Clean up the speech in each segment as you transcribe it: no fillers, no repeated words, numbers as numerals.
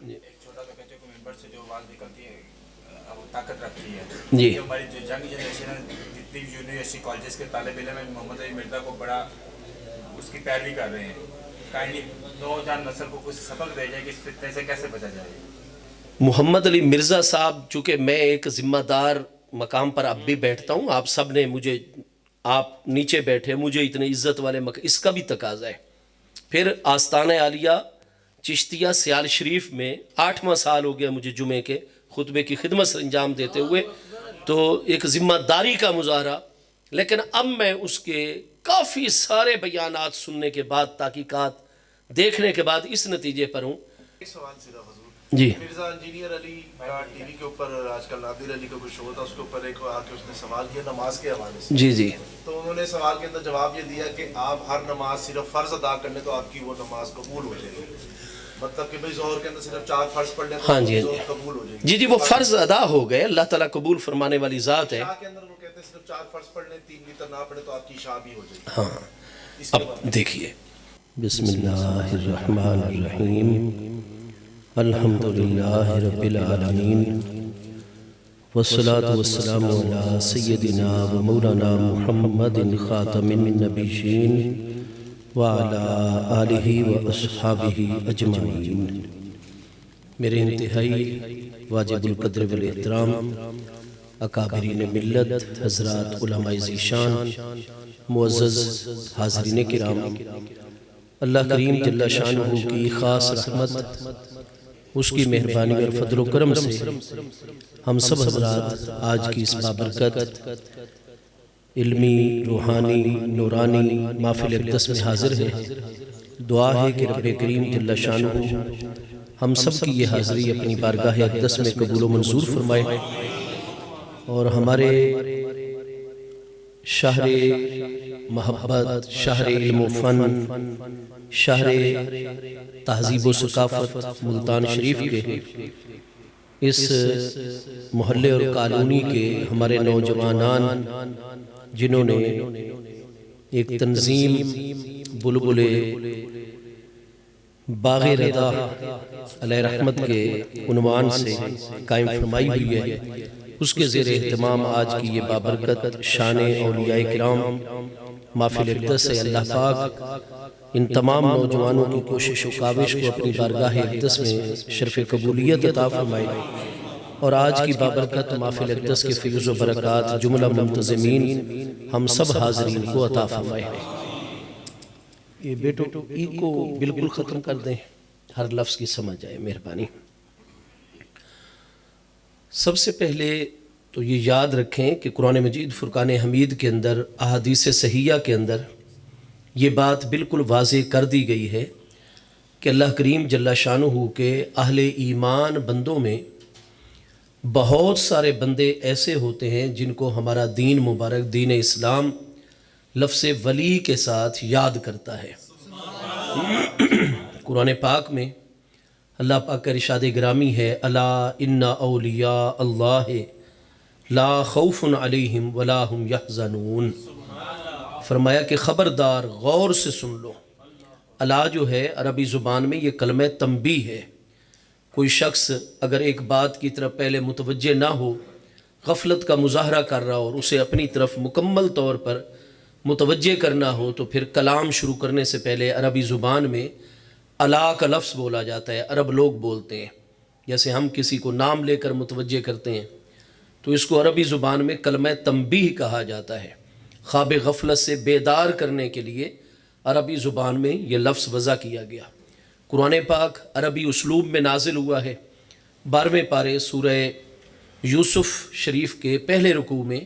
ایک چھوٹا سا بچے کو ممبر سے جو آواز نکلتی ہے وہ طاقت رکھتی ہے جی یہ ہماری جو جنگ جنریشن ہے جتنی بھی یونیورسٹی کالجز کے طالب علم ہیں محمد علی مرزا کو بڑا اس کی پیروی کر رہے ہیں کائنڈلی نوجوان نسل کو کچھ سبق دے جائے کہ اس فتنے سے کیسے بچا جائے. محمد علی مرزا صاحب چونکہ میں ایک ذمہ دار مقام پر اب بھی بیٹھتا ہوں آپ سب نے مجھے آپ نیچے بیٹھے مجھے اتنے عزت والے اس کا بھی تقاضا ہے. پھر آستانہ عالیہ چشتیہ سیال شریف میں 8واں سال ہو گیا مجھے جمعے کے خطبے کی خدمت سے انجام دیتے ہوئے تو ایک ذمہ داری کا مظاہرہ لیکن اب میں اس کے کافی سارے بیانات سننے کے بعد تحقیقات دیکھنے کے بعد اس نتیجے پر ہوں. ایک سوال صرف حضور جی مرزا انجینئر علی کا ٹی وی کے اوپر آج کل نادر علی کا کوئی شو تھا اس کے اوپر ایک آ کے اس نے سوال کیا نماز کے حوالے سے جی جی تو انہوں نے سوال کے اندر جواب یہ دیا کہ آپ ہر نماز صرف فرض ادا کر لیں تو آپ کی وہ نماز قبول ہو جائے گی مطلب کہ بھئی ظہر کے اندر صرف 4 فرض پڑھ لیں تو ہاں جی ظہر قبول ہو جائے گی. جی جی وہ فرض ادا ہو گئے اللہ تعالیٰ قبول فرمانے والی ذات ہے. عشاء کے اندر وہ کہتے ہیں صرف 4 فرض پڑھ لیں 3 وتر نہ پڑھیں تو آپ کی عشاء بھی ہو جائے گی. ہاں اب دیکھیے بسم اللہ الرحمن الرحیم الحمدللہ رب العالمین والصلاة والسلام علی سیدنا و مولانا محمد خاتم النبیین وعلی آلہ و اصحابہ اجمعین. میرے انتہائی واجب القدر والاحترام اکابرین ملت حضرات علماء ذیشان معزز حاضرین کرام اللہ کریم جل شانہ کی خاص رحمت اس کی مہربانی اور فضل و کرم سے ہم سب حضرات آج کی اس بابرکت علمی روحانی نورانی محفل اقدس میں حاضر ہے. دعا ہے کہ رب کریم جل شانہ ہم سب کی یہ حاضری اپنی بارگاہ اقدس میں قبول و منظور فرمائے اور ہمارے شہر محبت شہر علم و فن شہر تہذیب و ثقافت ملتان شریف کے اس محلے اور کالونی کے ہمارے نوجوانان جنہوں نے ایک تنظیم بلبل باغ رضا علیہ رحمت کے عنوان سے قائم فرمائی ہوئی ہے اس کے زیر اہتمام آج کی یہ بابرکت شان اولیاء کرام محفل اقدس ہے. اللہ پاک ان تمام نوجوانوں کی کوشش و کاوش کو اپنی بارگاہ اقدس میں شرف قبولیت عطا فرمائے اور آج کی بابرکت محفل اقدس کے فیض و برکات جملہ منتظمین ہم سب حاضرین کو عطا فرمائے. یہ بیٹو ای کو بالکل ختم کر دیں ہر لفظ کی سمجھ آئے مہربانی. سب سے پہلے تو یہ یاد رکھیں کہ قرآن مجید فرقان حمید کے اندر احادیث صحیحہ کے اندر یہ بات بالکل واضح کر دی گئی ہے کہ اللہ کریم جل شانہ کے اہل ایمان بندوں میں بہت سارے بندے ایسے ہوتے ہیں جن کو ہمارا دین مبارک دین اسلام لفظ ولی کے ساتھ یاد کرتا ہے. قرآن پاک میں اللہ پاک کا ارشاد گرامی ہے الا ان اولیاء اللہ لا خوف علیہم ولا هم یحزنون. فرمایا کہ خبردار غور سے سن لو. الا جو ہے عربی زبان میں یہ کلمہ تنبیہ ہے. کوئی شخص اگر ایک بات کی طرف پہلے متوجہ نہ ہو غفلت کا مظاہرہ کر رہا ہو اور اسے اپنی طرف مکمل طور پر متوجہ کرنا ہو تو پھر کلام شروع کرنے سے پہلے عربی زبان میں الا کا لفظ بولا جاتا ہے. عرب لوگ بولتے ہیں جیسے ہم کسی کو نام لے کر متوجہ کرتے ہیں تو اس کو عربی زبان میں کلمہ تنبیہ کہا جاتا ہے. خواب غفلت سے بیدار کرنے کے لیے عربی زبان میں یہ لفظ وضع کیا گیا. قرآن پاک عربی اسلوب میں نازل ہوا ہے. 12ویں پارے سورہ یوسف شریف کے پہلے رکوع میں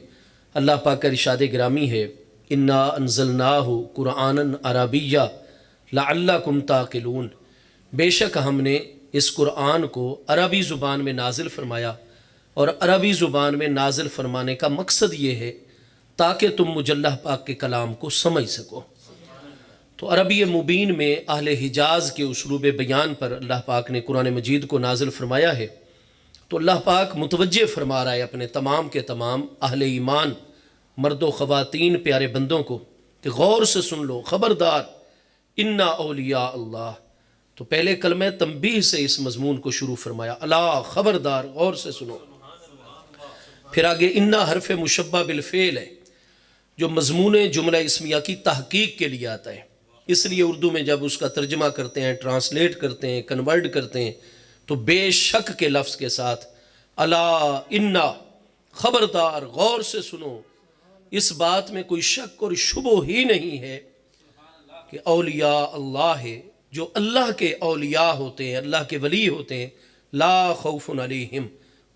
اللہ پاک کا ارشاد گرامی ہے انا انزلناہ قرآنا عربیہ لعلکم تعقلون. بے شک ہم نے اس قرآن کو عربی زبان میں نازل فرمایا اور عربی زبان میں نازل فرمانے کا مقصد یہ ہے تاکہ تم مجھ اللہ پاک کے کلام کو سمجھ سکو. تو عربی مبین میں اہل حجاز کے اسلوب بیان پر اللہ پاک نے قرآن مجید کو نازل فرمایا ہے. تو اللہ پاک متوجہ فرما رہا ہے اپنے تمام کے تمام اہل ایمان مرد و خواتین پیارے بندوں کو کہ غور سے سن لو خبردار انا اولیاء اللہ. تو پہلے کلمہ تنبیہ سے اس مضمون کو شروع فرمایا، الا خبردار، غور سے سنو۔ پھر آگے انا حرف مشبہ بالفعل ہے جو مضمون جملہ اسمیہ کی تحقیق کے لیے آتا ہے، اس لیے اردو میں جب اس کا ترجمہ کرتے ہیں، ٹرانسلیٹ کرتے ہیں، کنورٹ کرتے ہیں تو بے شک کے لفظ کے ساتھ الا انا، خبردار، غور سے سنو، اس بات میں کوئی شک اور شبہ ہی نہیں ہے کہ اولیاء اللہ ہے، جو اللہ کے اولیاء ہوتے ہیں، اللہ کے ولی ہوتے ہیں، لا خوف علیہم،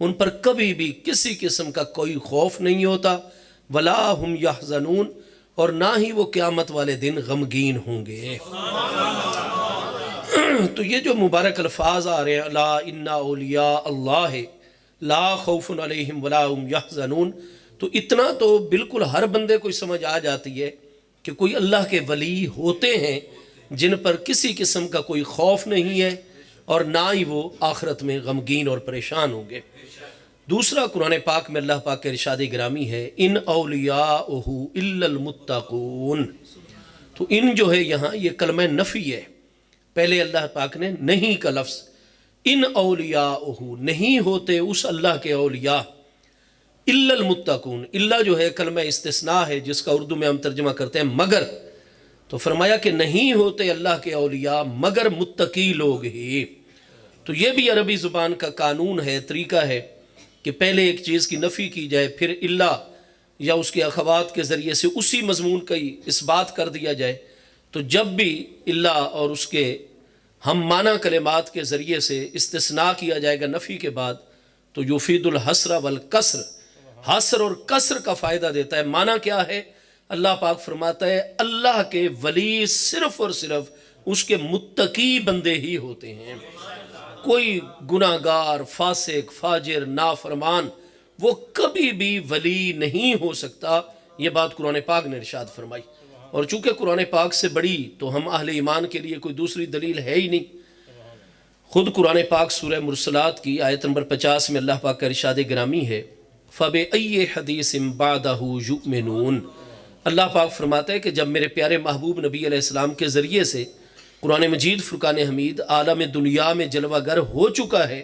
ان پر کبھی بھی کسی قسم کا کوئی خوف نہیں ہوتا، ولا ہم یحزنون، اور نہ ہی وہ قیامت والے دن غمگین ہوں گے۔ تو یہ جو مبارک الفاظ آ رہے ہیں، لا انا اولیاء اللہ لا خوف علیہم ولا ہم یحزنون، تو اتنا تو بالکل ہر بندے کو سمجھ آ جاتی ہے کہ کوئی اللہ کے ولی ہوتے ہیں جن پر کسی قسم کا کوئی خوف نہیں ہے اور نہ ہی وہ آخرت میں غمگین اور پریشان ہوں گے۔ دوسرا قرآن پاک میں اللہ پاک کے ارشاد گرامی ہے، ان اولیاءہ الا المتقون، تو ان جو ہے یہاں یہ کلمہ نفی ہے، پہلے اللہ پاک نے نہیں کا لفظ، ان اولیاءہ، نہیں ہوتے اس اللہ کے اولیاء، الا المتقون، الا جو ہے کلمہ استثناء ہے جس کا اردو میں ہم ترجمہ کرتے ہیں مگر، تو فرمایا کہ نہیں ہوتے اللہ کے اولیاء مگر متقی لوگ ہی۔ تو یہ بھی عربی زبان کا قانون ہے، طریقہ ہے کہ پہلے ایک چیز کی نفی کی جائے، پھر الا یا اس کے اخوات کے ذریعے سے اسی مضمون کا ہی اس بات کر دیا جائے۔ تو جب بھی الا اور اس کے ہم معنی کلمات کے ذریعے سے استثناء کیا جائے گا نفی کے بعد تو یفید الحسر والکسر، حسر اور کسر کا فائدہ دیتا ہے۔ معنی کیا ہے؟ اللہ پاک فرماتا ہے اللہ کے ولی صرف اور صرف اس کے متقی بندے ہی ہوتے ہیں، کوئی گناہگار، فاسق، فاجر، نافرمان وہ کبھی بھی ولی نہیں ہو سکتا۔ یہ بات قرآن پاک نے ارشاد فرمائی، اور چونکہ قرآن پاک سے بڑی تو ہم اہل ایمان کے لیے کوئی دوسری دلیل ہے ہی نہیں۔ خود قرآن پاک سورہ مرسلات کی آیت نمبر 50 میں اللہ پاک کا ارشاد گرامی ہے، فَبِأَيِّ حَدِيثٍ بَعْدَهُ يُؤْمِنُونَ، اللہ پاک فرماتا ہے کہ جب میرے پیارے محبوب نبی علیہ السلام کے ذریعے سے قرآن مجید فرقان حمید عالم دنیا میں جلوہ گر ہو چکا ہے،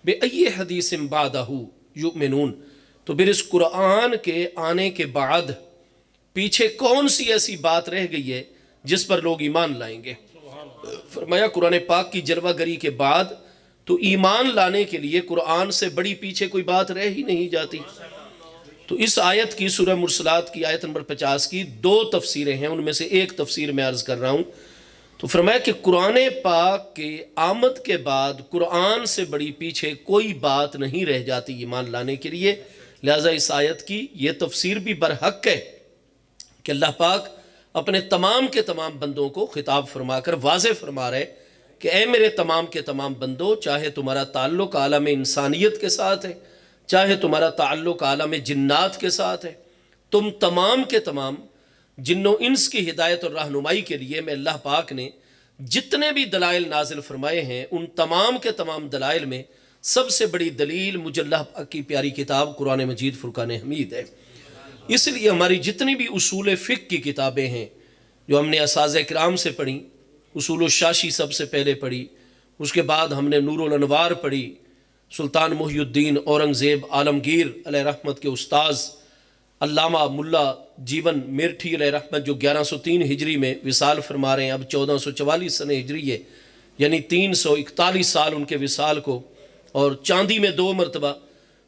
بِأَيِّ حَدِيثٍ بَعْدَهُ يُؤْمِنُونَ، تو پھر اس قرآن کے آنے کے بعد پیچھے کون سی ایسی بات رہ گئی ہے جس پر لوگ ایمان لائیں گے؟ فرمایا قرآن پاک کی جلوہ گری کے بعد تو ایمان لانے کے لیے قرآن سے بڑی پیچھے کوئی بات رہ ہی نہیں جاتی۔ تو اس آیت کی سورہ مرسلات کی آیت نمبر 50 کی دو تفسیریں ہیں، ان میں سے ایک تفسیر میں عرض کر رہا ہوں۔ تو فرمایا کہ قرآن پاک کے آمد کے بعد قرآن سے بڑی پیچھے کوئی بات نہیں رہ جاتی ایمان لانے کے لیے، لہٰذا اس آیت کی یہ تفسیر بھی برحق ہے کہ اللہ پاک اپنے تمام کے تمام بندوں کو خطاب فرما کر واضح فرما رہے کہ اے میرے تمام کے تمام بندوں، چاہے تمہارا تعلق عالم انسانیت کے ساتھ ہے، چاہے تمہارا تعلق عالم جنات کے ساتھ ہے، تم تمام کے تمام جن و انس کی ہدایت اور رہنمائی کے لیے میں اللہ پاک نے جتنے بھی دلائل نازل فرمائے ہیں، ان تمام کے تمام دلائل میں سب سے بڑی دلیل مجھ اللہ پاک کی پیاری کتاب قرآن مجید فرقان حمید ہے۔ اس لیے ہماری جتنی بھی اصول فقہ کی کتابیں ہیں جو ہم نے اساتذہ کرام سے پڑھی، اصول الشاشی سب سے پہلے پڑھی، اس کے بعد ہم نے نور الانوار پڑھی، سلطان محی الدین اورنگزیب عالمگیر علیہ رحمت کے استاذ علامہ ملا جیون میرٹھی علیہ رحمت جو 1103 ہجری میں وصال فرما رہے ہیں، اب 1444 سنہ ہجری ہے، یعنی 341 سال ان کے وصال کو، اور چاندی میں 2 مرتبہ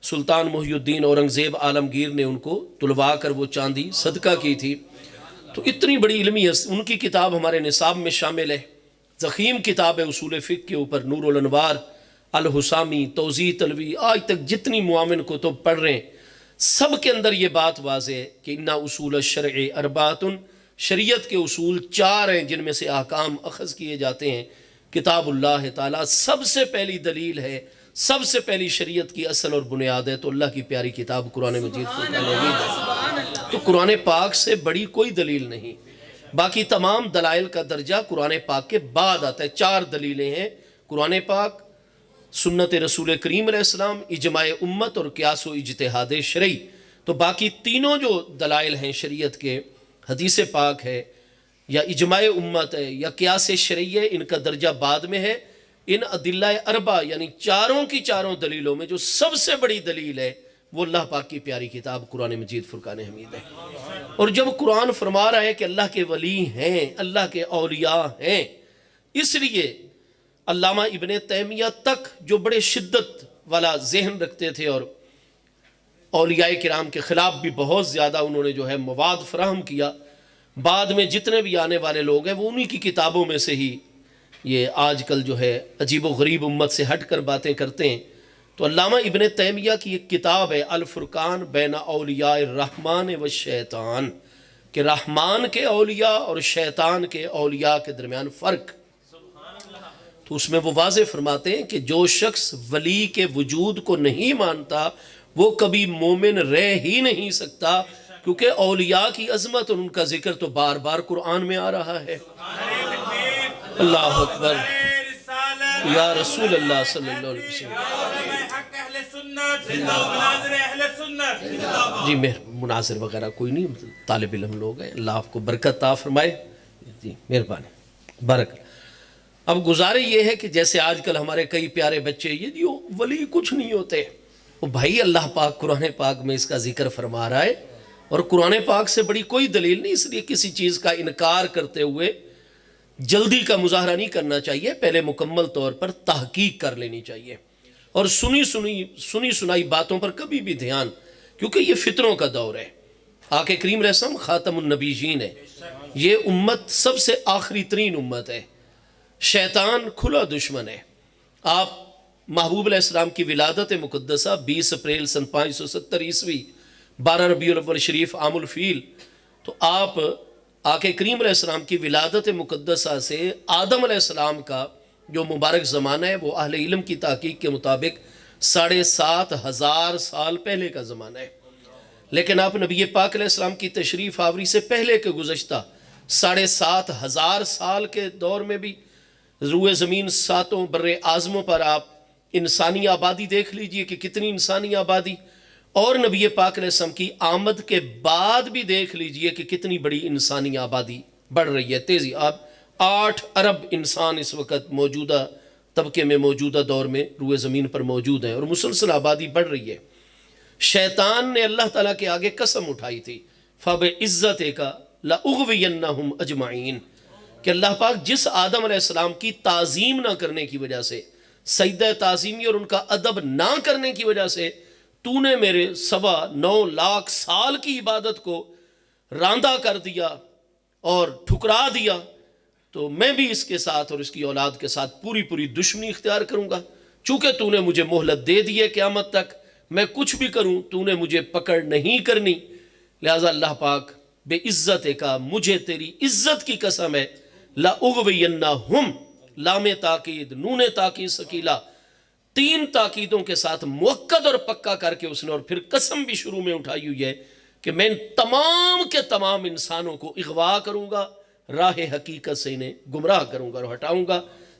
سلطان محی الدین اورنگزیب عالمگیر نے ان کو تلوا کر وہ چاندی صدقہ کی تھی۔ تو اتنی بڑی علمی ان کی کتاب ہمارے نصاب میں شامل ہے، ضخیم کتاب ہے اصول فقہ کے اوپر، نور الانوار، الحسامی، توضیح تلوی، آج تک جتنی معاون کتب پڑھ رہے ہیں سب کے اندر یہ بات واضح ہے کہ اِنَّ اصول الشرع اربعۃ، شریعت کے اصول 4 ہیں جن میں سے احکام اخذ کیے جاتے ہیں۔ کتاب اللہ تعالیٰ سب سے پہلی دلیل ہے، سب سے پہلی شریعت کی اصل اور بنیاد ہے، تو اللہ کی پیاری کتاب قرآن مجید فرقان حمید ہے۔ تو قرآن پاک سے بڑی کوئی دلیل نہیں، باقی تمام دلائل کا درجہ قرآن پاک کے بعد آتا ہے۔ 4 دلیلیں ہیں، قرآن پاک، سنت رسول کریم علیہ السلام، اجماع امت اور قیاس و اجتہاد شرعی۔ تو باقی تینوں جو دلائل ہیں شریعت کے، حدیث پاک ہے، یا اجماع امت ہے یا قیاس شرعی ہے، ان کا درجہ بعد میں ہے۔ ان ادلہ اربع یعنی چاروں کی چاروں دلیلوں میں جو سب سے بڑی دلیل ہے وہ اللہ پاک کی پیاری کتاب قرآن مجید فرقان حمید ہے۔ اور جب قرآن فرما رہا ہے کہ اللہ کے ولی ہیں، اللہ کے اولیاء ہیں، اس لیے علامہ ابن تیمیہ تک جو بڑے شدت والا ذہن رکھتے تھے اور اولیاء کرام کے خلاف بھی بہت زیادہ انہوں نے جو ہے مواد فراہم کیا، بعد میں جتنے بھی آنے والے لوگ ہیں وہ انہی کی کتابوں میں سے ہی یہ آج کل جو ہے عجیب و غریب امت سے ہٹ کر باتیں کرتے ہیں۔ تو علامہ ابن تیمیہ کی ایک کتاب ہے الفرقان بین اولیاء الرحمن و شیطان، کہ رحمان کے اولیاء اور شیطان کے اولیاء کے درمیان فرق۔ تو اس میں وہ واضح فرماتے ہیں کہ جو شخص ولی کے وجود کو نہیں مانتا وہ کبھی مومن رہ ہی نہیں سکتا، کیونکہ اولیاء کی عظمت اور ان کا ذکر تو بار بار قرآن میں آ رہا ہے۔ اللہ اکبر یا رسول اللہ صلی اللہ علیہ وسلم۔ جی مناظر وغیرہ کوئی نہیں، طالب علم لوگ ہیں، اللہ آپ کو برکت عطا فرمائے۔ جی مہربانی برکت۔ اب گزارے یہ ہے کہ جیسے آج کل ہمارے کئی پیارے بچے یہ جو ولی کچھ نہیں ہوتے، وہ بھائی اللہ پاک قرآن پاک میں اس کا ذکر فرما رہا ہے، اور قرآن پاک سے بڑی کوئی دلیل نہیں، اس لیے کسی چیز کا انکار کرتے ہوئے جلدی کا مظاہرہ نہیں کرنا چاہیے، پہلے مکمل طور پر تحقیق کر لینی چاہیے، اور سنی سنائی باتوں پر کبھی بھی دھیان، کیونکہ یہ فتنوں کا دور ہے۔ آقا کریم علیہ السلام خاتم النبیین ہے، یہ امت سب سے آخری ترین امت ہے، شیطان کھلا دشمن ہے۔ آپ محبوب علیہ السلام کی ولادت مقدسہ 20 اپریل سن 570 عیسوی 12 ربیع الاول شریف عام الفیل، تو آپ آقا کریم علیہ السلام کی ولادت مقدسہ سے آدم علیہ السلام کا جو مبارک زمانہ ہے وہ اہل علم کی تحقیق کے مطابق 7,500 سال پہلے کا زمانہ ہے، لیکن آپ نبی پاک علیہ السلام کی تشریف آوری سے پہلے کے گزشتہ 7,500 سال کے دور میں بھی روئے زمین ساتوں بر اعظموں پر آپ انسانی آبادی دیکھ لیجئے کہ کتنی انسانی آبادی، اور نبی پاک علیہ السلام کی آمد کے بعد بھی دیکھ لیجئے کہ کتنی بڑی انسانی آبادی بڑھ رہی ہے، تیزی۔ آپ 8 ارب انسان اس وقت موجودہ طبقے میں موجودہ دور میں روئے زمین پر موجود ہیں، اور مسلسل آبادی بڑھ رہی ہے۔ شیطان نے اللہ تعالیٰ کے آگے قسم اٹھائی تھی فَبِعِزَّتِكَ لَأُغْوِيَنَّهُمْ أَجْمَعِينَ، کہ اللہ پاک جس آدم علیہ السلام کی تعظیم نہ کرنے کی وجہ سے، سجدہ تعظیمی اور ان کا ادب نہ کرنے کی وجہ سے تو نے میرے 9.25 لاکھ سال کی عبادت کو راندہ کر دیا اور ٹھکرا دیا، تو میں بھی اس کے ساتھ اور اس کی اولاد کے ساتھ پوری دشمنی اختیار کروں گا، چونکہ تو نے مجھے مہلت دے دی ہے قیامت تک، میں کچھ بھی کروں تو نے مجھے پکڑ نہیں کرنی۔ لہٰذا اللہ پاک بے عزت کا، مجھے تیری عزت کی قسم ہے، لَأُغْوِيَنَّهُمْ، لام تاکید نون تاکید سکیلا، 3 تاکیدوں کے ساتھ مؤکد اور پکا کر کے اس نے، اور پھر قسم بھی شروع میں اٹھائی ہوئی ہے کہ میں تمام کے تمام انسانوں کو اغوا کروں گا، راہ حقیقت سے انہیں گمراہ کروں گا اور ہٹاؤں گا۔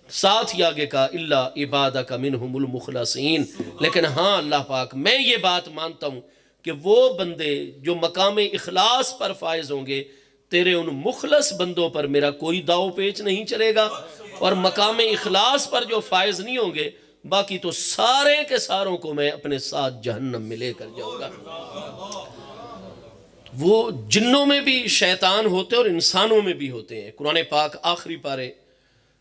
ساتھ ہی آگے کا الا عبادک منہم المخلصین، لیکن ہاں اللہ پاک میں یہ بات مانتا ہوں کہ وہ بندے جو مقام اخلاص پر فائز ہوں گے، تیرے ان مخلص بندوں پر میرا کوئی داؤ پیچ نہیں چلے گا، اور مقام اخلاص پر جو فائز نہیں ہوں گے باقی تو سارے کے ساروں کو میں اپنے ساتھ جہنم میں لے کر جاؤں گا۔ وہ جنوں میں بھی شیطان ہوتے ہیں اور انسانوں میں بھی ہوتے ہیں۔ قرآن پاک آخری پارے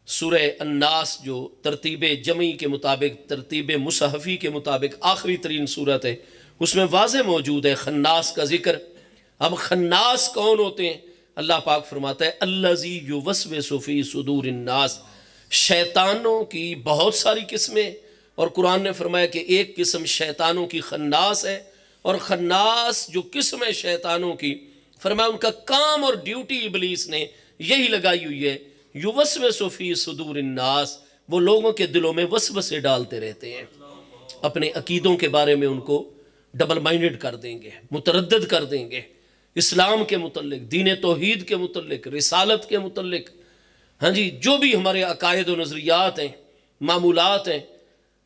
سورہ الناس جو ترتیب جمعی کے مطابق، ترتیب مصحفی کے مطابق آخری ترین صورت ہے، اس میں واضح موجود ہے خناس کا ذکر۔ اب خناس کون ہوتے ہیں؟ اللہ پاک فرماتا ہے الذی یوسوس فی صدور الناس، شیطانوں کی بہت ساری قسمیں، اور قرآن نے فرمایا کہ ایک قسم شیطانوں کی خناس ہے، اور خناس جو قسم ہے شیطانوں کی، فرمایا ان کا کام اور ڈیوٹی ابلیس نے یہی لگائی ہوئی ہے، یوسوس فی صدور الناس، وہ لوگوں کے دلوں میں وسوسے ڈالتے رہتے ہیں، اپنے عقیدوں کے بارے میں ان کو ڈبل مائنڈڈ کر دیں گے، متردد کر دیں گے، اسلام کے متعلق، دین توحید کے متعلق، رسالت کے متعلق، ہاں جی جو بھی ہمارے عقائد و نظریات ہیں، معمولات ہیں،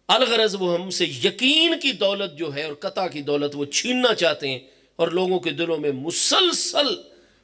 الغرض وہ ہم سے یقین کی دولت جو ہے اور قطع کی دولت وہ چھیننا چاہتے ہیں، اور لوگوں کے دلوں میں مسلسل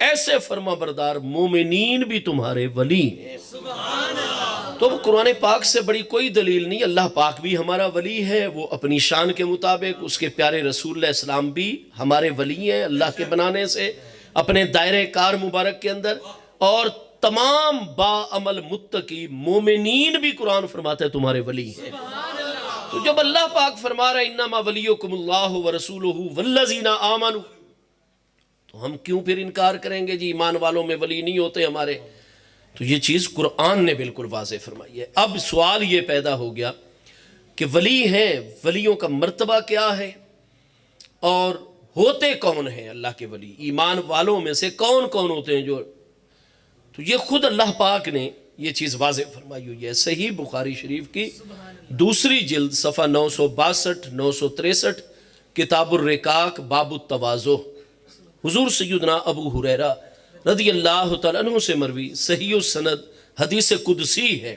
ایسے فرما بردار مومنین بھی تمہارے ولی ہیں۔ تو قرآن پاک سے بڑی کوئی دلیل نہیں، اللہ پاک بھی ہمارا ولی ہے، وہ اپنی شان کے مطابق، اس کے پیارے رسول علیہ السلام بھی ہمارے ولی ہیں اللہ کے بنانے سے اپنے دائرہ کار مبارک کے اندر، اور تمام با عمل متقی مومنین بھی قرآن فرماتا ہے تمہارے ولی ہیں۔ تو جب اللہ پاک فرما رہا ہے انما ولیکم اللہ ورسولہ والذین آمنوا، تو ہم کیوں پھر انکار کریں گے جی ایمان والوں میں ولی نہیں ہوتے ہمارے؟ تو یہ چیز قرآن نے بالکل واضح فرمائی ہے۔ اب سوال یہ پیدا ہو گیا کہ ولی ہیں، ولیوں کا مرتبہ کیا ہے اور ہوتے کون ہیں اللہ کے ولی؟ ایمان والوں میں سے کون کون ہوتے ہیں جو؟ تو یہ خود اللہ پاک نے یہ چیز واضح فرمائی ہوئی ہے۔ صحیح بخاری شریف کی دوسری جلد صفحہ 962 963 کتاب الرقاق باب التواضع، حضور سیدنا ابو ہریرہ رضی اللہ تعالیٰ عنہ سے مروی صحیح السند حدیث قدسی ہے۔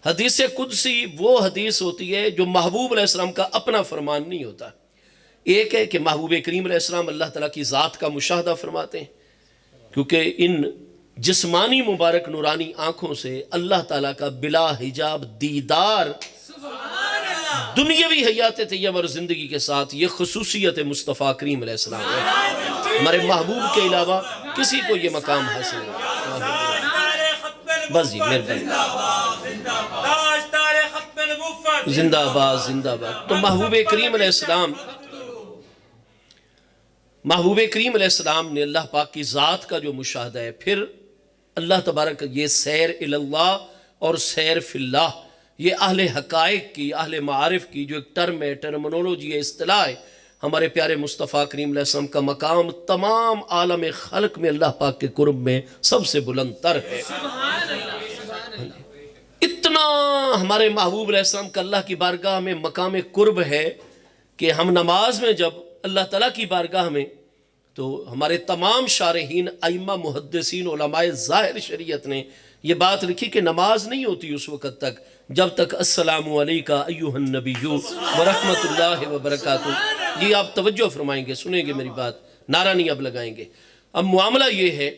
حدیث قدسی وہ حدیث ہوتی ہے جو محبوب علیہ السلام کا اپنا فرمان نہیں ہوتا۔ ایک ہے کہ محبوب کریم علیہ السلام اللہ تعالیٰ کی ذات کا مشاہدہ فرماتے ہیں، کیونکہ ان جسمانی مبارک نورانی آنکھوں سے اللہ تعالیٰ کا بلا حجاب دیدار دنیاوی حیات طیبہ اور زندگی کے ساتھ یہ خصوصیت مصطفیٰ کریم علیہ السلام ہے۔ ہمارے محبوب کے علاوہ کسی کو یہ مقام حاصل نہیں۔ بس جی مہربانی، زندہ آباد زندہ آباد۔ تو محبوب کریم علیہ السلام نے اللہ پاک کی ذات کا جو مشاہدہ ہے، پھر اللہ تبارک یہ سیر اللہ اور سیر فی اللہ، یہ اہل حقائق کی، اہل معارف کی جو ایک ٹرم ہے، ٹرمنولوجی ہے، اصطلاح ہے، ہمارے پیارے مصطفیٰ کریم علیہ السلام کا مقام تمام عالم خلق میں اللہ پاک کے قرب میں سب سے بلند تر ہے۔ اتنا ہمارے محبوب علیہ السلام کا اللہ کی بارگاہ میں مقام قرب ہے کہ ہم نماز میں جب اللہ تعالیٰ کی بارگاہ میں، تو ہمارے تمام شارحین، ائمہ، محدثین، علماء ظاہر شریعت نے یہ بات لکھی کہ نماز نہیں ہوتی اس وقت تک جب تک السلام علیکہ ایہا النبی ورحمت اللہ وبرکاتہ۔ یہ آپ توجہ فرمائیں گے، سنیں گے میری بات، نعرہ نہیں اب لگائیں گے۔ اب معاملہ یہ ہے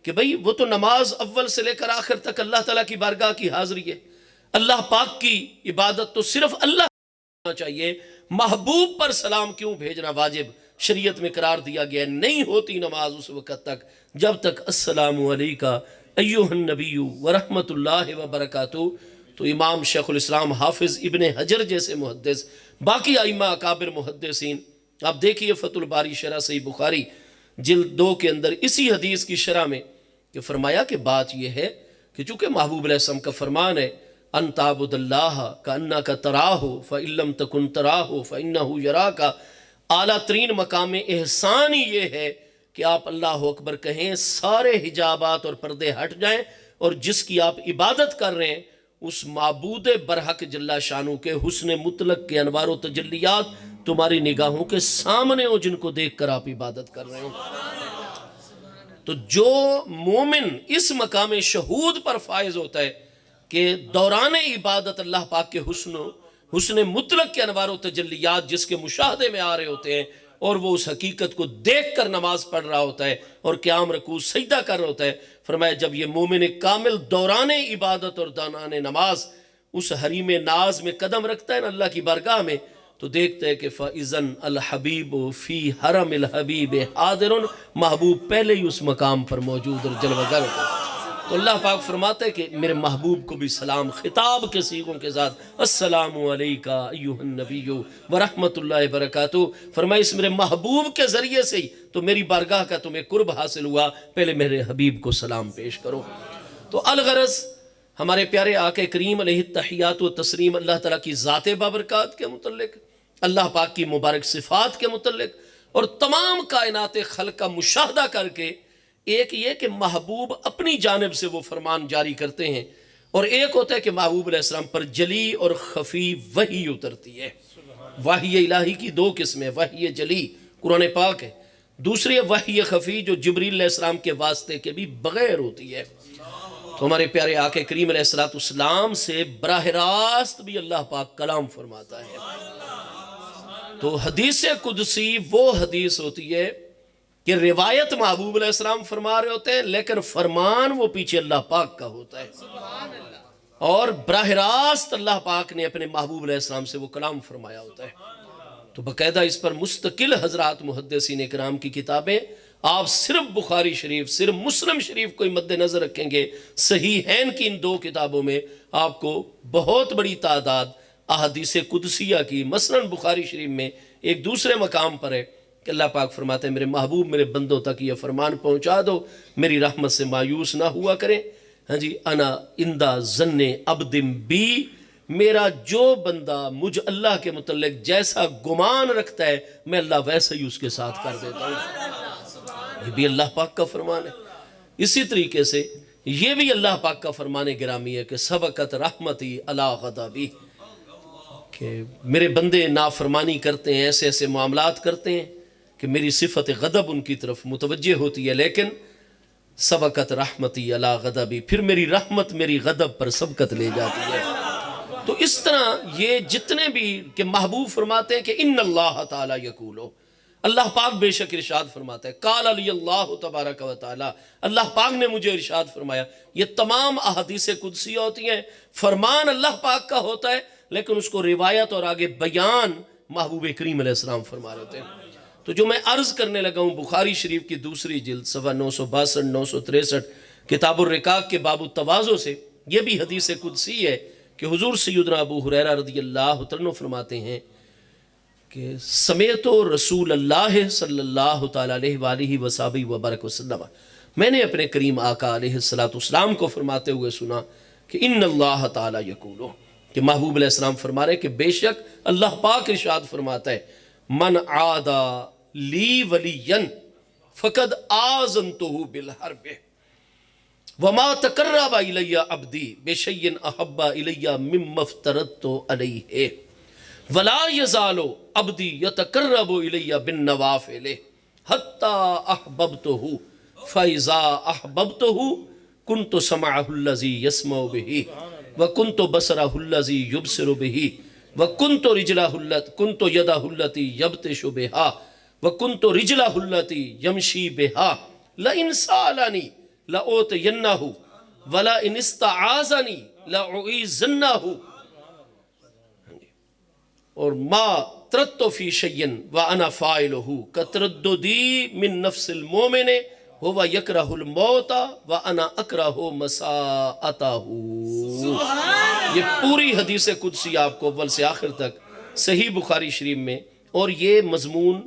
کہ بھئی وہ تو نماز اول سے لے کر آخر تک اللہ تعالیٰ کی بارگاہ کی حاضری ہے، اللہ پاک کی عبادت تو صرف اللہ ہونا چاہیے، محبوب پر سلام کیوں بھیجنا واجب شریعت میں قرار دیا گیا؟ نہیں ہوتی نماز اس وقت تک جب تک السلام علیکہ ایہا النبی ورحمت اللہ وبرکاتہ۔ تو امام شیخ الاسلام حافظ ابن حجر جیسے محدث، باقی ائمہ اکابر محدثین، آپ دیکھیے فتح الباری شرح صحیح بخاری جلد 2 کے اندر اسی حدیث کی شرح میں کہ فرمایا کہ بات یہ ہے کہ چونکہ محبوب علیہ السلام کا فرمان ہے ان تعبد اللہ کانک تراہ فإن لم تکن تراہ فإنہ یراک، اعلیٰ ترین مقام احسان ہی یہ ہے کہ آپ اللہ اکبر کہیں، سارے حجابات اور پردے ہٹ جائیں، اور جس کی آپ عبادت کر رہے ہیں اس معبود برحق جل شانو کے حسن مطلق کے انوار و تجلیات تمہاری نگاہوں کے سامنے ہو، جن کو دیکھ کر آپ عبادت کر رہے ہو۔ تو جو مومن اس مقام شہود پر فائز ہوتا ہے کہ دوران عبادت اللہ پاک کے حسن مطلق کے انوار و تجلیات جس کے مشاہدے میں آ رہے ہوتے ہیں، اور وہ اس حقیقت کو دیکھ کر نماز پڑھ رہا ہوتا ہے اور قیام رکوع سجدہ کر رہا ہوتا ہے، فرمایا جب یہ مومن کامل دوران عبادت اور دوران نماز اس حریم ناز میں قدم رکھتا ہے نا اللہ کی بارگاہ میں، تو دیکھتے ہیں کہ فَإِذَنْ الْحَبِيبُ فِي حَرَمِ الْحَبِيبِ حَاضِرٌ، محبوب پہلے ہی اس مقام پر موجود اور جلوہ گر ہوتا ہے۔ تو اللہ پاک فرماتا ہے کہ میرے محبوب کو بھی سلام، خطاب کے صیغوں کے ساتھ، السلام علیکہ ایہا النبی ورحمت اللہ وبرکاتہ۔ فرمایا اس میرے محبوب کے ذریعے سے ہی تو میری بارگاہ کا تمہیں قرب حاصل ہوا، پہلے میرے حبیب کو سلام پیش کرو۔ تو الغرض ہمارے پیارے آقا کریم علیہ التحیات و تسلیم اللہ تعالیٰ کی ذات بابرکات کے متعلق، اللہ پاک کی مبارک صفات کے متعلق، اور تمام کائنات خلق کا مشاہدہ کر کے، ایک یہ کہ محبوب اپنی جانب سے وہ فرمان جاری کرتے ہیں، اور ایک ہوتا ہے کہ محبوب علیہ السلام پر جلی اور خفی وحی اترتی ہے۔ وحی الہی کی 2 قسمیں، وحی جلی قرآن پاک ہے، دوسری وحی خفی جو جبریل علیہ السلام کے واسطے کے بھی بغیر ہوتی ہے۔ تو ہمارے پیارے آقا کریم علیہ السلام سے براہ راست بھی اللہ پاک کلام فرماتا ہے۔ تو حدیث قدسی وہ حدیث ہوتی ہے کہ روایت محبوب علیہ السلام فرما رہے ہوتے ہیں لیکن فرمان وہ پیچھے اللہ پاک کا ہوتا ہے، اور براہ راست اللہ پاک نے اپنے محبوب علیہ السلام سے وہ کلام فرمایا ہوتا ہے۔ تو باقاعدہ اس پر مستقل حضرات محدثین اکرام کی کتابیں، آپ صرف بخاری شریف صرف مسلم شریف کو مد نظر رکھیں گے، صحیحین کی ان دو کتابوں میں آپ کو بہت بڑی تعداد احادیث قدسیہ کی، مثلاً بخاری شریف میں ایک دوسرے مقام پر ہے کہ اللہ پاک فرماتے ہیں میرے محبوب میرے بندوں تک یہ فرمان پہنچا دو، میری رحمت سے مایوس نہ ہوا کریں۔ ہاں جی، انا اندہ ظن عبد بی، میرا جو بندہ مجھ اللہ کے متعلق جیسا گمان رکھتا ہے میں اللہ ویسا ہی اس کے ساتھ کر دیتا ہوں۔ یہ بھی اللہ پاک کا فرمان ہے۔ اسی طریقے سے یہ بھی اللہ پاک کا فرمان گرامی ہے کہ سبقت رحمتی علی غضبی، کہ میرے بندے نافرمانی کرتے ہیں، ایسے ایسے معاملات کرتے ہیں کہ میری صفت غضب ان کی طرف متوجہ ہوتی ہے، لیکن سبقت رحمتی علی غضبی، پھر میری رحمت میری غضب پر سبقت لے جاتی ہے۔ تو اس طرح یہ جتنے بھی کہ محبوب فرماتے ہیں کہ ان اللہ تعالی یقولو، اللہ پاک بے شک ارشاد فرماتا ہے، قال علی اللہ تبارک و تعالی، اللہ پاک نے مجھے ارشاد فرمایا، یہ تمام احادیث قدسیہ ہوتی ہیں، فرمان اللہ پاک کا ہوتا ہے لیکن اس کو روایت اور آگے بیان محبوب کریم علیہ السلام فرما رہے ہوتے ہیں۔ تو جو میں عرض کرنے لگا ہوں بخاری شریف کی دوسری جلد صفحہ 962 963 کتاب الرقاق کے باب التواضع سے یہ بھی حدیث قدسی ہے کہ حضور سیدنا ابو ہریرہ رضی اللہ عنہ فرماتے ہیں کہ سمیت رسول اللہ صلی اللہ تعالیٰ علیہ وآلہ وصحبہ وبارک وسلم، میں نے اپنے کریم آقا علیہ السلام کو فرماتے ہوئے سنا کہ ان اللہ تعالیٰ یقولو، کہ محبوب علیہ السلام فرما رہے کہ بے شک اللہ پاک ارشاد فرماتا ہے من عادا لی ولیا فقد آذنتہ بالحرب وما تقرب الی عبدی بشیء احب الی مما افترضت علیہ ولا یزال عبدی یتقرب الی بالنوافل حتی احببتہ فاذا احببتہ کنت سمعہ الذی یسمع بہ وکنت بصرہ الذی یبصر بہ وکنت یدہ التی یبطش بہا وکنت رجلہ التی یمشی بہا لئن سالنی لأوتینہ ولئن استعاذنی لأعیذنہ، اور ما تردت فی شیئن وانا فاعلہ کترددی من نفس المومن ہوا یکرہ الموت وانا اکرہ مساءتہ۔ یہ پوری حدیث قدسی آپ کو اول سے آخر تک صحیح بخاری شریف میں، اور یہ مضمون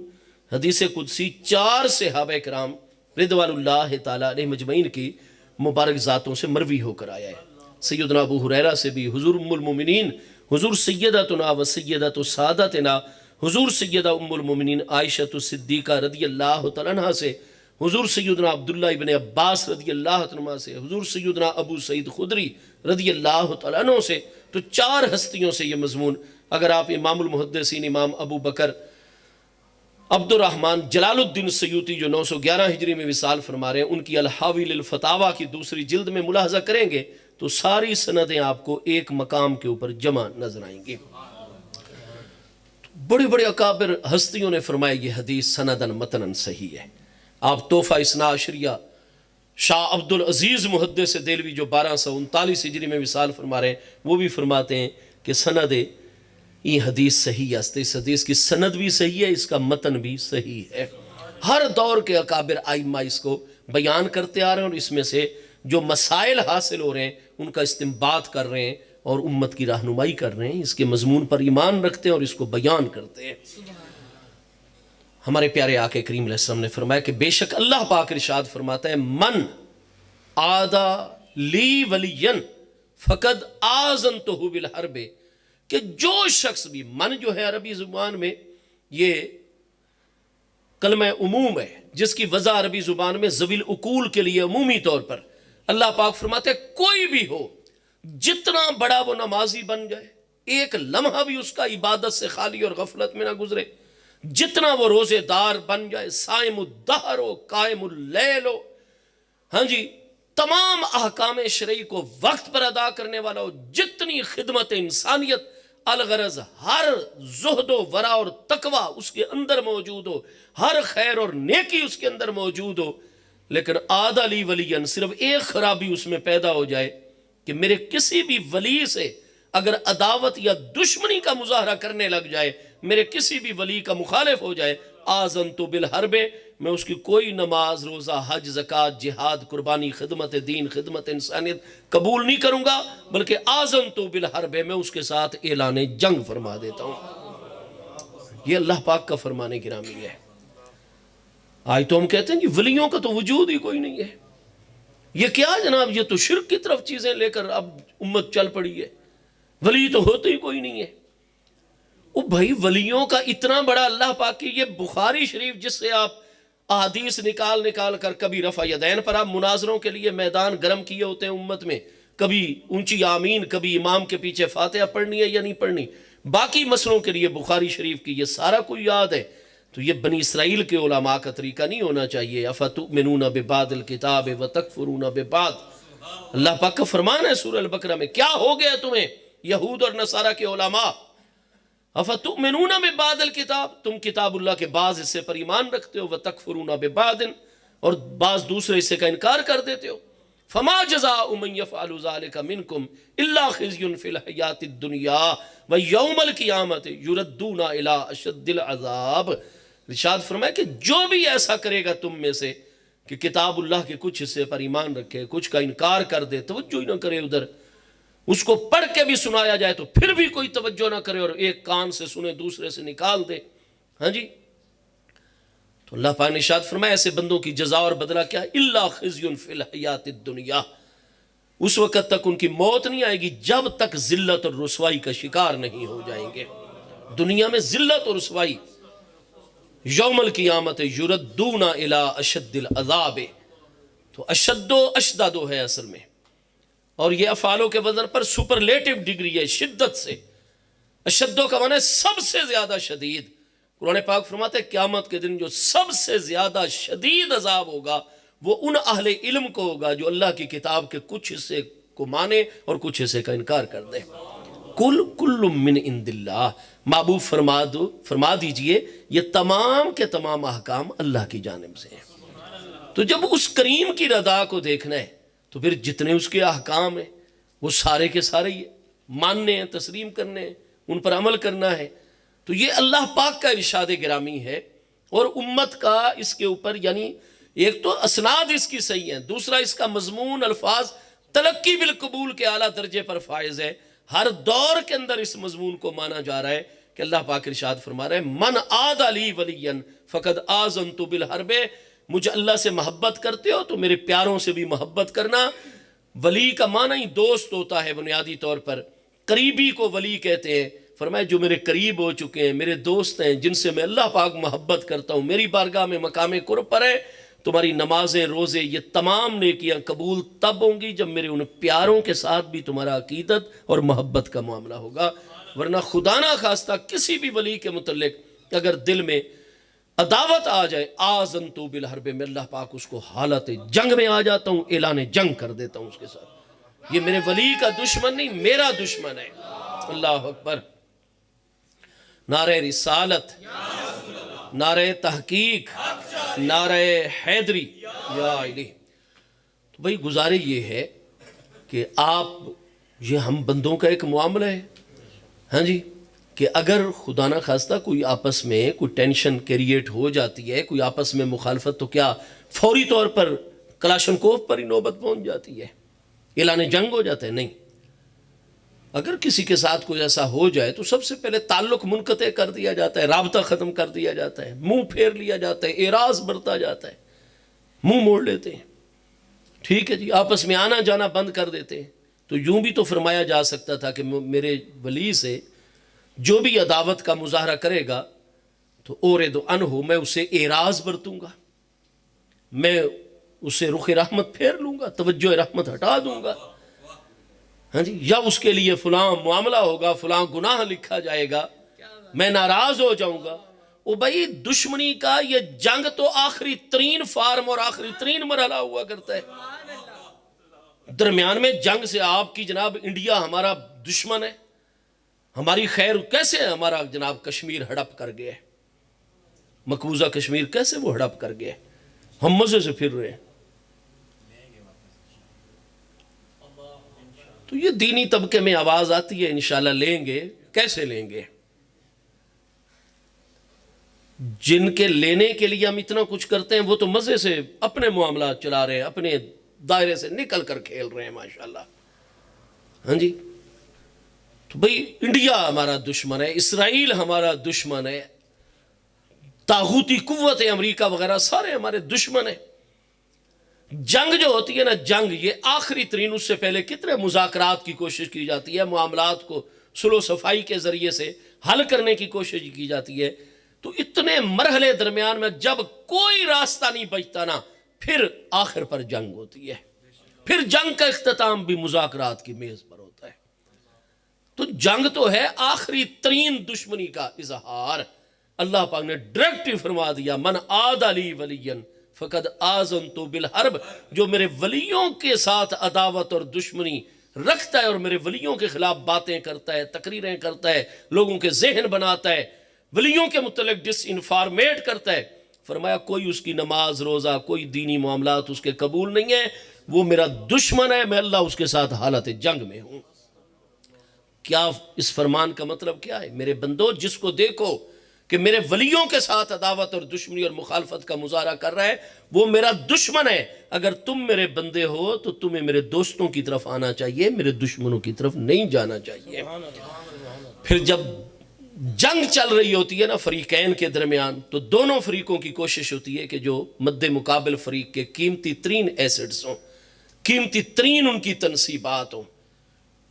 حدیث قدسی 4 صحابہ کرام رضوان اللہ تعالیٰ علیہ مجمعین کی مبارک ذاتوں سے مروی ہو کر آیا ہے۔ سیدنا ابو ہریرہ سے بھی، حضور ام المومنین حضور سیدتنا و سیدت سادتنا حضور سیدہ ام المومنین عائشہ صدیقہ رضی اللہ تعالیٰ عنہ سے، حضور سیدنا عبداللہ ابن عباس رضی اللہ عنہ سے، حضور سیدنا ابو سعید خدری رضی اللہ تعالیٰ عنہ سے، تو 4 ہستیوں سے یہ مضمون، اگر آپ امام المحدثین امام ابو بکر عبد الرحمن جلال الدین سیوطی جو 911 ہجری میں وصال فرما رہے ہیں، ان کی الحاوی للفتاوی کی دوسری جلد میں ملاحظہ کریں گے تو ساری سندیں آپ کو ایک مقام کے اوپر جمع نظر آئیں گی۔ بڑے بڑے اکابر ہستیوں نے فرمایا یہ حدیث سندن متنن صحیح ہے۔ آپ تحفہ اثنا عشریہ شاہ عبد العزیز محدث دہلوی جو 1239 ہجری میں وصال فرما رہے ہیں، وہ بھی فرماتے ہیں کہ سند یہ حدیث صحیح ہے، اس حدیث کی سند بھی صحیح ہے، اس کا متن بھی صحیح ہے۔ ہر دور کے اکابر ائمہ اس کو بیان کرتے آ رہے ہیں، اور اس میں سے جو مسائل حاصل ہو رہے ہیں ان کا استنباط کر رہے ہیں اور امت کی رہنمائی کر رہے ہیں، اس کے مضمون پر ایمان رکھتے ہیں اور اس کو بیان کرتے ہیں۔ ہمارے پیارے آقا کریم علیہ السلام نے فرمایا کہ بے شک اللہ پاک ارشاد فرماتا ہے من عادا لی ولین فقد آذنتہ بالحرب، کہ جو شخص بھی، من جو ہے عربی زبان میں یہ کلمہ عموم ہے جس کی وضع عربی زبان میں ذوی العقول کے لیے عمومی طور پر، اللہ پاک فرماتے ہیں کوئی بھی ہو، جتنا بڑا وہ نمازی بن جائے، ایک لمحہ بھی اس کا عبادت سے خالی اور غفلت میں نہ گزرے، جتنا وہ روزے دار بن جائے، صائم الدہر ہو، قائم اللیل ہو، ہاں جی تمام احکام شرعی کو وقت پر ادا کرنے والا ہو، جتنی خدمت انسانیت الغرض ہر زہد و ورع اور تقوی اس کے اندر موجود ہو، ہر خیر اور نیکی اس کے اندر موجود ہو، لیکن آدھا لی ولین صرف ایک خرابی اس میں پیدا ہو جائے کہ میرے کسی بھی ولی سے اگر عداوت یا دشمنی کا مظاہرہ کرنے لگ جائے، میرے کسی بھی ولی کا مخالف ہو جائے، آذنت بالحرب، میں اس کی کوئی نماز، روزہ، حج، زکوٰۃ، جہاد، قربانی، خدمت دین، خدمت انسانیت قبول نہیں کروں گا، بلکہ آذنت بالحرب، میں اس کے ساتھ اعلان جنگ فرما دیتا ہوں۔ یہ اللہ پاک کا فرمان گرامی ہے۔ آج تو ہم کہتے ہیں کہ ولیوں کا تو وجود ہی کوئی نہیں ہے، یہ کیا جناب، یہ تو شرک کی طرف چیزیں لے کر اب امت چل پڑی ہے، ولی تو ہوتے ہی کوئی نہیں ہے۔ او بھائی ولیوں کا اتنا بڑا اللہ پاک کی، یہ بخاری شریف جس سے آپ احادیث نکال کر کبھی رفع یدین پر آپ مناظروں کے لیے میدان گرم کیے ہوتے ہیں امت میں، کبھی اونچی آمین، کبھی امام کے پیچھے فاتحہ پڑھنی ہے یا نہیں پڑھنی، باقی مسئلوں کے لیے بخاری شریف کی یہ سارا کوئی یاد ہے۔ تو یہ بنی اسرائیل کے علماء کا طریقہ نہیں ہونا چاہیے۔ افتؤمنون ببعض الکتاب وتکفرون ببعض، اللہ پاک کا فرمان ہے سورہ البقرہ میں، کیا ہو گیا تمہیں یہود اور نصارہ کے علماء، افتؤمنون ببعض الکتاب، تم کتاب اللہ کے بعض حصے پر ایمان رکھتے ہو، وتکفرون ببعض، اور بعض دوسرے حصے کا انکار کر دیتے ہو، فما جزاء من يفعل ذلك منكم الا خزي في الحیاۃ الدنیا ویوم القیامۃ یردون الی اشد العذاب۔ ارشاد فرمایا کہ جو بھی ایسا کرے گا تم میں سے کہ کتاب اللہ کے کچھ حصے پر ایمان رکھے، کچھ کا انکار کر دے، توجہ ہی نہ کرے ادھر، اس کو پڑھ کے بھی سنایا جائے تو پھر بھی کوئی توجہ نہ کرے اور ایک کان سے سنے دوسرے سے نکال دے، ہاں جی، تو اللہ پاک نے ارشاد فرمایا ایسے بندوں کی جزا اور بدلہ کیا ہے، الا خزی فی الحیاۃ الدنیا، اس وقت تک ان کی موت نہیں آئے گی جب تک ذلت اور رسوائی کا شکار نہیں ہو جائیں گے۔ دنیا میں ذلت اور رسوائی، یوم القیامت یردون الی اشد العذاب، تو اشد و اشدد ہے اصل میں، اور یہ افعالوں کے وزن پر سپرلیٹو ڈگری ہے، شدت سے، اشدو کا معنی ہے سب سے زیادہ شدید۔ قرآن پاک فرماتے ہیں قیامت کے دن جو سب سے زیادہ شدید عذاب ہوگا وہ ان اہل علم کو ہوگا جو اللہ کی کتاب کے کچھ حصے کو مانے اور کچھ حصے کا انکار کر دے۔ کل من عند اللہ، محبوب فرما دیجئے یہ تمام کے تمام احکام اللہ کی جانب سے ہیں۔ تو جب اس کریم کی رضا کو دیکھنا ہے تو پھر جتنے اس کے احکام ہیں وہ سارے کے سارے ہی ماننے ہیں، تسلیم کرنے ہیں، ان پر عمل کرنا ہے۔ تو یہ اللہ پاک کا ارشاد گرامی ہے، اور امت کا اس کے اوپر، یعنی ایک تو اسناد اس کی صحیح ہیں، دوسرا اس کا مضمون الفاظ تلقی بالقبول کے اعلیٰ درجے پر فائز ہے، ہر دور کے اندر اس مضمون کو مانا جا رہا ہے کہ اللہ پاک ارشاد فرما رہا ہے من عاد لی ولیا فقد آذنت بالحرب، مجھے اللہ سے محبت کرتے ہو تو میرے پیاروں سے بھی محبت کرنا۔ ولی کا معنی ہی دوست ہوتا ہے بنیادی طور پر، قریبی کو ولی کہتے ہیں۔ فرمایا جو میرے قریب ہو چکے ہیں، میرے دوست ہیں، جن سے میں اللہ پاک محبت کرتا ہوں، میری بارگاہ میں مقام قرب پر ہے، تمہاری نمازیں، روزے، یہ تمام نیکیاں قبول تب ہوں گی جب میرے ان پیاروں کے ساتھ بھی تمہارا عقیدت اور محبت کا معاملہ ہوگا، ورنہ خدا نہ خواستہ کسی بھی ولی کے متعلق اگر دل میں عداوت آ جائے، آذنتو بالحرب، میں اللہ پاک اس کو حالت جنگ میں آ جاتا ہوں، اعلان جنگ کر دیتا ہوں اس کے ساتھ۔ یہ میرے ولی کا دشمن نہیں، میرا دشمن ہے۔ اللہ اکبر، نعرہ رسالت، نعرہ تحقیق، نعرہ حیدری، یا الہ۔ تو بھئی گزارے یہ ہے کہ آپ، یہ ہم بندوں کا ایک معاملہ ہے، ہاں جی، کہ اگر خدا نہ خواستہ کوئی آپس میں کوئی ٹینشن کریٹ ہو جاتی ہے، کوئی آپس میں مخالفت، تو کیا فوری طور پر کلاشنکوف پر ہی نوبت پہنچ جاتی ہے، اعلان جنگ ہو جاتا ہے؟ نہیں، اگر کسی کے ساتھ کوئی ایسا ہو جائے تو سب سے پہلے تعلق منقطع کر دیا جاتا ہے، رابطہ ختم کر دیا جاتا ہے، منہ پھیر لیا جاتا ہے، اعراض برتا جاتا ہے، منہ موڑ لیتے ہیں، ٹھیک ہے جی، آپس میں آنا جانا بند کر دیتے ہیں۔ تو یوں بھی تو فرمایا جا سکتا تھا کہ میرے ولی سے جو بھی عداوت کا مظاہرہ کرے گا تو اورد عنہ، میں اسے اعراض برتوں گا، میں اسے رخ رحمت پھیر لوں گا، توجہ رحمت ہٹا دوں گا، ہاں جی، یا اس کے لیے فلاں معاملہ ہوگا، فلاں گناہ لکھا جائے گا، میں ناراض ہو جاؤں گا۔ او بھائی دشمنی کا یہ جنگ تو آخری ترین فارم اور آخری ترین مرحلہ ہوا کرتا ہے۔ درمیان میں جنگ سے آپ کی جناب انڈیا ہمارا دشمن ہے، ہماری خیر کیسے ہمارا جناب کشمیر ہڑپ کر گئے، مقبوضہ کشمیر کیسے وہ ہڑپ کر گئے، ہم مزے سے پھر رہے ہیں۔ تو یہ دینی طبقے میں آواز آتی ہے، انشاءاللہ لیں گے، کیسے لیں گے؟ جن کے لینے کے لیے ہم اتنا کچھ کرتے ہیں وہ تو مزے سے اپنے معاملات چلا رہے ہیں، اپنے دائرے سے نکل کر کھیل رہے ہیں ماشاءاللہ۔ ہاں جی، تو بھئی انڈیا ہمارا دشمن ہے، اسرائیل ہمارا دشمن ہے، طاغوتی قوت امریکہ وغیرہ سارے ہمارے دشمن ہیں۔ جنگ جو ہوتی ہے نا، جنگ یہ آخری ترین، اس سے پہلے کتنے مذاکرات کی کوشش کی جاتی ہے، معاملات کو صلح و صفائی کے ذریعے سے حل کرنے کی کوشش کی جاتی ہے۔ تو اتنے مرحلے درمیان میں جب کوئی راستہ نہیں بچتا نا، پھر آخر پر جنگ ہوتی ہے، پھر جنگ کا اختتام بھی مذاکرات کی میز پر ہوتا ہے۔ تو جنگ تو ہے آخری ترین دشمنی کا اظہار۔ اللہ پاک نے ڈائریکٹ فرما دیا، من عاد لی ولی فقد آذنت بالحرب، جو میرے ولیوں کے ساتھ عداوت اور دشمنی رکھتا ہے اور میرے ولیوں کے خلاف باتیں کرتا ہے، تقریریں کرتا ہے، لوگوں کے ذہن بناتا ہے، ولیوں کے متعلق ڈس انفارمیٹ کرتا ہے، فرمایا کوئی اس کی نماز روزہ کوئی دینی معاملات اس کے قبول نہیں ہے، وہ میرا دشمن ہے، میں اللہ اس کے ساتھ حالت جنگ میں ہوں۔ کیا اس فرمان کا مطلب کیا ہے؟ میرے بندو، جس کو دیکھو کہ میرے ولیوں کے ساتھ عداوت اور دشمنی اور مخالفت کا مظاہرہ کر رہا ہے، وہ میرا دشمن ہے۔ اگر تم میرے بندے ہو تو تمہیں میرے دوستوں کی طرف آنا چاہیے، میرے دشمنوں کی طرف نہیں جانا چاہیے۔ پھر جب جنگ چل رہی ہوتی ہے نا فریقین کے درمیان، تو دونوں فریقوں کی کوشش ہوتی ہے کہ جو مد مقابل فریق کے قیمتی ترین ایسٹس ہوں، قیمتی ترین ان کی تنصیبات ہوں،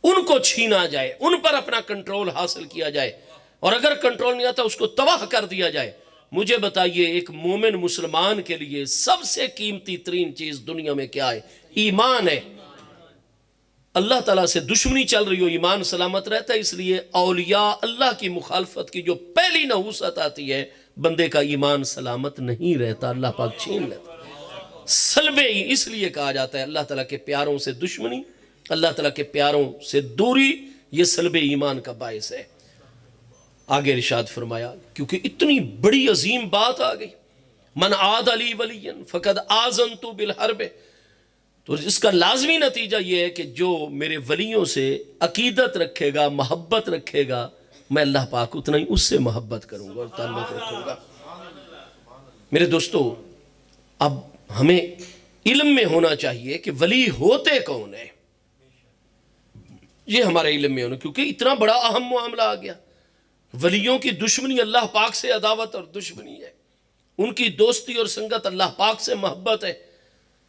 ان کو چھینا جائے، ان پر اپنا کنٹرول حاصل کیا جائے، اور اگر کنٹرول نہیں آتا اس کو تباہ کر دیا جائے۔ مجھے بتائیے ایک مومن مسلمان کے لیے سب سے قیمتی ترین چیز دنیا میں کیا ہے؟ ایمان ہے۔ اللہ تعالیٰ سے دشمنی چل رہی ہو، ایمان سلامت رہتا ہے، اس لیے اولیاء اللہ کی مخالفت کی جو پہلی نحوست آتی ہے، بندے کا ایمان سلامت نہیں رہتا، اللہ پاک چھین لیتا۔ سلبے ہی اس لیے کہا جاتا ہے اللہ تعالیٰ کے پیاروں سے دشمنی، اللہ تعالیٰ کے پیاروں سے دوری، یہ سلب ایمان کا باعث ہے۔ آگے ارشاد فرمایا، کیونکہ اتنی بڑی عظیم بات آ گئی، من عاد لی ولی فقد آذنت بالحرب، تو اس کا لازمی نتیجہ یہ ہے کہ جو میرے ولیوں سے عقیدت رکھے گا، محبت رکھے گا، میں اللہ پاک اتنا ہی اس سے محبت کروں گا اور تعلق رکھوں گا۔ میرے دوستو، اب ہمیں علم میں ہونا چاہیے کہ ولی ہوتے کون ہیں، یہ ہمارے علم میں ہونا، کیونکہ اتنا بڑا اہم معاملہ آ گیا۔ ولیوں کی دشمنی اللہ پاک سے عداوت اور دشمنی ہے، ان کی دوستی اور سنگت اللہ پاک سے محبت ہے۔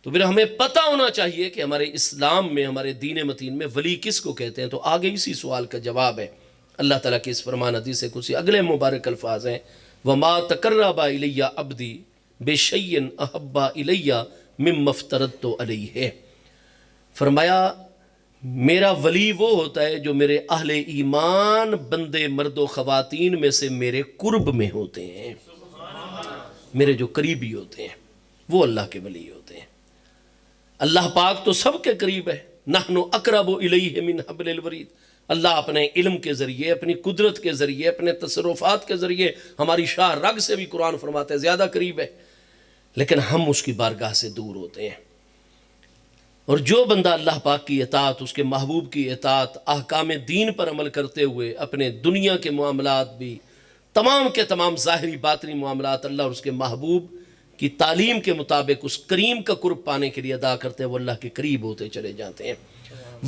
تو پھر ہمیں پتہ ہونا چاہیے کہ ہمارے اسلام میں، ہمارے دین متین میں ولی کس کو کہتے ہیں۔ تو آگے اسی سوال کا جواب ہے اللہ تعالیٰ کے اس فرمان حدیث سے کچھ اگلے مبارک الفاظ ہیں، وَمَا تَقَرَّبَ إِلَيَّ عَبْدِي بِشَيْءٍ أَحَبَّ إِلَيَّ مِمَّا افْتَرَضْتُ عَلَيْهِ، فرمایا میرا ولی وہ ہوتا ہے جو میرے اہل ایمان بندے مرد و خواتین میں سے میرے قرب میں ہوتے ہیں، میرے جو قریبی ہوتے ہیں، وہ اللہ کے ولی ہوتے ہیں۔ اللہ پاک تو سب کے قریب ہے، نحن اقرب الیہ من حبل الورید، اللہ اپنے علم کے ذریعے، اپنی قدرت کے ذریعے، اپنے تصرفات کے ذریعے ہماری شاہ رگ سے بھی قرآن فرماتے ہیں زیادہ قریب ہے، لیکن ہم اس کی بارگاہ سے دور ہوتے ہیں۔ اور جو بندہ اللہ پاک کی اطاعت، اس کے محبوب کی اطاعت، احکام دین پر عمل کرتے ہوئے اپنے دنیا کے معاملات بھی، تمام کے تمام ظاہری باطنی معاملات اللہ اور اس کے محبوب کی تعلیم کے مطابق اس کریم کا قرب پانے کے لیے ادا کرتے ہیں، وہ اللہ کے قریب ہوتے چلے جاتے ہیں۔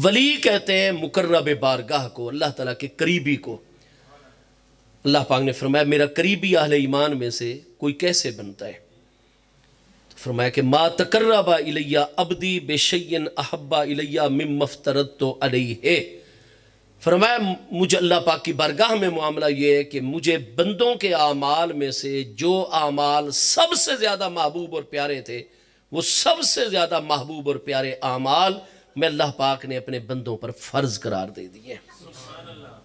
ولی کہتے ہیں مقرب بارگاہ کو، اللہ تعالیٰ کے قریبی کو۔ اللہ پاک نے فرمایا میرا قریبی اہل ایمان میں سے کوئی کیسے بنتا ہے؟ فرمایا کہ ما تقرب الی عبدی بشیء احب الی مما افترضت علیہ، فرمایا مجھے اللہ پاک کی بارگاہ میں معاملہ یہ ہے کہ مجھے بندوں کے اعمال میں سے جو اعمال سب سے زیادہ محبوب اور پیارے تھے، وہ سب سے زیادہ محبوب اور پیارے اعمال میں اللہ پاک نے اپنے بندوں پر فرض قرار دے دیے۔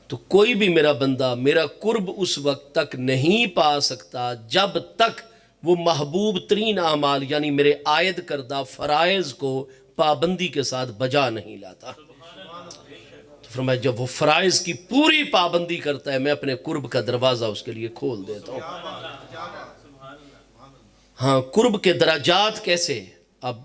تو کوئی بھی میرا بندہ میرا قرب اس وقت تک نہیں پا سکتا جب تک وہ محبوب ترین اعمال یعنی میرے عائد کردہ فرائض کو پابندی کے ساتھ بجا نہیں لاتا۔ فرمایا جب وہ فرائض کی پوری پابندی کرتا ہے میں اپنے قرب کا دروازہ اس کے لیے کھول دیتا ہوں۔ ہاں قرب کے درجات کیسے؟ اب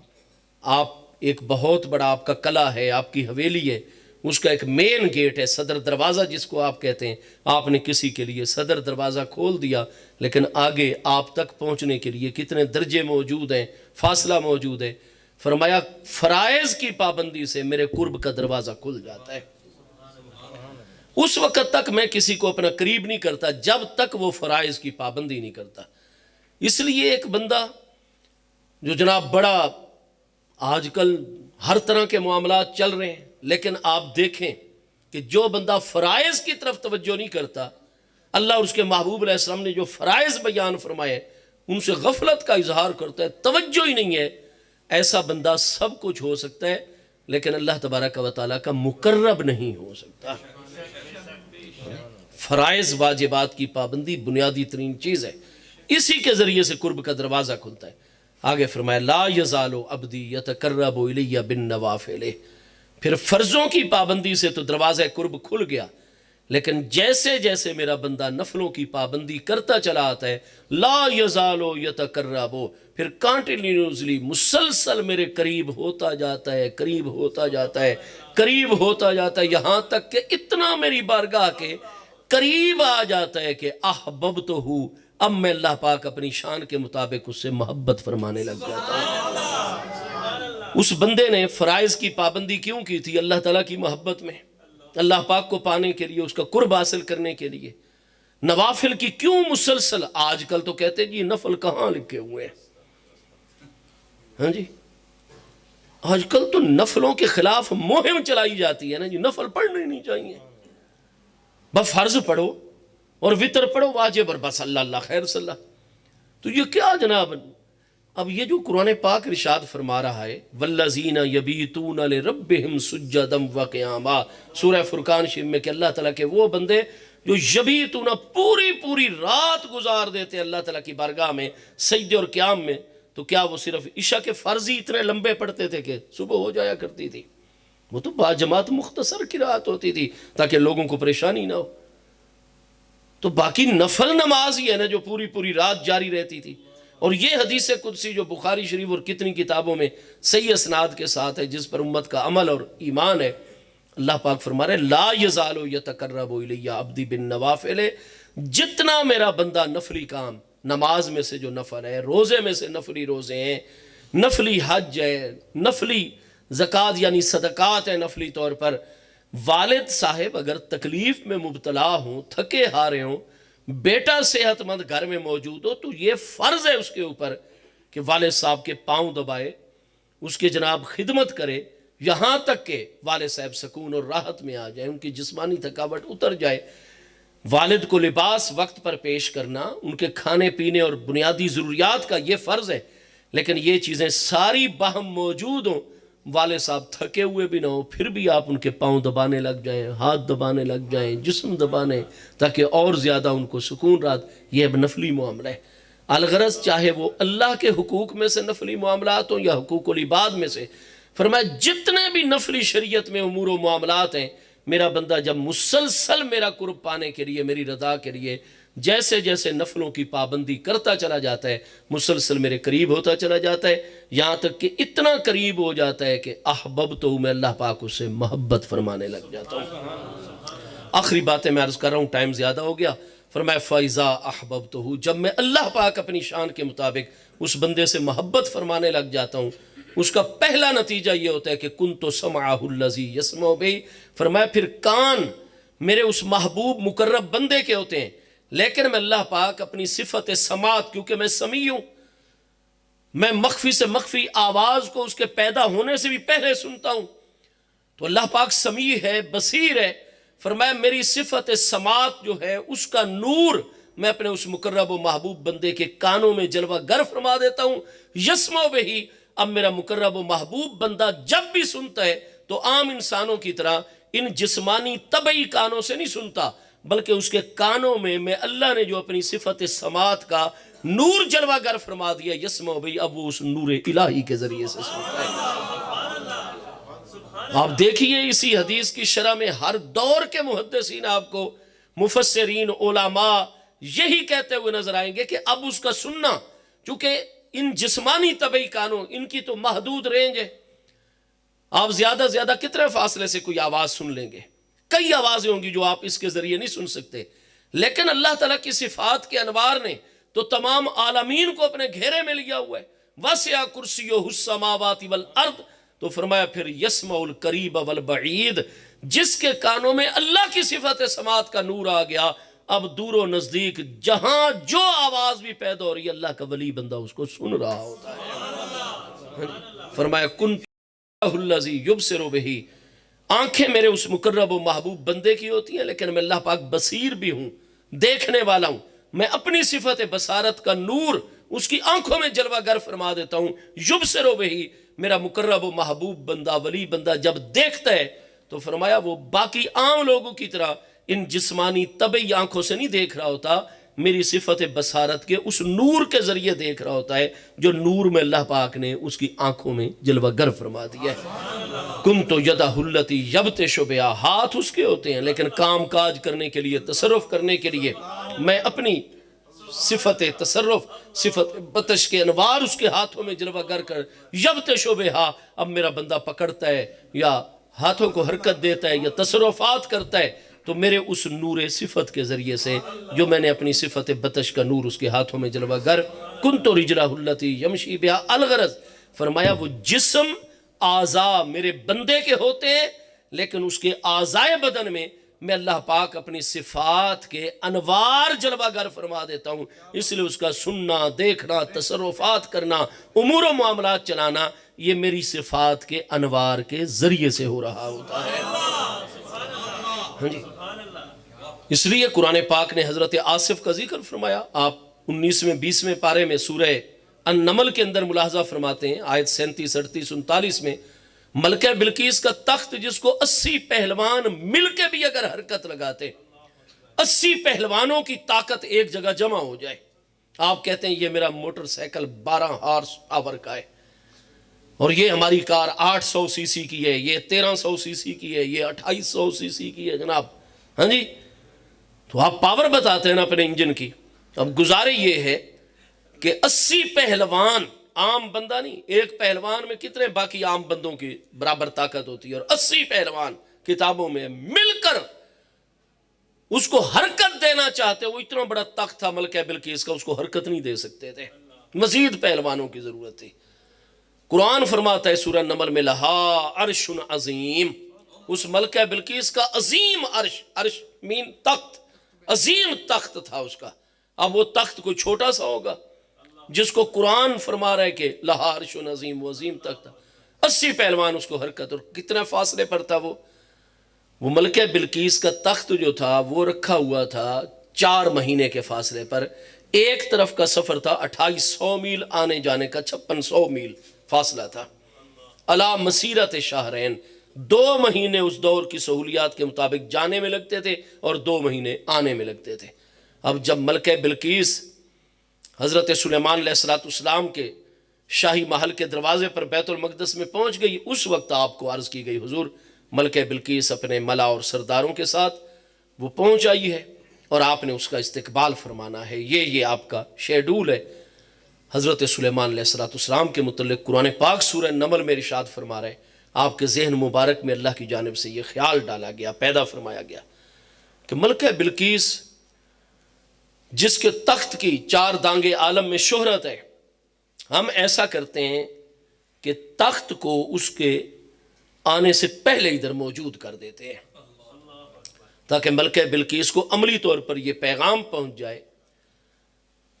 آپ ایک بہت بڑا آپ کا قلعہ ہے، آپ کی حویلی ہے، اس کا ایک مین گیٹ ہے، صدر دروازہ جس کو آپ کہتے ہیں، آپ نے کسی کے لیے صدر دروازہ کھول دیا، لیکن آگے آپ تک پہنچنے کے لیے کتنے درجے موجود ہیں، فاصلہ موجود ہے۔ فرمایا فرائض کی پابندی سے میرے قرب کا دروازہ کھل جاتا ہے۔ اس وقت تک میں کسی کو اپنا قریب نہیں کرتا جب تک وہ فرائض کی پابندی نہیں کرتا۔ اس لیے ایک بندہ جو جناب بڑا آج کل ہر طرح کے معاملات چل رہے ہیں، لیکن آپ دیکھیں کہ جو بندہ فرائض کی طرف توجہ نہیں کرتا، اللہ اور اس کے محبوب علیہ السلام نے جو فرائض بیان فرمائے ان سے غفلت کا اظہار کرتا ہے، توجہ ہی نہیں ہے، ایسا بندہ سب کچھ ہو سکتا ہے لیکن اللہ تبارک و تعالیٰ کا مقرب نہیں ہو سکتا۔ فرائض واجبات کی پابندی بنیادی ترین چیز ہے، اسی کے ذریعے سے قرب کا دروازہ کھلتا ہے۔ آگے فرمایا لا یزال عبدی یتقرب الی بالنوافل، پھر فرضوں کی پابندی سے تو دروازہ قرب کھل گیا، لیکن جیسے جیسے میرا بندہ نفلوں کی پابندی کرتا چلا آتا ہے لا یزال یتقرب، پھر کانٹینیوسلی مسلسل میرے قریب ہوتا جاتا ہے، قریب ہوتا جاتا ہے، قریب ہوتا جاتا ہے، یہاں تک کہ اتنا میری بارگاہ کے قریب آ جاتا ہے کہ احببتہ، اب میں اللہ پاک اپنی شان کے مطابق اس سے محبت فرمانے لگ جاتا ہوں۔ اس بندے نے فرائض کی پابندی کیوں کی تھی؟ اللہ تعالیٰ کی محبت میں، اللہ پاک کو پانے کے لیے، اس کا قرب حاصل کرنے کے لیے۔ نوافل کی کیوں مسلسل؟ آج کل تو کہتے جی نفل کہاں لکھے ہوئے ہیں، ہاں جی آج کل تو نفلوں کے خلاف مہم چلائی جاتی ہے نا جی، نفل پڑھنے نہیں چاہیے، بس فرض پڑھو اور وتر پڑھو واجب اور بس اللہ اللہ خیر صلی اللہ۔ تو یہ کیا جناب؟ اب یہ جو قرآن پاک ارشاد فرما رہا ہے والذین یبیتون لربہم سجدا وقیاما، سورہ فرقان شریف میں کہ اللہ تعالیٰ کے وہ بندے جو یبیتون پوری پوری رات گزار دیتے اللہ تعالیٰ کی بارگاہ میں سجدے اور قیام میں، تو کیا وہ صرف عشاء کے فرض ہی اتنے لمبے پڑھتے تھے کہ صبح ہو جایا کرتی تھی؟ وہ تو باجماعت مختصر قرات ہوتی تھی تاکہ لوگوں کو پریشانی نہ ہو۔ تو باقی نفل نماز ہی ہے نا جو پوری پوری رات جاری رہتی تھی۔ اور یہ حدیث قدسی جو بخاری شریف اور کتنی کتابوں میں صحیح اسناد کے ساتھ ہے، جس پر امت کا عمل اور ایمان ہے، اللہ پاک فرما رہے لا یزال یتقرب الی عبدی بالنوافل، جتنا میرا بندہ نفلی کام، نماز میں سے جو نفل ہے، روزے میں سے نفلی روزے ہیں، نفلی حج ہے، نفلی زکوٰۃ یعنی صدقات ہیں نفلی طور پر، والد صاحب اگر تکلیف میں مبتلا ہوں، تھکے ہارے ہوں، بیٹا صحت مند گھر میں موجود ہو، تو یہ فرض ہے اس کے اوپر کہ والد صاحب کے پاؤں دبائے، اس کے جناب خدمت کرے، یہاں تک کہ والد صاحب سکون اور راحت میں آ جائے، ان کی جسمانی تھکاوٹ اتر جائے۔ والد کو لباس وقت پر پیش کرنا، ان کے کھانے پینے اور بنیادی ضروریات کا یہ فرض ہے، لیکن یہ چیزیں ساری باہم موجود ہوں، والد صاحب تھکے ہوئے بھی نہ ہو، پھر بھی آپ ان کے پاؤں دبانے لگ جائیں، ہاتھ دبانے لگ جائیں، جسم دبانے، تاکہ اور زیادہ ان کو سکون رات۔ یہ اب نفلی معاملہ ہے، الغرض چاہے وہ اللہ کے حقوق میں سے نفلی معاملات ہوں یا حقوق العباد میں سے۔ فرمایا جتنے بھی نفلی شریعت میں امور و معاملات ہیں، میرا بندہ جب مسلسل میرا قرب پانے کے لیے، میری رضا کے لیے جیسے جیسے نفلوں کی پابندی کرتا چلا جاتا ہے، مسلسل میرے قریب ہوتا چلا جاتا ہے، یہاں تک کہ اتنا قریب ہو جاتا ہے کہ احببتہ، میں اللہ پاک اس سے محبت فرمانے لگ جاتا ہوں۔ آخری باتیں میں عرض کر رہا ہوں، ٹائم زیادہ ہو گیا۔ فرمایا فَإِذَا أَحْبَبْتُهُ، جب میں اللہ پاک اپنی شان کے مطابق اس بندے سے محبت فرمانے لگ جاتا ہوں، اس کا پہلا نتیجہ یہ ہوتا ہے کہ كُنْتُ سَمْعَهُ الَّذِي يَسْمَعُ بِهِ، فرمایا پھر کان میرے اس محبوب مقرب بندے کے ہوتے ہیں، لیکن میں اللہ پاک اپنی صفت سماعت، کیونکہ میں سمیع ہوں، میں مخفی سے مخفی آواز کو اس کے پیدا ہونے سے بھی پہلے سنتا ہوں، تو اللہ پاک سمیع ہے، بصیر ہے۔ فرمایا میری صفت سماعت جو ہے اس کا نور میں اپنے اس مقرب و محبوب بندے کے کانوں میں جلوہ گر فرما دیتا ہوں۔ یسمع بہی، اب میرا مقرب و محبوب بندہ جب بھی سنتا ہے تو عام انسانوں کی طرح ان جسمانی طبعی کانوں سے نہیں سنتا، بلکہ اس کے کانوں میں اللہ نے جو اپنی صفت سماعت کا نور جلوہ گر فرما دیا، یسمع بہی، اب وہ اس نور الہی کے ذریعے سے سنتا ہے۔ آپ دیکھیے اسی حدیث کی شرح میں ہر دور کے محدثین آپ کو مفسرین علماء یہی کہتے ہوئے نظر آئیں گے کہ اب اس کا سننا، چونکہ ان جسمانی طبعی کانوں ان کی تو محدود رینج ہے، آپ زیادہ زیادہ کتنے فاصلے سے کوئی آواز سن لیں گے، کئی آوازیں ہوں گی جو آپ اس کے ذریعے نہیں سن سکتے، لیکن اللہ تعالیٰ کی صفات کے انوار نے تو تمام عالمین کو اپنے گھیرے میں لیا ہوا ہے۔ وسع کرسیہ السماوات والارض، تو فرمایا پھر یسمع القریب والبعید، جس کے کانوں میں اللہ کی صفت سماعت کا نور آ گیا، اب دور و نزدیک جہاں جو آواز بھی پیدا ہو رہی ہے اللہ کا ولی بندہ اس کو سن رہا ہوتا ہے۔ فرمایا کنت الذی یبصر بہ، آنکھیں میرے اس مقرب و محبوب بندے کی ہوتی ہیں، لیکن میں اللہ پاک بصیر بھی ہوں، دیکھنے والا ہوں، میں اپنی صفت بصارت کا نور اس کی آنکھوں میں جلوہ گر فرما دیتا ہوں۔ یبصر بہ، میرا مقرب و محبوب بندہ ولی بندہ جب دیکھتا ہے تو فرمایا وہ باقی عام لوگوں کی طرح ان جسمانی طبعی آنکھوں سے نہیں دیکھ رہا ہوتا، میری صفت بصارت کے اس نور کے ذریعے دیکھ رہا ہوتا ہے جو نور میں اللہ پاک نے اس کی آنکھوں میں جلوہ گر فرما دیا ہے۔ کنت یدہ التی یبطش بہا، ہاتھ اس کے ہوتے ہیں لیکن کام کاج کرنے کے لیے، تصرف کرنے کے لیے میں اپنی صفت تصرف، صفت بطش کے انوار اس کے ہاتھوں میں جلوہ گر کر یبطش بہا، اب میرا بندہ پکڑتا ہے یا ہاتھوں کو حرکت دیتا ہے یا تصرفات کرتا ہے تو میرے اس نور صفت کے ذریعے سے جو میں نے اپنی صفت بطش کا نور اس کے ہاتھوں میں جلوہ گر، کنت رجلہ التی یمشی بہا، الغرض فرمایا وہ جسم اعضاء میرے بندے کے ہوتے ہیں لیکن اس کے اعضائے بدن میں میں اللہ پاک اپنی صفات کے انوار جلوہ گر فرما دیتا ہوں، اس لیے اس کا سننا، دیکھنا، تصرفات کرنا، امور و معاملات چلانا یہ میری صفات کے انوار کے ذریعے سے ہو رہا ہوتا ہے۔ ہاں جی، اس لیے قرآن پاک نے حضرت آصف کا ذکر فرمایا، آپ 19ویں 20ویں پارے میں سورہ النمل کے اندر ملاحظہ فرماتے ہیں، آیت 37 38 39 میں، ملکہ بلقیس کا تخت جس کو 80 پہلوان مل کے بھی اگر حرکت لگاتے، 80 پہلوانوں کی طاقت ایک جگہ جمع ہو جائے، آپ کہتے ہیں یہ میرا موٹر سائیکل 12 ہارس پاور کا ہے اور یہ ہماری کار 800 سی سی کی ہے، یہ 1300 سی سی کی ہے، یہ 2800 سی سی کی ہے جناب، ہاں جی، تو آپ پاور بتاتے ہیں نا اپنے انجن کی۔ اب گزارے یہ ہے کہ 80 پہلوان، عام بندہ نہیں، ایک پہلوان میں کتنے باقی عام بندوں کی برابر طاقت ہوتی ہے، اور 80 پہلوان کتابوں میں مل کر اس کو حرکت دینا چاہتے، وہ اتنا بڑا تخت تھا ملکہ بلقیس کا، اس کو حرکت نہیں دے سکتے تھے، مزید پہلوانوں کی ضرورت تھی۔ قرآن فرماتا ہے سورہ نمل میں لہا عرش عظیم، اس ملکہ بلقیس کا عظیم عرش، عرش مین تخت، عظیم تخت تھا اس کا۔ اب وہ تخت کوئی چھوٹا سا ہوگا جس کو قرآن فرما رہا ہے کہ لہا عرش عظیم، وہ عظیم تخت تھا، 80 پہلوان اس کو حرکت، اور کتنے فاصلے پر تھا وہ ملکہ بلقیس کا تخت جو تھا وہ رکھا ہوا تھا 4 مہینے کے فاصلے پر، ایک طرف کا سفر تھا 2800 میل، آنے جانے کا 5600 میل فاصلہ تھا، علی مسیرت شہرین، 2 مہینے اس دور کی سہولیات کے مطابق جانے میں لگتے تھے اور 2 مہینے آنے میں لگتے تھے۔ اب جب ملکہ بلقیس حضرت سلیمان علیہ السلام کے شاہی محل کے دروازے پر بیت المقدس میں پہنچ گئی، اس وقت آپ کو عرض کی گئی حضور ملکہ بلقیس اپنے ملا اور سرداروں کے ساتھ وہ پہنچ آئی ہے اور آپ نے اس کا استقبال فرمانا ہے، یہ آپ کا شیڈول ہے۔ حضرت سلیمان علیہ السلام کے متعلق قرآن پاک سورہ نمل میں ارشاد فرما رہے ہیں، آپ کے ذہن مبارک میں اللہ کی جانب سے یہ خیال ڈالا گیا، پیدا فرمایا گیا کہ ملکہ بلقیس جس کے تخت کی 4 دانگے عالم میں شہرت ہے، ہم ایسا کرتے ہیں کہ تخت کو اس کے آنے سے پہلے ادھر موجود کر دیتے ہیں تاکہ ملکہ بلقیس کو عملی طور پر یہ پیغام پہنچ جائے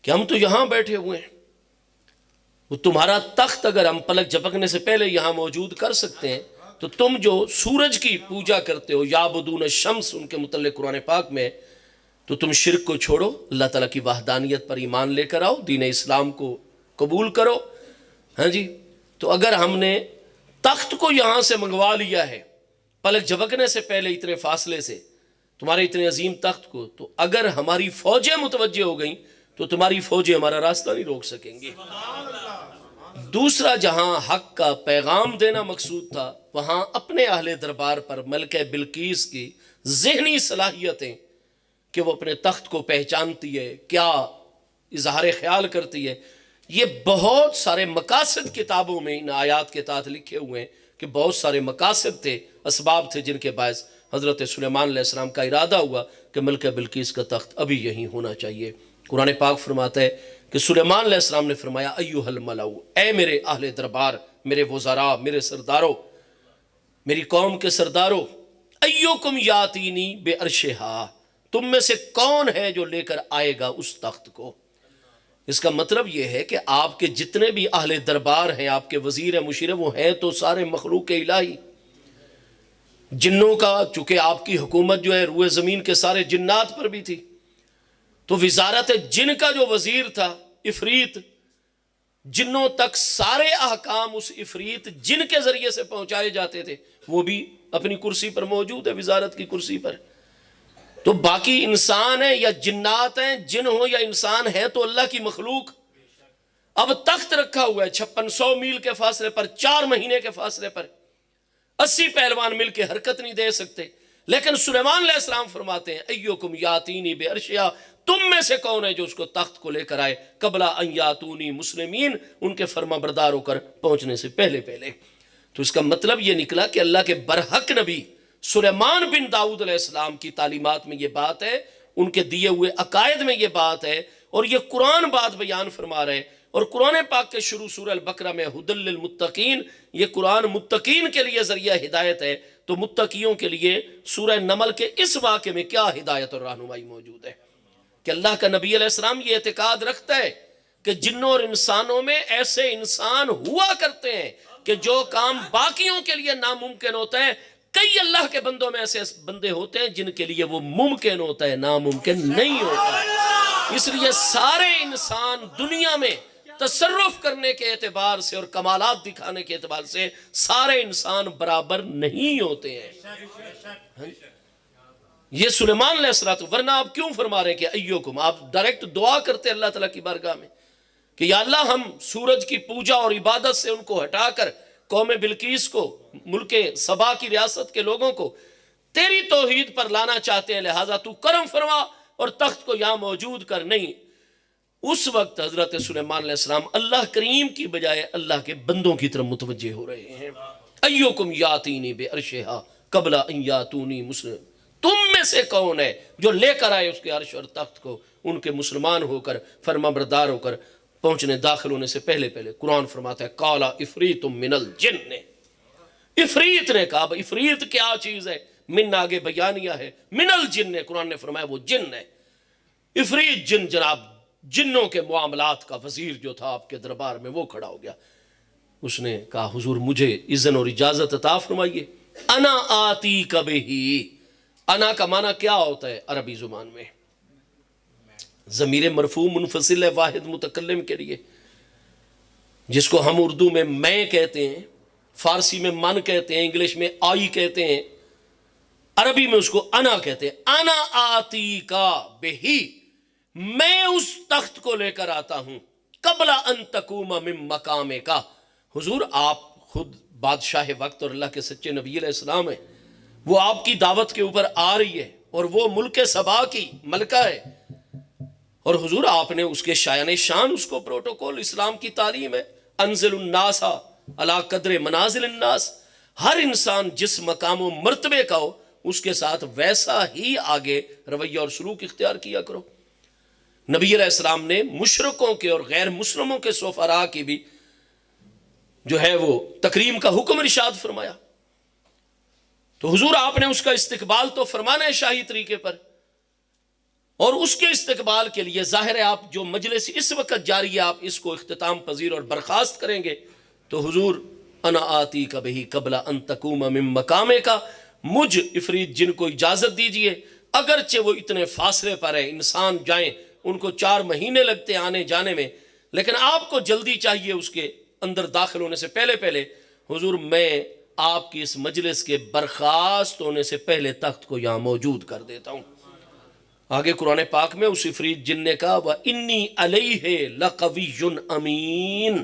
کہ ہم تو یہاں بیٹھے ہوئے ہیں، وہ تمہارا تخت اگر ہم پلک جھپکنے سے پہلے یہاں موجود کر سکتے ہیں تو تم جو سورج کی پوجا کرتے ہو، یعبدون الشمس ان کے متعلق قرآن پاک میں، تو تم شرک کو چھوڑو، اللہ تعالیٰ کی وحدانیت پر ایمان لے کر آؤ، دین اسلام کو قبول کرو۔ ہاں جی، تو اگر ہم نے تخت کو یہاں سے منگوا لیا ہے پلک جھپکنے سے پہلے اتنے فاصلے سے، تمہارے اتنے عظیم تخت کو، تو اگر ہماری فوجیں متوجہ ہو گئیں تو تمہاری فوجیں ہمارا راستہ نہیں روک سکیں گی۔ دوسرا جہاں حق کا پیغام دینا مقصود تھا، وہاں اپنے اہل دربار پر ملکہ بلقیس کی ذہنی صلاحیتیں کہ وہ اپنے تخت کو پہچانتی ہے، کیا اظہار خیال کرتی ہے، یہ بہت سارے مقاصد کتابوں میں ان آیات کے تحت لکھے ہوئے ہیں کہ بہت سارے مقاصد تھے، اسباب تھے جن کے باعث حضرت سلیمان علیہ السلام کا ارادہ ہوا کہ ملکہ بلقیس کا تخت ابھی یہیں ہونا چاہیے۔ قرآن پاک فرماتا ہے کہ سلیمان علیہ السلام نے فرمایا ایھا الملؤ، اے میرے اہل دربار، میرے وزراء، میرے سرداروں، میری قوم کے سرداروں، ایکم یاتینی بے عرشہا، تم میں سے کون ہے جو لے کر آئے گا اس تخت کو؟ اس کا مطلب یہ ہے کہ آپ کے جتنے بھی اہل دربار ہیں، آپ کے وزیر ہیں، مشیر ہیں، وہ ہیں تو سارے مخلوق الہی۔ جنوں کا چونکہ آپ کی حکومت جو ہے روئے زمین کے سارے جنات پر بھی تھی، تو وزارت جن کا جو وزیر تھا عفریت، جنوں تک سارے احکام اس عفریت جن کے ذریعے سے پہنچائے جاتے تھے، وہ بھی اپنی کرسی پر موجود ہے، وزارت کی کرسی پر۔ تو باقی انسان ہیں یا جنات ہیں، جن ہوں یا انسان ہیں تو اللہ کی مخلوق۔ اب تخت رکھا ہوا ہے 5600 میل کے فاصلے پر، 4 مہینے کے فاصلے پر، 80 پہلوان مل کے حرکت نہیں دے سکتے، لیکن سلیمان علیہ السلام فرماتے ہیں ایکم یاتینی بے عرشہا، تم میں سے کون ہے جو اس کو تخت کو لے کر آئے قبل ان یاتونی مسلمین، ان کے فرما بردار ہو کر پہنچنے سے پہلے پہلے۔ تو اس کا مطلب یہ نکلا کہ اللہ کے برحق نبی سلیمان بن داؤد علیہ السلام کی تعلیمات میں یہ بات ہے، ان کے دیے ہوئے عقائد میں یہ بات ہے، اور یہ قرآن بات بیان فرما رہے ہیں۔ اور قرآن پاک کے شروع سورہ البقرہ میں ھدی للمتقین، یہ قرآن متقین کے لیے ذریعہ ہدایت ہے، تو متقیوں کے لیے سورہ نمل کے اس واقعے میں کیا ہدایت اور رہنمائی موجود ہے کہ اللہ کا نبی علیہ السلام یہ اعتقاد رکھتا ہے کہ جنوں اور انسانوں میں ایسے انسان ہوا کرتے ہیں کہ جو کام باقیوں کے لیے ناممکن ہوتا ہے، کئی اللہ کے بندوں میں ایسے بندے ہوتے ہیں جن کے لیے وہ ممکن ہوتا ہے، ناممکن نہیں ہوتا ہے۔ اس لیے سارے انسان دنیا میں تصرف کرنے کے اعتبار سے اور کمالات دکھانے کے اعتبار سے سارے انسان برابر نہیں ہوتے ہیں۔ یہ سلیمان علیہ السلام، ورنہ آپ کیوں فرما رہے ہیں کہ ایوکم، آپ ڈائریکٹ دعا کرتے اللہ تعالیٰ کی بارگاہ میں کہ یا اللہ ہم سورج کی پوجا اور عبادت سے ان کو ہٹا کر قوم بلقیس کو، ملک سبا کی ریاست کے لوگوں کو تیری توحید پر لانا چاہتے ہیں، لہٰذا تو کرم فرما اور تخت کو یہاں موجود کر۔ نہیں، اس وقت حضرت سلیمان علیہ السلام اللہ کریم کی بجائے اللہ کے بندوں کی طرف متوجہ ہو رہے ہیں۔ ایوکم یاتینی بے عرشہا قبل ان یاتونی مسلم، تم میں سے کون ہے جو لے کر آئے اس کے عرش اور تخت کو، ان کے مسلمان ہو کر، فرما بردار ہو کر پہنچنے، داخل ہونے سے پہلے پہلے۔ قرآن فرماتا ہے قال عفریت من الجن، عفریت نے کہا۔ عفریت کیا چیز ہے؟ من آگے بیانیہ ہے، من الجن، قرآن نے فرمایا وہ جن ہے۔ عفریت جن، جناب جنوں کے معاملات کا وزیر جو تھا آپ کے دربار میں، وہ کھڑا ہو گیا۔ اس نے کہا حضور مجھے اذن اور اجازت عطا فرمائیے، انا آتی کبھی۔ انا کا معنی کیا ہوتا ہے عربی زبان میں؟ ضمیر مرفوع منفصل ہے واحد متکلم کے لیے، جس کو ہم اردو میں میں کہتے ہیں، فارسی میں من کہتے ہیں، انگلش میں آئی کہتے ہیں، عربی میں اس کو انا کہتے ہیں۔ انا آتی کا بہی، میں اس تخت کو لے کر آتا ہوں، قبل ان تقوم من مقام کا۔ حضور آپ خود بادشاہ وقت اور اللہ کے سچے نبی علیہ السلام ہیں، وہ آپ کی دعوت کے اوپر آ رہی ہے، اور وہ ملک سبا کی ملکہ ہے، اور حضور آپ نے اس کے شایان شان، اس کو پروٹوکول، اسلام کی تعلیم ہے، انزل الناس علی قدر منازل الناس، ہر انسان جس مقام و مرتبے کا ہو اس کے ساتھ ویسا ہی آگے رویہ اور سلوک اختیار کیا کرو۔ نبی علیہ السلام نے مشرکوں کے اور غیر مسلموں کے سفراء کی بھی جو ہے وہ تکریم کا حکم ارشاد فرمایا، تو حضور آپ نے اس کا استقبال تو فرمانا ہے شاہی طریقے پر، اور اس کے استقبال کے لیے ظاہر ہے آپ جو مجلس اس وقت جاری ہے، آپ اس کو اختتام پذیر اور برخاست کریں گے، تو حضور انا آتی کا بہی قبل ان تقوم من مقامے کا، مجھ عفریت جن کو اجازت دیجئے، اگرچہ وہ اتنے فاصلے پر ہے، انسان جائیں ان کو 4 مہینے لگتے آنے جانے میں، لیکن آپ کو جلدی چاہیے اس کے اندر داخل ہونے سے پہلے پہلے، حضور میں آپ کی اس مجلس کے برخاست ہونے سے پہلے تخت کو یہاں موجود کر دیتا ہوں۔ آگے قرآن پاک میں اس عفریت جن نے کہا وَإِنِّي عَلَيْهِ لَقَوِيٌّ أَمِينٌ،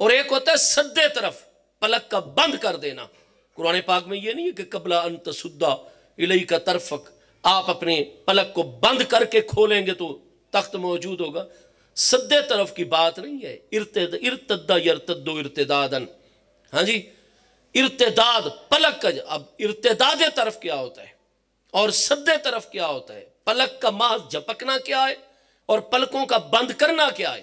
اور ایک ہوتا ہے سدے طرف، پلک کا بند کر دینا۔ قرآن پاک میں یہ نہیں ہے کہ قبلہ ان تسدا الیک طرفک، آپ اپنے پلک کو بند کر کے کھولیں گے تو تخت موجود ہوگا۔ سدے طرف کی بات نہیں ہے، ارتد یرتد ارتدادن، ہاں جی، ارتداد پلک کا۔ اب ارتداد طرف کیا ہوتا ہے اور سدے طرف کیا ہوتا ہے؟ پلک کا محض جھپکنا کیا ہے اور پلکوں کا بند کرنا کیا ہے؟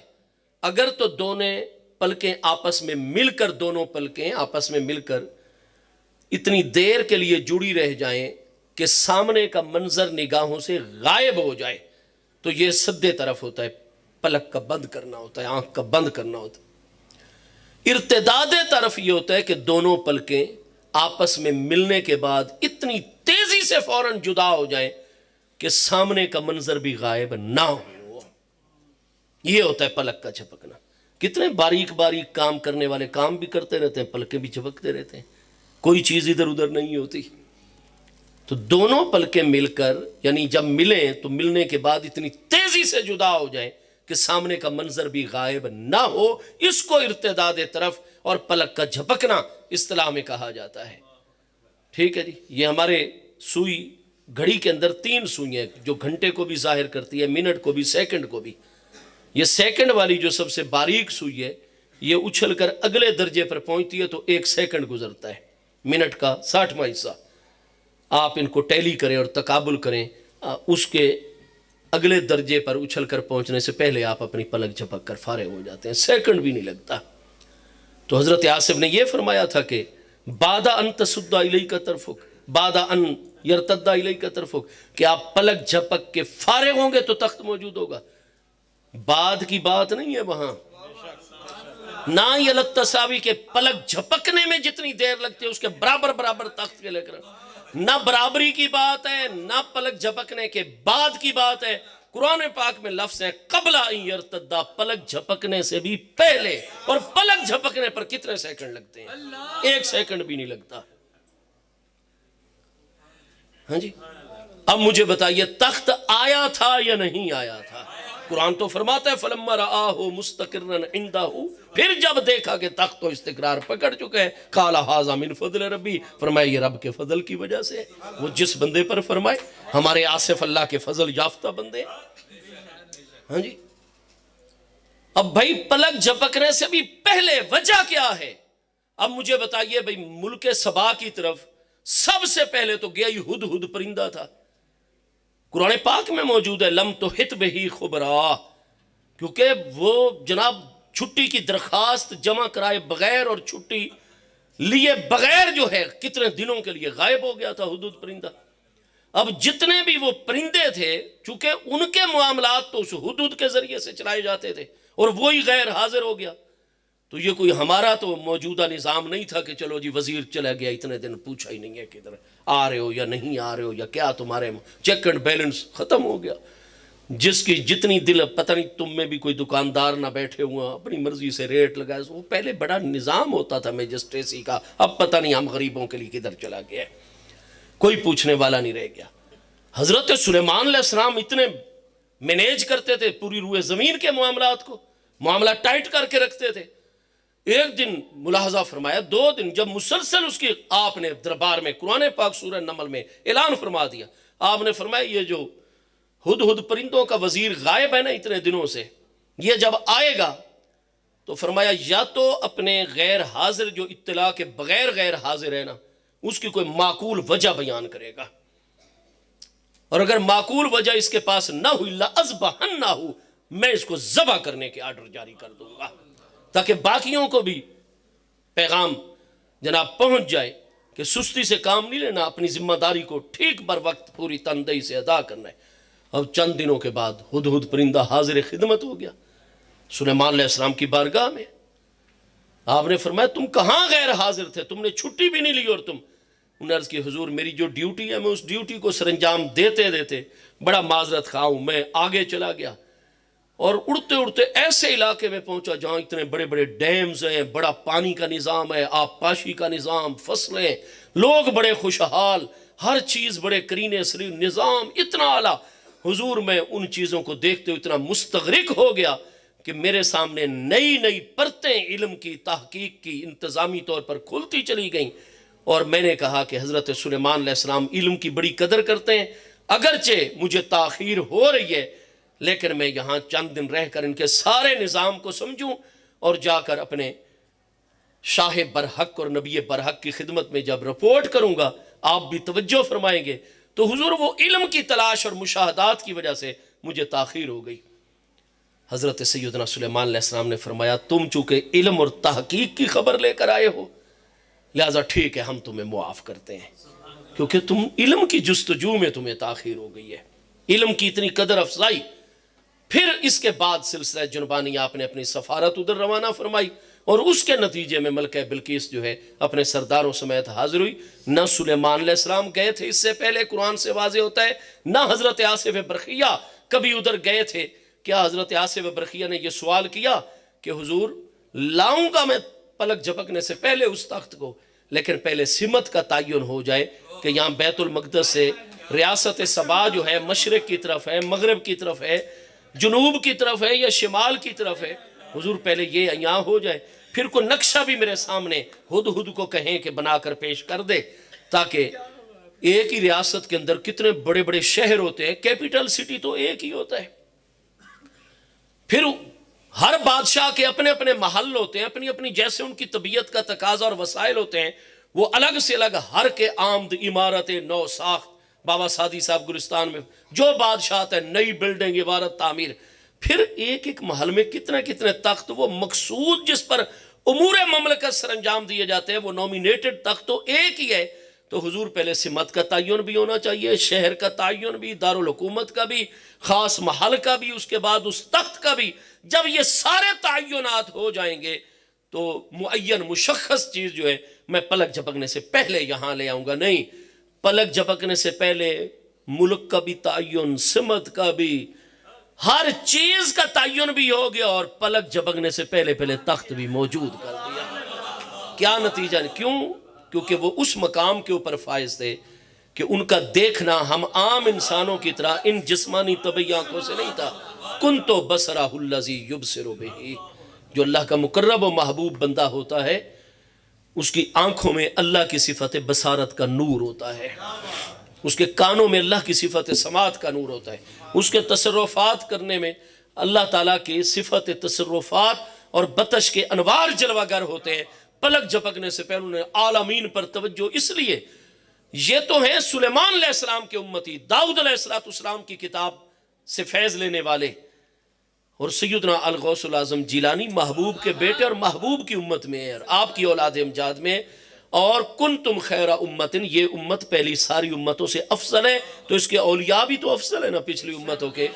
اگر تو دونوں پلکیں آپس میں مل کر، دونوں پلکیں آپس میں مل کر اتنی دیر کے لیے جڑی رہ جائیں کہ سامنے کا منظر نگاہوں سے غائب ہو جائے، تو یہ سدے طرف ہوتا ہے، پلک کا بند کرنا ہوتا ہے، آنکھ کا بند کرنا ہوتا ہے۔ ارتداد طرف یہ ہوتا ہے کہ دونوں پلکیں آپس میں ملنے کے بعد اتنی تیزی سے فوراً جدا ہو جائیں کہ سامنے کا منظر بھی غائب نہ ہو۔ یہ ہوتا ہے پلک کا جھپکنا۔ کتنے باریک باریک کام کرنے والے کام بھی کرتے رہتے ہیں، پلکیں بھی جھپکتے رہتے ہیں، کوئی چیز ادھر ادھر نہیں ہوتی۔ تو دونوں پلکیں مل کر، یعنی جب ملیں تو ملنے کے بعد اتنی تیزی سے جدا ہو جائیں کہ سامنے کا منظر بھی غائب نہ ہو، اس کو ارتداد طرف اور پلک کا جھپکنا اصطلاح میں کہا جاتا ہے۔ ٹھیک ہے جی، یہ ہمارے سوئی گھڑی کے اندر 3 سوئیں جو گھنٹے کو بھی ظاہر کرتی ہے، منٹ کو بھی، سیکنڈ کو بھی۔ یہ سیکنڈ والی جو سب سے باریک سوئی ہے، یہ اچھل کر اگلے درجے پر پہنچتی ہے تو 1 سیکنڈ گزرتا ہے، منٹ کا 60واں حصہ۔ آپ ان کو ٹیلی کریں اور تقابل کریں، اس کے اگلے درجے پر اچھل کر پہنچنے سے پہلے آپ اپنی پلک جھپک کر فارغ ہو جاتے ہیں، سیکنڈ بھی نہیں لگتا۔ تو حضرت آصف نے یہ فرمایا تھا کہ بعد ان تسد الیک طرفک، بعد ان یرتد الیک طرفک، کہ آپ پلک جھپک کے فارغ ہوں گے تو تخت موجود ہوگا۔ بعد کی بات نہیں ہے وہاں، نہ یہ لتساوی کے پلک جھپکنے میں جتنی دیر لگتی ہے اس کے برابر برابر تخت کے لے کر، نہ برابری کی بات ہے، نہ پلک جھپکنے کے بعد کی بات ہے۔ قرآن پاک میں لفظ ہے قبل ان یرتدا، پلک جھپکنے سے بھی پہلے، اور پلک جھپکنے پر کتنے سیکنڈ لگتے ہیں؟ 1 سیکنڈ بھی نہیں لگتا۔ ہاں جی، اب مجھے بتائیے تخت آیا تھا یا نہیں آیا تھا؟ قرآن تو فرماتا ہے فَلَمَّا رَآهُ مُسْتَقِرًّا عِنْدَهُ، پھر جب دیکھا کہ تخت تو استقرار پکڑ چکے ہیں، قَالَ هَذَا مِنْ فَضْلِ رَبِّي، فرمایا یہ رب کے فضل کی وجہ سے، وہ جس بندے پر فرمائے، ہمارے آصف اللہ کے فضل یافتہ بندے۔ ہاں جی، اب بھائی پلک جھپکنے سے بھی پہلے وجہ کیا ہے؟ اب مجھے بتائیے بھائی، ملک سبا کی طرف سب سے پہلے تو گیا ہی ہدہد پرندہ تھا، قرآن پاک میں موجود ہے لم تحط بہ خبرا، کیونکہ وہ جناب چھٹی کی درخواست جمع کرائے بغیر اور چھٹی لیے بغیر جو ہے کتنے دنوں کے لیے غائب ہو گیا تھا ہدہد پرندہ۔ اب جتنے بھی وہ پرندے تھے، چونکہ ان کے معاملات تو اس ہدہد کے ذریعے سے چلائے جاتے تھے اور وہی غیر حاضر ہو گیا، تو یہ کوئی ہمارا تو موجودہ نظام نہیں تھا کہ چلو جی وزیر چلا گیا اتنے دن پوچھا ہی نہیں ہے کدھر آ رہے ہو یا نہیں آ رہے ہو یا کیا تمہارے چیک اینڈ بیلنس ختم ہو گیا۔ جس کی جتنی دل، پتہ نہیں تم میں بھی کوئی دکاندار نہ بیٹھے ہوا اپنی مرضی سے ریٹ لگائے، وہ پہلے بڑا نظام ہوتا تھا میجسٹریسی کا، اب پتہ نہیں ہم غریبوں کے لیے کدھر چلا گیا، کوئی پوچھنے والا نہیں رہ گیا۔ حضرت سلیمان علیہ السلام اتنے مینیج کرتے تھے پوری روئے زمین کے معاملات کو، معاملہ ٹائٹ کر کے رکھتے تھے۔ ایک دن ملاحظہ فرمایا، 2 دن جب مسلسل اس کی آپ نے دربار میں قرآن پاک سورہ نمل میں اعلان فرما دیا، آپ نے فرمایا یہ جو ہدہد پرندوں کا وزیر غائب ہے نا اتنے دنوں سے، یہ جب آئے گا تو فرمایا یا تو اپنے غیر حاضر جو اطلاع کے بغیر غیر حاضر ہے نا اس کی کوئی معقول وجہ بیان کرے گا، اور اگر معقول وجہ اس کے پاس نہ ہوئی لَأَذْبَحَنَّهُ، میں اس کو ذبح کرنے کے آرڈر جاری کر دوں گا، تاکہ باقیوں کو بھی پیغام جناب پہنچ جائے کہ سستی سے کام نہیں لینا، اپنی ذمہ داری کو ٹھیک بر وقت پوری تندہی سے ادا کرنا ہے۔ اب چند دنوں کے بعد ہدہد پرندہ حاضر خدمت ہو گیا سلیمان علیہ السلام کی بارگاہ میں۔ آپ نے فرمایا تم کہاں غیر حاضر تھے، تم نے چھٹی بھی نہیں لی، اور تم، انہوں نے عرض کی حضور میری جو ڈیوٹی ہے میں اس ڈیوٹی کو سر انجام دیتے دیتے بڑا معذرت خواہ ہوں، میں آگے چلا گیا اور اڑتے اڑتے ایسے علاقے میں پہنچا جہاں اتنے بڑے بڑے ڈیمز ہیں، بڑا پانی کا نظام ہے، آب پاشی کا نظام، فصلیں، لوگ بڑے خوشحال، ہر چیز بڑے کرینے سریر، نظام اتنا اعلیٰ۔ حضور میں ان چیزوں کو دیکھتے ہوئے اتنا مستغرق ہو گیا کہ میرے سامنے نئی نئی پرتیں علم کی تحقیق کی انتظامی طور پر کھلتی چلی گئیں، اور میں نے کہا کہ حضرت سلیمان علیہ السلام علم کی بڑی قدر کرتے ہیں، اگرچہ مجھے تاخیر ہو رہی ہے لیکن میں یہاں چند دن رہ کر ان کے سارے نظام کو سمجھوں اور جا کر اپنے شاہ برحق اور نبی برحق کی خدمت میں جب رپورٹ کروں گا آپ بھی توجہ فرمائیں گے۔ تو حضور وہ علم کی تلاش اور مشاہدات کی وجہ سے مجھے تاخیر ہو گئی۔ حضرت سیدنا سلیمان علیہ السلام نے فرمایا تم چونکہ علم اور تحقیق کی خبر لے کر آئے ہو لہٰذا ٹھیک ہے ہم تمہیں معاف کرتے ہیں، کیونکہ تم علم کی جستجو میں تمہیں تاخیر ہو گئی ہے، علم کی اتنی قدر افزائی۔ پھر اس کے بعد سلسلہ جنبانی آپ نے اپنی سفارت ادھر روانہ فرمائی، اور اس کے نتیجے میں ملکہ بلقیس جو ہے اپنے سرداروں سمیت حاضر ہوئی۔ نہ سلیمان علیہ السلام گئے تھے، اس سے پہلے قرآن سے واضح ہوتا ہے، نہ حضرت آصف برقیہ کبھی ادھر گئے تھے۔ کیا حضرت آصف برقیہ نے یہ سوال کیا کہ حضور لاؤں گا میں پلک جھپکنے سے پہلے اس تخت کو، لیکن پہلے سمت کا تعین ہو جائے کہ یہاں بیت المقدس سے ریاست سبا جو ہے مشرق کی طرف ہے، مغرب کی طرف ہے، جنوب کی طرف ہے یا شمال کی طرف ہے، حضور پہلے یہ یہاں ہو جائے، پھر کوئی نقشہ بھی میرے سامنے ہدہد کو کہیں کہ بنا کر پیش کر دے، تاکہ ایک ہی ریاست کے اندر کتنے بڑے بڑے شہر ہوتے ہیں، کیپٹل سٹی تو ایک ہی ہوتا ہے، پھر ہر بادشاہ کے اپنے اپنے محل ہوتے ہیں، اپنی اپنی جیسے ان کی طبیعت کا تقاضا اور وسائل ہوتے ہیں، وہ الگ سے الگ ہر کے آمد عمارت نو ساخت۔ بابا سعدی صاحب گلستان میں جو بادشاہ آتا ہے نئی بلڈنگ عمارت تعمیر، پھر ایک ایک محل میں کتنے کتنے تخت، وہ مقصود جس پر امور مملکت سر انجام دیے جاتے ہیں وہ نومینیٹڈ تخت تو ایک ہی ہے۔ تو حضور پہلے سمت کا تعین بھی ہونا چاہیے، شہر کا تعین بھی، دارالحکومت کا بھی، خاص محل کا بھی، اس کے بعد اس تخت کا بھی۔ جب یہ سارے تعینات ہو جائیں گے تو معین مشخص چیز جو ہے میں پلک جھپکنے سے پہلے یہاں لے آؤں گا۔ نہیں، پلک جھپکنے سے پہلے ملک کا بھی تعین، سمت کا بھی، ہر چیز کا تعین بھی ہو گیا، اور پلک جھپکنے سے پہلے پہلے تخت بھی موجود کر دیا۔ کیا نتیجہ؟ کیوں؟ کیونکہ وہ اس مقام کے اوپر فائز تھے کہ ان کا دیکھنا ہم عام انسانوں کی طرح ان جسمانی طبعی آنکھوں سے نہیں تھا۔ کنتو بصرہ الذی یبصر بہ، جو اللہ کا مقرب و محبوب بندہ ہوتا ہے اس کی آنکھوں میں اللہ کی صفت بصارت کا نور ہوتا ہے، اس کے کانوں میں اللہ کی صفت سماعت کا نور ہوتا ہے، اس کے تصرفات کرنے میں اللہ تعالیٰ کی صفت تصرفات اور بطش کے انوار جلوہ گر ہوتے ہیں۔ پلک جھپکنے سے پہلے انہوں نے عالمین پر توجہ، اس لیے یہ تو ہیں سلیمان علیہ السلام کے امتی، داؤد علیہ السلام کی کتاب سے فیض لینے والے، اور سیدنا الغوث العظم جیلانی محبوب کے بیٹے اور محبوب کی امت میں ہے، اور آپ کی اولاد امجاد میں، اور کنتم خیر امتن، یہ امت پہلی ساری امتوں سے افضل ہے، تو اس کے اولیاء بھی تو افضل ہے نا پچھلی امتوں کے۔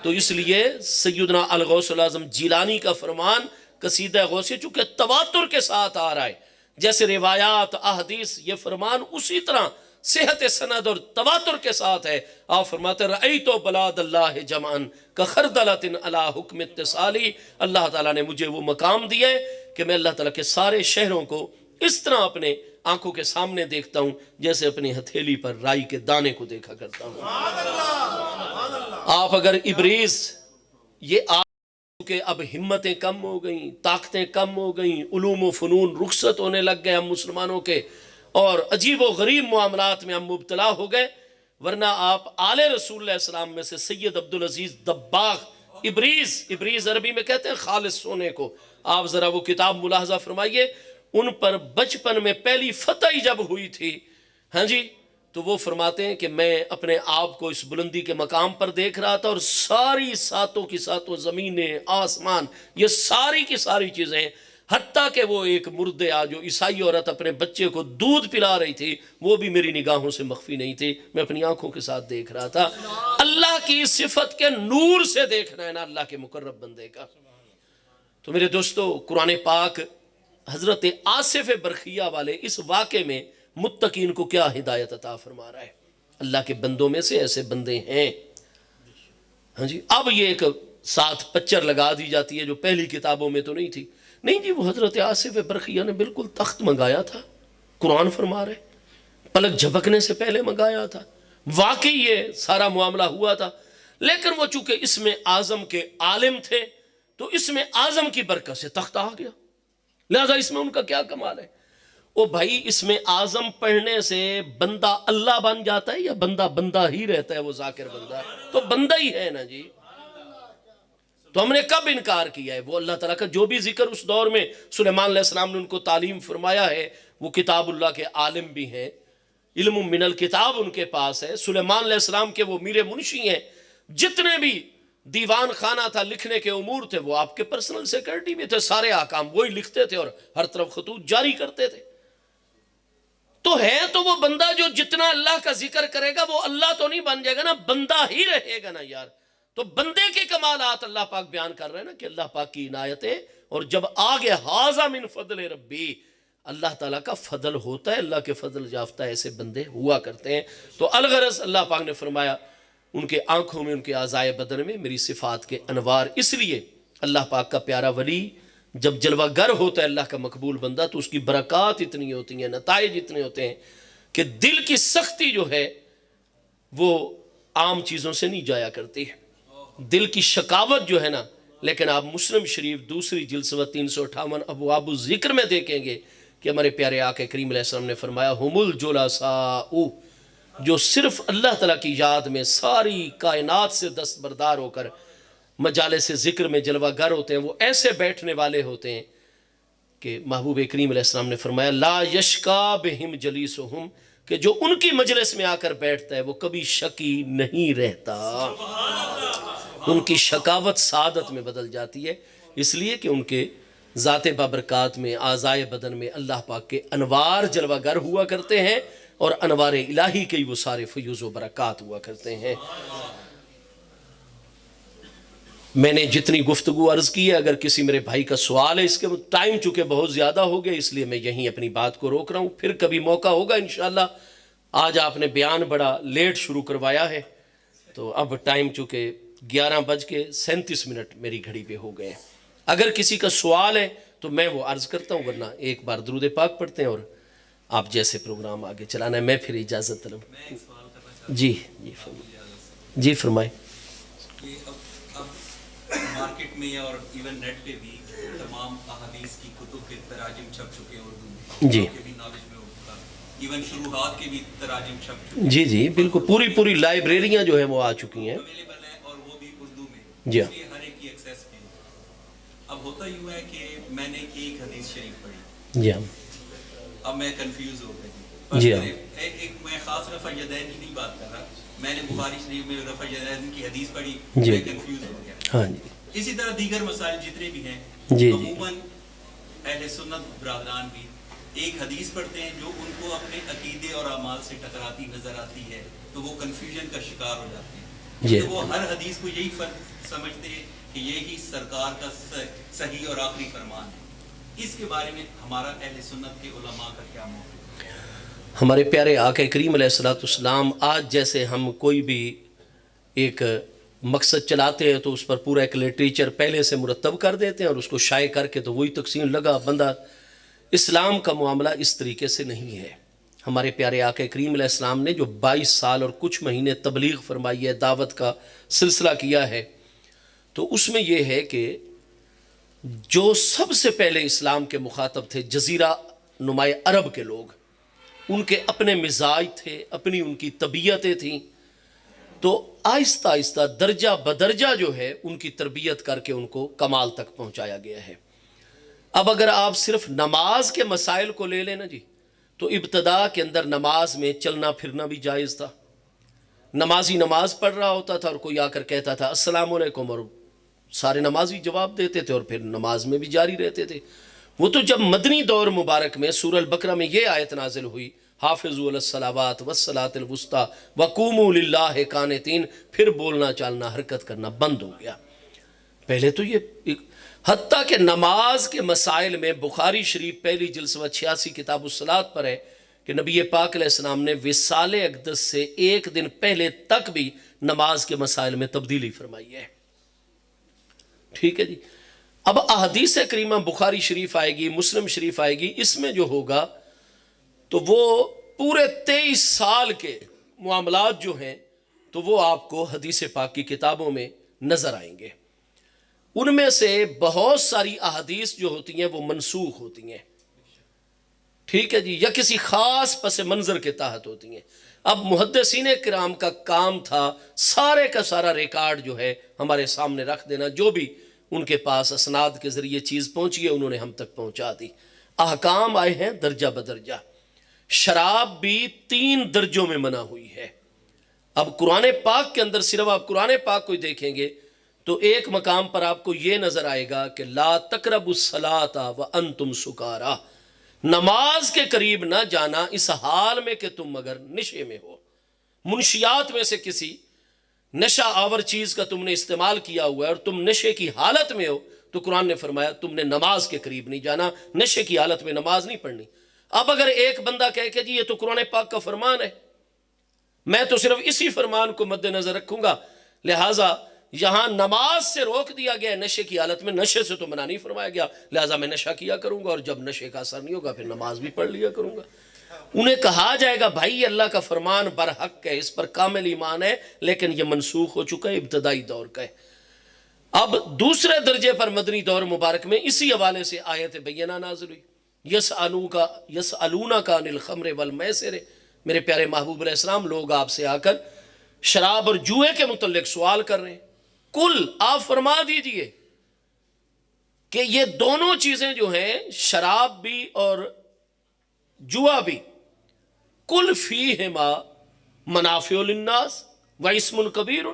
تو اس لیے سیدنا الغوث العظم جیلانی کا فرمان قصیدہ غوثیہ چونکہ تواتر کے ساتھ آ رہا ہے، جیسے روایات احادیث، یہ فرمان اسی طرح صحت سند اور تواتر کے ساتھ ہے۔ آپ فرماتے ہیں رأیت بلاد اللہ جمعن کخردلۃ علی حکم اتصالی، اللہ تعالیٰ نے مجھے وہ مقام دیا ہے کہ میں اللہ تعالیٰ کے سارے شہروں کو اس طرح اپنے آنکھوں کے سامنے دیکھتا ہوں جیسے اپنی ہتھیلی پر رائی کے دانے کو دیکھا کرتا ہوں۔ آپ اگر ابریز، یہ آپ کہ اب ہمتیں کم ہو گئیں، طاقتیں کم ہو گئیں، علوم و فنون رخصت ہونے لگ گئے ہم مسلمانوں کے، اور عجیب و غریب معاملات میں ہم مبتلا ہو گئے، ورنہ آپ آل رسول اللہ السلام میں سے سید عبدالعزیز دباغ، ابریز عربی میں کہتے ہیں خالص سونے کو، آپ ذرا وہ کتاب ملاحظہ فرمائیے، ان پر بچپن میں پہلی فتح جب ہوئی تھی، ہاں جی، تو وہ فرماتے ہیں کہ میں اپنے آپ کو اس بلندی کے مقام پر دیکھ رہا تھا، اور ساری ساتوں کی ساتوں زمینیں، آسمان، یہ ساری کی ساری چیزیں، حتیٰ کہ وہ ایک مردے جو عیسائی عورت اپنے بچے کو دودھ پلا رہی تھی، وہ بھی میری نگاہوں سے مخفی نہیں تھی، میں اپنی آنکھوں کے ساتھ دیکھ رہا تھا۔ اللہ کی صفت کے نور سے دیکھنا ہے نا اللہ کے مقرب بندے کا۔ تو میرے دوستو، قرآن پاک حضرت آصف برقیہ والے اس واقعے میں متقین کو کیا ہدایت عطا فرما رہا ہے؟ اللہ کے بندوں میں سے ایسے بندے ہیں، ہاں جی۔ اب یہ ایک ساتھ پچر لگا دی جاتی ہے جو پہلی کتابوں میں تو نہیں تھی، نہیں جی، وہ حضرت آصف برقیہ نے بالکل تخت منگایا تھا، قرآن فرما رہے، پلک جھپکنے سے پہلے منگایا تھا، واقعی یہ سارا معاملہ ہوا تھا، لیکن وہ چونکہ اس میں اعظم کے عالم تھے تو اس میں اعظم کی برکت سے تختہ آ گیا، لہذا اس میں ان کا کیا کمال ہے؟ او بھائی اس میں اعظم پڑھنے سے بندہ اللہ بن جاتا ہے یا بندہ بندہ ہی رہتا ہے؟ وہ ذاکر بندہ تو بندہ ہی ہے نا جی۔ تو ہم نے کب انکار کیا ہے؟ وہ اللہ تعالیٰ کا جو بھی ذکر اس دور میں سلیمان علیہ السلام نے ان کو تعلیم فرمایا ہے، وہ کتاب اللہ کے عالم بھی ہیں، علم من الکتاب ان کے پاس ہے، سلیمان علیہ السلام کے وہ میر منشی ہیں، جتنے بھی دیوان خانہ تھا، لکھنے کے امور تھے، وہ آپ کے پرسنل سیکرٹری بھی تھے، سارے احکام وہی لکھتے تھے اور ہر طرف خطوط جاری کرتے تھے۔ تو ہے تو وہ بندہ جو جتنا اللہ کا ذکر کرے گا وہ اللہ تو نہیں بن جائے گا نا، بندہ ہی رہے گا نا یار۔ تو بندے کے کمالات اللہ پاک بیان کر رہے ہیں نا کہ اللہ پاک کی عنایتیں، اور جب آگے ھذا من فضل ربی، اللہ تعالیٰ کا فضل ہوتا ہے، اللہ کے فضل یافتہ ایسے بندے ہوا کرتے ہیں۔ تو الغرض اللہ پاک نے فرمایا ان کے آنکھوں میں، ان کے اعضائے بدن میں میری صفات کے انوار۔ اس لیے اللہ پاک کا پیارا ولی جب جلوہ گر ہوتا ہے، اللہ کا مقبول بندہ، تو اس کی برکات اتنی ہوتی ہیں، نتائج اتنے ہوتے ہیں کہ دل کی سختی جو ہے وہ عام چیزوں سے نہیں جایا کرتی، دل کی شکاوت جو ہے نا۔ لیکن آپ مسلم شریف دوسری جلد صفحہ 358 ابواب الذکر میں دیکھیں گے کہ ہمارے پیارے آقا کریم علیہ السلام نے فرمایا ہم الجلساء، جو صرف اللہ تعالیٰ کی یاد میں ساری کائنات سے دستبردار ہو کر مجالس ذکر میں جلوہ گر ہوتے ہیں، وہ ایسے بیٹھنے والے ہوتے ہیں کہ محبوب کریم علیہ السلام نے فرمایا لا یشکا بہم جلیسہم، کہ جو ان کی مجلس میں آ کر بیٹھتا ہے وہ کبھی شکی نہیں رہتا، ان کی شکاوت سعادت میں بدل جاتی ہے، اس لیے کہ ان کے ذات بابرکات میں، اعضائے بدن میں اللہ پاک کے انوار جلوہ گر ہوا کرتے ہیں، اور انوار الہی کے وہ سارے فیوز و برکات ہوا کرتے ہیں۔ میں نے جتنی گفتگو عرض کی ہے، اگر کسی میرے بھائی کا سوال ہے، اس کے ٹائم چونکہ بہت زیادہ ہو گیا، اس لیے میں یہیں اپنی بات کو روک رہا ہوں، پھر کبھی موقع ہوگا انشاءاللہ۔ آج آپ نے بیان بڑا لیٹ شروع کروایا ہے، تو اب ٹائم چونکہ 11:37 میری گھڑی پہ ہو گئے ہیں۔ اگر کسی کا سوال ہے تو میں وہ عرض کرتا ہوں، ورنہ ایک بار درود پاک پڑھتے ہیں اور آپ جیسے پروگرام آگے چلانا ہے۔ میں پھر اجازت طلب۔ جی جی فرمائیں۔ مارکیٹ میں اور ایون نیٹ پہ بھی تمام احادیث کی کتب کے تراجم چھپ چکے ہیں، اردو جی کے بھی نالج میں ہوگا، ایون شروحات کے بھی تراجم چھپ چکے ہیں، جی جی بالکل، پوری لائبریریاں جو ہیں وہ آ چکی ہیں، اویلیبل ہیں، اور وہ بھی اردو میں، جی اس لیے ہر ایک کی ایکسیس پہ۔ اب ہوتا یوں ہے کہ میں نے ایک حدیث شریف پڑھی، جی ہاں اب میں کنفیوز ہو گئی، جی ہاں ایک میں خاص رفع یدین کی نہیں بات کر رہا، میں نے بخاری شریف میں رفع یدین کی حدیث پڑھی، جی میں کنفیوز ہو گیا۔ ہاں جی اسی طرح دیگر مسائل جتنے بھی ہیں، جی عموماً اہل سنت برادران بھی ایک حدیث پڑھتے ہیں جو ان کو اپنے عقیدے اور اعمال سے ٹکراتی نظر آتی ہے، تو وہ کنفیوژن کا شکار ہو جاتے ہیں، جی تو وہ ہر حدیث کو یہی فرق سمجھتے ہیں کہ یہی سرکار کا صحیح اور آخری فرمان ہے۔ اس کے بارے میں ہمارا اہل سنت کے علماء کا کیا موقف ہے؟ ہمارے پیارے آقا کریم علیہ السلام، آج جیسے ہم کوئی بھی ایک مقصد چلاتے ہیں تو اس پر پورا ایک لٹریچر پہلے سے مرتب کر دیتے ہیں اور اس کو شائع کر کے تو وہی تقسیم لگا بندہ، اسلام کا معاملہ اس طریقے سے نہیں ہے۔ ہمارے پیارے آقا کریم علیہ السلام نے جو 22 سال اور کچھ مہینے تبلیغ فرمائی ہے، دعوت کا سلسلہ کیا ہے، تو اس میں یہ ہے کہ جو سب سے پہلے اسلام کے مخاطب تھے جزیرہ نمائے عرب کے لوگ، ان کے اپنے مزاج تھے، اپنی ان کی طبیعتیں تھیں، تو آہستہ آہستہ درجہ بدرجہ جو ہے ان کی تربیت کر کے ان کو کمال تک پہنچایا گیا ہے۔ اب اگر آپ صرف نماز کے مسائل کو لے لیں نا جی، تو ابتدا کے اندر نماز میں چلنا پھرنا بھی جائز تھا، نمازی نماز پڑھ رہا ہوتا تھا اور کوئی آ کر کہتا تھا السلام علیکم، اور سارے نمازی جواب دیتے تھے اور پھر نماز میں بھی جاری رہتے تھے۔ وہ تو جب مدنی دور مبارک میں سورہ البقرہ میں یہ آیت نازل ہوئی حافظوا علی الصلاوات والصلاۃ الوسطیٰ وقوموا للہ قانتین، پھر بولنا چالنا حرکت کرنا بند ہو گیا۔ پہلے تو یہ حتیٰ کہ نماز کے مسائل میں بخاری شریف پہلی جلد صفحہ 86 کتاب الصلاۃ پر ہے کہ نبی پاک علیہ السلام نے وصال اقدس سے ایک دن پہلے تک بھی نماز کے مسائل میں تبدیلی فرمائی ہے۔ ٹھیک ہے جی، اب احادیث کریمہ بخاری شریف آئے گی، مسلم شریف آئے گی، اس میں جو ہوگا تو وہ پورے 23 سال کے معاملات جو ہیں تو وہ آپ کو حدیث پاک کی کتابوں میں نظر آئیں گے۔ ان میں سے بہت ساری احادیث جو ہوتی ہیں وہ منسوخ ہوتی ہیں، ٹھیک ہے جی، یا کسی خاص پس منظر کے تحت ہوتی ہیں۔ اب محدثین کرام کا کام تھا سارے کا سارا ریکارڈ جو ہے ہمارے سامنے رکھ دینا، جو بھی ان کے پاس اسناد کے ذریعے چیز پہنچی ہے انہوں نے ہم تک پہنچا دی۔ احکام آئے ہیں درجہ بدرجہ، شراب بھی 3 درجوں میں منع ہوئی ہے۔ اب قرآن پاک کے اندر صرف آپ قرآن پاک کو دیکھیں گے تو ایک مقام پر آپ کو یہ نظر آئے گا کہ لا تقربوا الصلاۃ وانتم سکارا، نماز کے قریب نہ جانا اس حال میں کہ تم اگر نشے میں ہو، منشیات میں سے کسی نشہ آور چیز کا تم نے استعمال کیا ہوا ہے اور تم نشے کی حالت میں ہو، تو قرآن نے فرمایا تم نے نماز کے قریب نہیں جانا، نشے کی حالت میں نماز نہیں پڑھنی۔ اب اگر ایک بندہ کہے کہ جی یہ تو قرآن پاک کا فرمان ہے، میں تو صرف اسی فرمان کو مد نظر رکھوں گا، لہٰذا یہاں نماز سے روک دیا گیا ہے، نشے کی حالت میں، نشے سے تو منع نہیں فرمایا گیا، لہٰذا میں نشہ کیا کروں گا اور جب نشے کا اثر نہیں ہوگا پھر نماز بھی پڑھ لیا کروں گا۔ انہیں کہا جائے گا بھائی اللہ کا فرمان برحق ہے، اس پر کامل ایمان ہے، لیکن یہ منسوخ ہو چکا ہے، ابتدائی دور کا ہے۔ اب دوسرے درجے پر مدنی دور مبارک میں اسی حوالے سے آیت بینہ نازل ہوئی، یسألونک عن الخمر والمیسر، میرے پیارے محبوب علیہ السلام لوگ آپ سے آ کر شراب اور جوئے کے متعلق سوال کر رہے ہیں، کل آپ فرما دیجئے کہ یہ دونوں چیزیں جو ہیں شراب بھی اور جوا بھی، کل فیہما منافع للناس و اسم کبیر،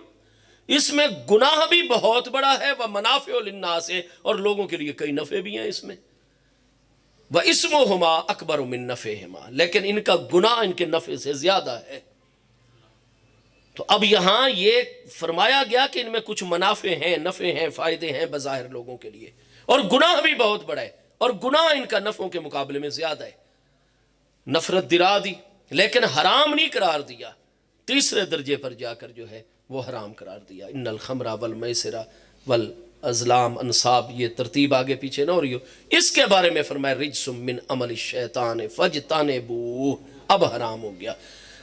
اس میں گناہ بھی بہت بڑا ہے، وہ منافع للناس ہے اور لوگوں کے لیے کئی نفع بھی ہیں اس میں، وَإِسْمُهُمَا أَكْبَرُ مِن نَفْعِهِمَا، لیکن ان کا گناہ ان کے نفع سے زیادہ ہے۔ تو اب یہاں یہ فرمایا گیا کہ ان میں کچھ منافع ہیں، نفع ہیں، فائدے ہیں بظاہر لوگوں کے لیے، اور گناہ بھی بہت بڑا ہے، اور گناہ ان کا نفعوں کے مقابلے میں زیادہ ہے۔ نفرت دلا دی لیکن حرام نہیں قرار دیا، تیسرے درجے پر جا کر جو ہے وہ حرام قرار دیا۔ ان الخمر والمیسر والازلام انصاب، یہ ترتیب آگے پیچھے نہ ہو رہی ہو، اس کے بارے میں فرمایا رجس من عمل الشیطان فاجتنبوہ، اب حرام ہو گیا۔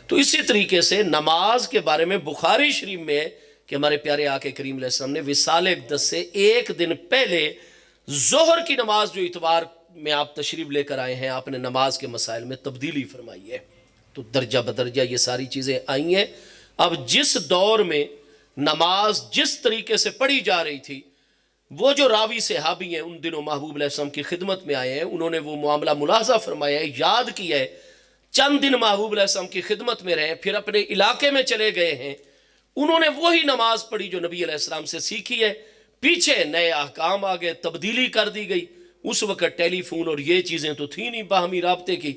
تو اسی طریقے سے نماز کے بارے میں بخاری شریف میں کہ ہمارے پیارے آقا کریم علیہ السلام نے وصال اقدس سے ایک دن پہلے ظہر کی نماز جو اتوار میں آپ تشریف لے کر آئے ہیں، آپ نے نماز کے مسائل میں تبدیلی فرمائی ہے۔ تو درجہ بدرجہ یہ ساری چیزیں آئی ہیں۔ اب جس دور میں نماز جس طریقے سے پڑھی جا رہی تھی، وہ جو راوی صحابی ہیں ان دنوں محبوب علیہ السلام کی خدمت میں آئے ہیں، انہوں نے وہ معاملہ ملاحظہ فرمایا ہے، یاد کیا ہے، چند دن محبوب علیہ السلام کی خدمت میں رہے، پھر اپنے علاقے میں چلے گئے ہیں، انہوں نے وہی نماز پڑھی جو نبی علیہ السلام سے سیکھی ہے، پیچھے نئے احکام آ گئے، تبدیلی کر دی گئی۔ اس وقت ٹیلی فون اور یہ چیزیں تو تھیں نہیں باہمی رابطے کی،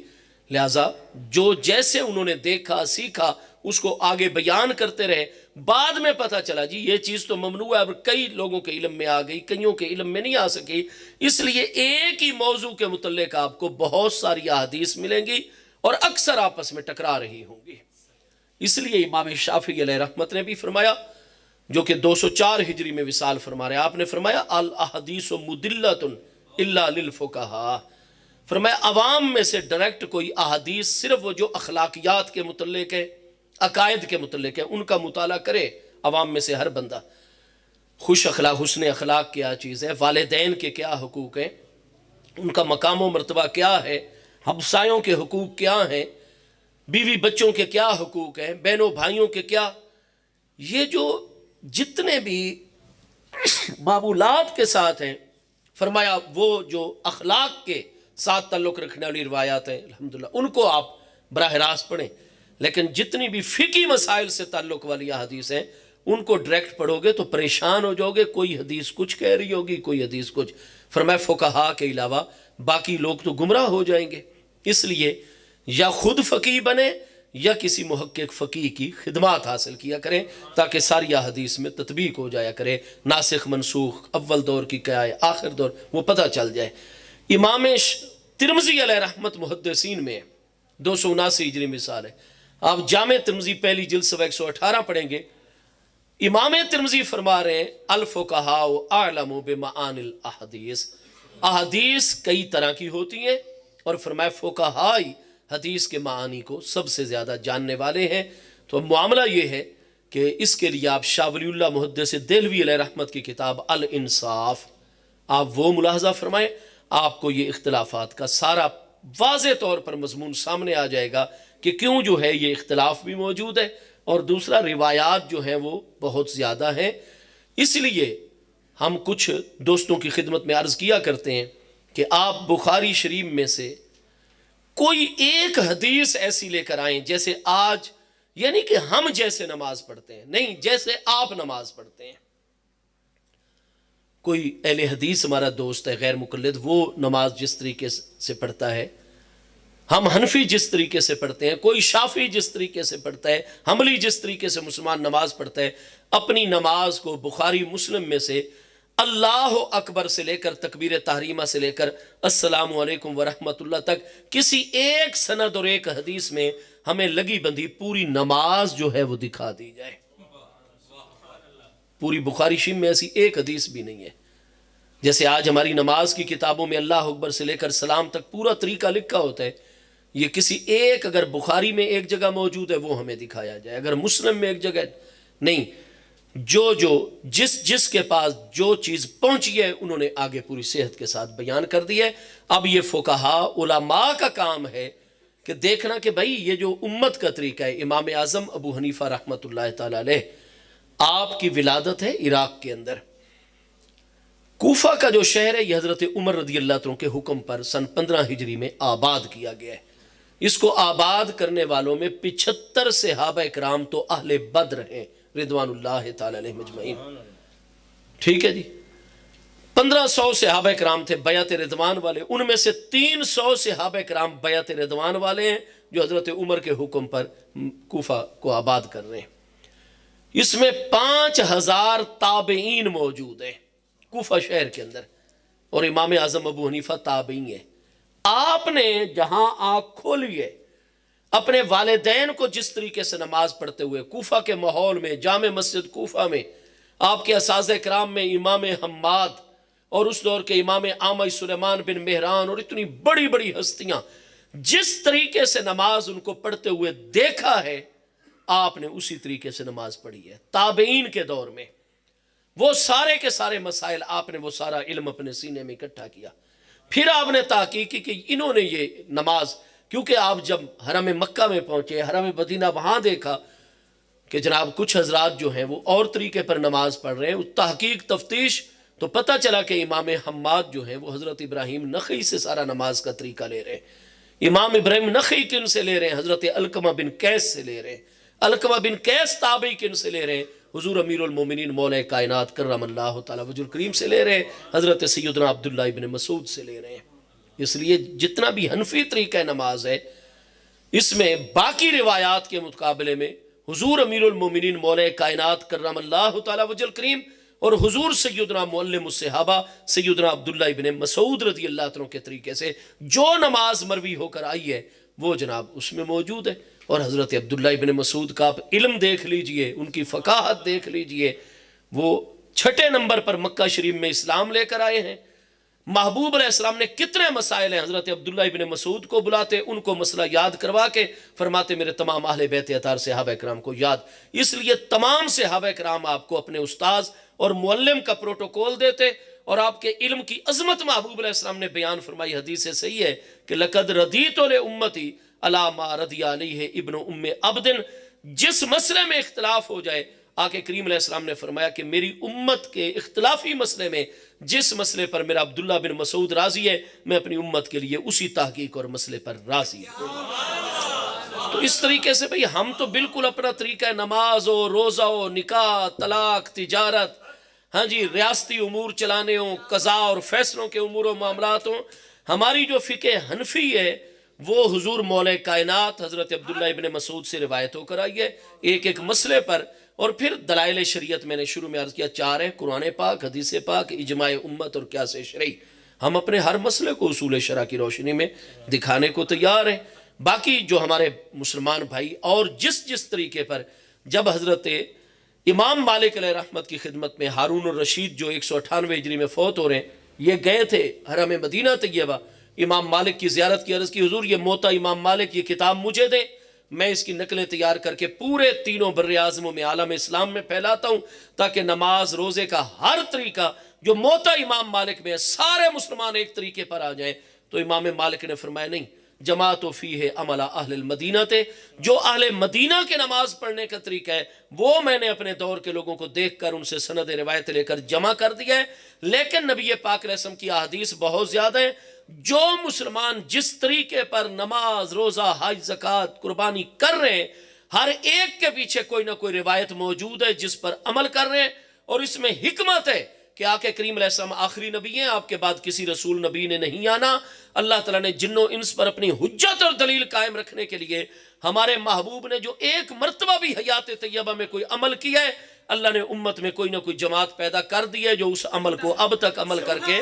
لہٰذا جو جیسے انہوں نے دیکھا سیکھا اس کو آگے بیان کرتے رہے، بعد میں پتہ چلا جی یہ چیز تو ممنوع ہے، اب کئی لوگوں کے علم میں آ گئی، کئیوں کے علم میں نہیں آ سکی، اس لیے ایک ہی موضوع کے متعلق آپ کو بہت ساری احادیث ملیں گی اور اکثر آپس میں ٹکرا رہی ہوں گی۔ اس لیے امام شافعی علیہ رحمت نے بھی فرمایا، جو کہ 204 ہجری میں وصال فرما رہے ہیں، آپ نے فرمایا الاحادیث مدلۃ الا للفقہاء، فرمایا عوام میں سے ڈائریکٹ کوئی احادیث صرف وہ جو اخلاقیات کے متعلق ہے، عقائد کے متعلق ہے، ان کا مطالعہ کرے عوام میں سے ہر بندہ۔ حسن اخلاق کیا چیز ہے، والدین کے کیا حقوق ہیں، ان کا مقام و مرتبہ کیا ہے، ہمسایوں کے حقوق کیا ہیں، بیوی بچوں کے کیا حقوق ہیں، بہنوں بھائیوں کے کیا، یہ جو جتنے بھی معمولات کے ساتھ ہیں، فرمایا وہ جو اخلاق کے ساتھ تعلق رکھنے والی روایات ہیں الحمدللہ ان کو آپ براہ راست پڑھیں، لیکن جتنی بھی فقہی مسائل سے تعلق والی احادیث ہیں ان کو ڈائریکٹ پڑھو گے تو پریشان ہو جاؤ گے، کوئی حدیث کچھ کہہ رہی ہوگی، کوئی حدیث کچھ۔ فرمایا فقہا کے علاوہ باقی لوگ تو گمراہ ہو جائیں گے، اس لیے یا خود فقیہ بنے یا کسی محقق فقیہ کی خدمات حاصل کیا کریں تاکہ ساری احادیث میں تطبیق ہو جایا کرے، ناسخ منسوخ اول دور کی کیا ہے آخر دور وہ پتہ چل جائے۔ امام ترمذی علیہ رحمت محدثین میں 279 ہجری مثال ہے، آپ جامع ترمذی پہلی جلد صفحہ 118 پڑھیں گے، امام ترمذی فرما رہے ہیں الفقہاء اعلم بمعانی الاحادیث، احادیث کئی طرح کی ہوتی ہیں اور فرمایا فقہائی حدیث کے معانی کو سب سے زیادہ جاننے والے ہیں۔ تو معاملہ یہ ہے کہ اس کے لیے آپ شاہ ولی اللہ محدث دہلوی علیہ رحمت کی کتاب الانصاف آپ وہ ملاحظہ فرمائیں، آپ کو یہ اختلافات کا سارا واضح طور پر مضمون سامنے آ جائے گا کہ کیوں جو ہے یہ اختلاف بھی موجود ہے، اور دوسرا روایات جو ہیں وہ بہت زیادہ ہیں۔ اس لیے ہم کچھ دوستوں کی خدمت میں عرض کیا کرتے ہیں کہ آپ بخاری شریف میں سے کوئی ایک حدیث ایسی لے کر آئیں جیسے آج، یعنی کہ ہم جیسے نماز پڑھتے ہیں، نہیں جیسے آپ نماز پڑھتے ہیں۔ کوئی اہل حدیث ہمارا دوست ہے غیر مقلد، وہ نماز جس طریقے سے پڑھتا ہے، ہم حنفی جس طریقے سے پڑھتے ہیں، کوئی شافعی جس طریقے سے پڑھتا ہے، حنبلی جس طریقے سے مسلمان نماز پڑھتا ہے، اپنی نماز کو بخاری مسلم میں سے اللہ اکبر سے لے کر تکبیر تحریمہ سے لے کر السلام علیکم ورحمت اللہ تک کسی ایک سند اور ایک حدیث میں ہمیں لگی بندھی پوری نماز جو ہے وہ دکھا دی جائے۔ پوری بخاری شریف میں ایسی ایک حدیث بھی نہیں ہے۔ جیسے آج ہماری نماز کی کتابوں میں اللہ اکبر سے لے کر سلام تک پورا طریقہ لکھا ہوتا ہے، یہ کسی ایک اگر بخاری میں ایک جگہ موجود ہے وہ ہمیں دکھایا جائے، اگر مسلم میں ایک جگہ نہیں، جس کے پاس جو چیز پہنچی ہے انہوں نے آگے پوری صحت کے ساتھ بیان کر دی ہے۔ اب یہ فقہا علماء کا کام ہے کہ دیکھنا کہ بھائی یہ جو امت کا طریقہ ہے، امام اعظم ابو حنیفہ رحمۃ اللہ تعالی علیہ، آپ کی ولادت ہے عراق کے اندر، کوفہ کا جو شہر ہے یہ حضرت عمر رضی اللہ عنہ کے حکم پر سن 15 ہجری میں آباد کیا گیا ہے۔ اس کو آباد کرنے والوں میں 75 صحابہ اکرام تو اہل بدر ہیں رضوان اللہ تعالی علیہ مجمعین، ٹھیک ہے جی۔ 1500 صحابہ اکرام تھے بیعت رضوان والے، ان میں سے 300 صحابہ اکرام بیعت رضوان والے ہیں جو حضرت عمر کے حکم پر کوفہ کو آباد کر رہے ہیں۔ اس میں 5000 تابعین موجود ہیں کوفہ شہر کے اندر، اور امام اعظم ابو حنیفہ تابعی ہے۔ آپ نے جہاں آنکھ کھولی ہے اپنے والدین کو جس طریقے سے نماز پڑھتے ہوئے کوفہ کے ماحول میں، جامع مسجد کوفہ میں آپ کے اساتذہ کرام میں امام حماد اور اس دور کے امام اعمش سلیمان بن مہران اور اتنی بڑی بڑی ہستیاں جس طریقے سے نماز ان کو پڑھتے ہوئے دیکھا ہے، آپ نے اسی طریقے سے نماز پڑھی ہے۔ تابعین کے دور میں وہ سارے کے سارے مسائل آپ نے وہ سارا علم اپنے سینے میں اکٹھا کیا، پھر آپ نے تحقیق کی کہ انہوں نے یہ نماز، کیونکہ آپ جب حرم مکہ میں پہنچے، حرم مدینہ وہاں دیکھا کہ جناب کچھ حضرات جو ہیں وہ اور طریقے پر نماز پڑھ رہے ہیں، تحقیق تفتیش تو پتہ چلا کہ امام حماد جو ہیں وہ حضرت ابراہیم نخعی سے سارا نماز کا طریقہ لے رہے ہیں۔ امام ابراہیم نخعی کن سے لے رہے ہیں؟ حضرت علقمہ بن قیس سے لے رہے ہیں۔ علقمہ بن قیس تابعی کن سے لے رہے ہیں؟ حضور امیر المومنین مولا کائنات کرم اللہ تعالی وجہ الکریم سے لے رہے ہیں، حضرت سیدنا عبداللہ ابن مسعود سے لے رہے ہیں۔ اس لیے جتنا بھی حنفی طریقہ نماز ہے اس میں باقی روایات کے مقابلے میں حضور امیر المومنین مولا کائنات کرم اللہ تعالی وجہ الکریم اور حضور سیدنا معلم الصحابہ سیدنا عبداللہ ابن مسعود رضی اللہ عنہ کے طریقے سے جو نماز مروی ہو کر آئی ہے وہ جناب اس میں موجود ہے۔ اور حضرت عبداللہ ابن مسعود کا آپ علم دیکھ لیجئے، ان کی فقاہت دیکھ لیجئے، وہ 6 نمبر پر مکہ شریف میں اسلام لے کر آئے ہیں۔ محبوب علیہ السلام نے کتنے مسائل ہیں، حضرت عبداللہ ابن مسعود کو بلاتے، ان کو مسئلہ یاد کروا کے فرماتے میرے تمام اہل بیت اطہار صحابہ اکرام کو یاد۔ اس لیے تمام صحابہ اکرام آپ کو اپنے استاذ اور معلم کا پروٹوکول دیتے، اور آپ کے علم کی عظمت محبوب علیہ السلام نے بیان فرمائی، حدیث سے صحیح ہے کہ لقد رضیت لامتی علی ما رضی علیہ ابن ام عبد، جس مسئلے میں اختلاف ہو جائے آقا کریم علیہ السلام نے فرمایا کہ میری امت کے اختلافی مسئلے میں جس مسئلے پر میرا عبداللہ بن مسعود راضی ہے میں اپنی امت کے لیے اسی تحقیق اور مسئلے پر راضی ہوں۔ تو اس طریقے سے بھئی ہم تو بالکل اپنا طریقہ نماز ہو، روزہ ہو، نکاح، طلاق، تجارت، ہاں جی، ریاستی امور چلانے ہوں، قضاء اور فیصلوں کے امور و معاملات ہوں، ہماری جو فقہ حنفی ہے وہ حضور مولا کائنات حضرت عبداللہ ابن مسعود سے روایت ہو کر آئی ہے ایک ایک مسئلے پر۔ اور پھر دلائل شریعت میں نے شروع میں عرض کیا 4 ہیں، قرآن پاک، حدیث پاک، اجماع امت اور قیاس شرعی۔ ہم اپنے ہر مسئلے کو اصول شرع کی روشنی میں دکھانے کو تیار ہیں۔ باقی جو ہمارے مسلمان بھائی اور جس طریقے پر جب حضرت امام مالک علیہ رحمت کی خدمت میں ہارون الرشید جو 198 ہجری میں فوت ہو رہے ہیں، یہ گئے تھے حرم مدینہ طیبہ، امام مالک کی زیارت کی، عرض کی حضور یہ موطا امام مالک یہ کتاب مجھے دیں، میں اس کی نقلیں تیار کر کے پورے تینوں بر اعظموں میں عالم اسلام میں پھیلاتا ہوں تاکہ نماز روزے کا ہر طریقہ جو موتا امام مالک میں ہے سارے مسلمان ایک طریقے پر آ جائیں. تو امام مالک نے فرمایا نہیں، جماعت فیہ عمل اہل المدینہ تھے، جو اہل مدینہ کے نماز پڑھنے کا طریقہ ہے وہ میں نے اپنے دور کے لوگوں کو دیکھ کر ان سے سند روایت لے کر جمع کر دیا ہے. لیکن نبی پاک علیہ السلام کی احادیث بہت زیادہ ہیں. جو مسلمان جس طریقے پر نماز روزہ حج زکوٰۃ قربانی کر رہے ہیں ہر ایک کے پیچھے کوئی نہ کوئی روایت موجود ہے جس پر عمل کر رہے ہیں، اور اس میں حکمت ہے کہ آقا کریم علیہ السلام آخری نبی ہیں، آپ کے بعد کسی رسول نبی نے نہیں آنا. اللہ تعالیٰ نے جن و انس پر اپنی حجت اور دلیل قائم رکھنے کے لیے ہمارے محبوب نے جو ایک مرتبہ بھی حیات طیبہ میں کوئی عمل کیا ہے، اللہ نے امت میں کوئی نہ کوئی جماعت پیدا کر دی ہے جو اس عمل کو اب تک عمل کر کے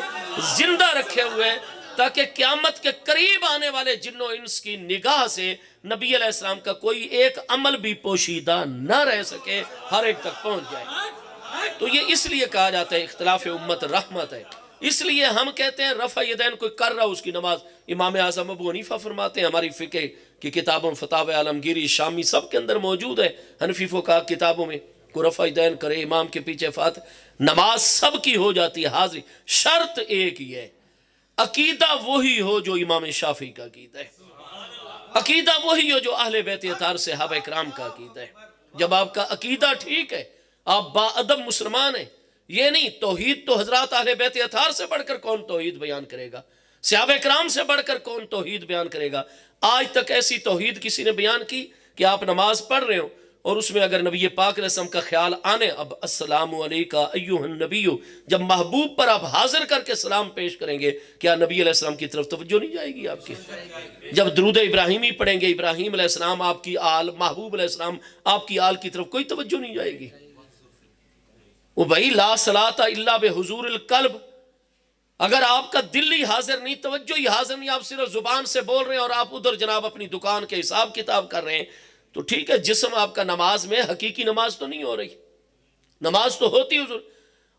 زندہ رکھے ہوئے ہیں، تاکہ قیامت کے قریب آنے والے جن و انس کی نگاہ سے نبی علیہ السلام کا کوئی ایک عمل بھی پوشیدہ نہ رہ سکے، ہر ایک تک پہنچ جائے. تو یہ اس لیے کہا جاتا ہے اختلاف امت رحمت ہے. اس لیے ہم کہتے ہیں رفع یدین کوئی کر رہا اس کی نماز. امام اعظم ابو حنیفہ فرماتے ہیں، ہماری فقہ کی کتابوں فتاوی عالمگیری شامی سب کے اندر موجود ہے، حنفی فقہا کتابوں میں کوئی رفع یدین کرے امام کے پیچھے فاتح، نماز سب کی ہو جاتی ہے حاضری. شرط ایک ہی ہے، عقیدہ وہی ہو جو امام شافعی کا عقیدہ ہے، عقیدہ وہی ہو جو اہل بیت اطہار صحابہ کرام کا عقیدہ ہے. جب آپ کا عقیدہ ٹھیک ہے، آپ با ادب مسلمان ہیں. یہ نہیں توحید تو حضرات اہل بیت اطہار سے بڑھ کر کون توحید بیان کرے گا، صحابہ کرام سے بڑھ کر کون توحید بیان کرے گا. آج تک ایسی توحید کسی نے بیان کی کہ آپ نماز پڑھ رہے ہو اور اس میں اگر نبی پاک علیہ السلام کا خیال آنے، اب السلام علیکہ ایھا النبی، جب محبوب پر آپ حاضر کر کے سلام پیش کریں گے، کیا نبی علیہ السلام کی طرف توجہ نہیں جائے گی آپ کی؟ جب درود ابراہیمی پڑھیں گے، ابراہیم علیہ السلام آپ کی آل، محبوب علیہ السلام آپ کی آل کی طرف کوئی توجہ نہیں جائے گی؟ وہ بھائی لا صلاۃ الا بحضور القلب. اگر آپ کا دل ہی حاضر نہیں، توجہ ہی حاضر نہیں، آپ صرف زبان سے بول رہے ہیں اور آپ ادھر جناب اپنی دکان کے حساب کتاب کر رہے ہیں، تو ٹھیک ہے جسم آپ کا نماز میں حقیقی نماز تو نہیں ہو رہی، نماز تو ہوتی حضور.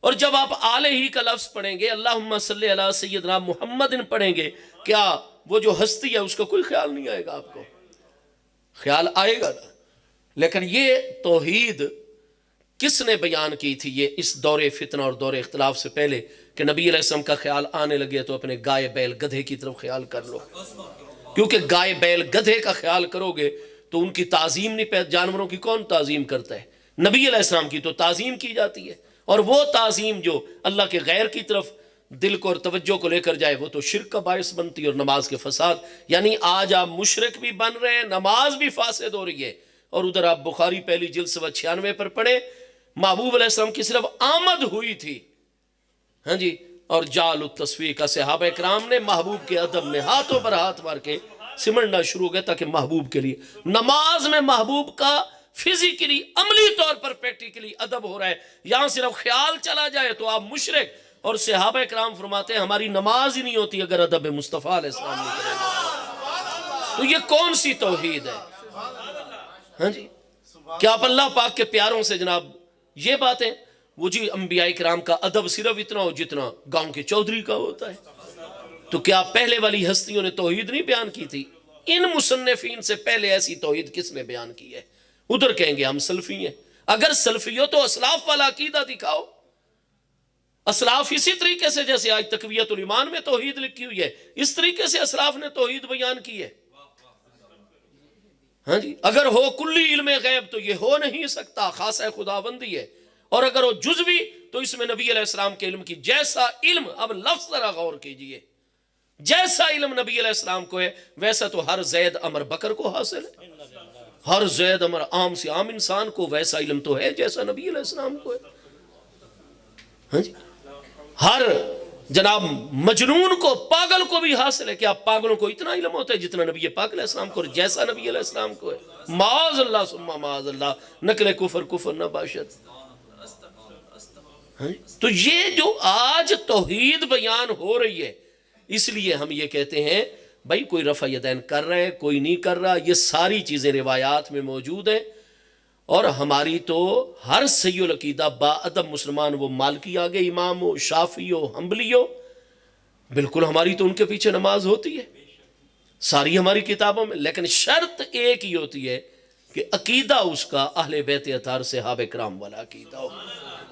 اور جب آپ آلہ ہی کا لفظ پڑھیں گے، اللہم صلی علی سیدنا محمد پڑھیں گے، کیا وہ جو ہستی ہے اس کا کوئی خیال نہیں آئے گا؟ آپ کو خیال آئے گا نا. لیکن یہ توحید کس نے بیان کی تھی؟ یہ اس دور فتنہ اور دور اختلاف سے پہلے کہ نبی علیہ السلام کا خیال آنے لگے تو اپنے گائے بیل گدھے کی طرف خیال کر لو، کیونکہ گائے بیل گدھے کا خیال کرو گے تو ان کی تعظیم نہیں، جانوروں کی کون تعظیم کرتا ہے؟ نبی علیہ السلام کی تو تعظیم کی جاتی ہے. اور وہ تعظیم جو اللہ کے غیر کی طرف دل کو اور توجہ کو لے کر جائے وہ تو شرک کا باعث بنتی ہے اور نماز کے فساد. یعنی آج آپ مشرک بھی بن رہے ہیں، نماز بھی فاسد ہو رہی ہے. اور ادھر آپ بخاری پہلی جلد صفحہ 96 پر پڑھیں، محبوب علیہ السلام کی صرف آمد ہوئی تھی، ہاں جی، اور جعل التصفیق کا صحابہ کرام نے محبوب کے ادب میں ہاتھوں پر ہاتھ مار کے سمڑنا شروع ہو گیا، تاکہ محبوب کے لیے نماز میں محبوب کا فزیکلی عملی طور پر پریکٹیکلی ادب ہو رہا ہے. یہاں صرف خیال چلا جائے تو آپ مشرک. اور صحابہ کرام فرماتے ہیں ہماری نماز ہی نہیں ہوتی اگر ادب مصطفیٰ علیہ السلام نہیں کریں گے. تو یہ کون سی توحید ہے؟ ہاں جی، کیا آپ اللہ پاک کے پیاروں سے جناب یہ باتیں، وہ جی انبیاء کرام کا ادب صرف اتنا ہو جتنا گاؤں کے چودھری کا ہوتا ہے؟ تو کیا پہلے والی ہستیوں نے توحید نہیں بیان کی تھی؟ ان مصنفین سے پہلے ایسی توحید کس نے بیان کی ہے؟ ادھر کہیں گے ہم سلفی ہیں. اگر سلفی ہو تو اسلاف والا عقیدہ دکھاؤ. اسلاف اسی طریقے سے جیسے آج تقویت الایمان میں توحید لکھی ہوئی ہے، اس طریقے سے اسلاف نے توحید بیان کی ہے. ہاں جی، اگر ہو کلی علم غیب تو یہ ہو نہیں سکتا، خاصہ خداوندی ہے. اور اگر ہو جزوی تو اس میں نبی علیہ السلام کے علم کی جیسا علم، اب لفظ ذرا غور کیجئے، جیسا علم نبی علیہ السلام کو ہے ویسا تو ہر زید عمر بکر کو حاصل ہے. ہر زید عمر عام سے عام انسان کو ویسا علم تو ہے جیسا نبی علیہ السلام کو ہے. ہاں جی، ہر جناب مجنون کو، پاگل کو بھی حاصل ہے. کیا پاگلوں کو اتنا علم ہوتا ہے جتنا نبی پاک علیہ السلام کو اور جیسا نبی علیہ السلام کو ہے؟ معاذ اللہ ثم معاذ اللہ، نقل کفر کفر نہ باشد. تو یہ جو آج توحید بیان ہو رہی ہے، اس لیے ہم یہ کہتے ہیں بھائی کوئی رفع یدین کر رہا ہے، کوئی نہیں کر رہا، یہ ساری چیزیں روایات میں موجود ہیں. اور ہماری تو ہر صحیح العقیدہ با ادب مسلمان، وہ مالکی آگے امام ہو، شافعی ہو، حنبلی ہو، بالکل ہماری تو ان کے پیچھے نماز ہوتی ہے. ساری ہماری کتابوں میں، لیکن شرط ایک ہی ہوتی ہے کہ عقیدہ اس کا اہل بیت اطہار صحابہ کرام والا عقیدہ ہو.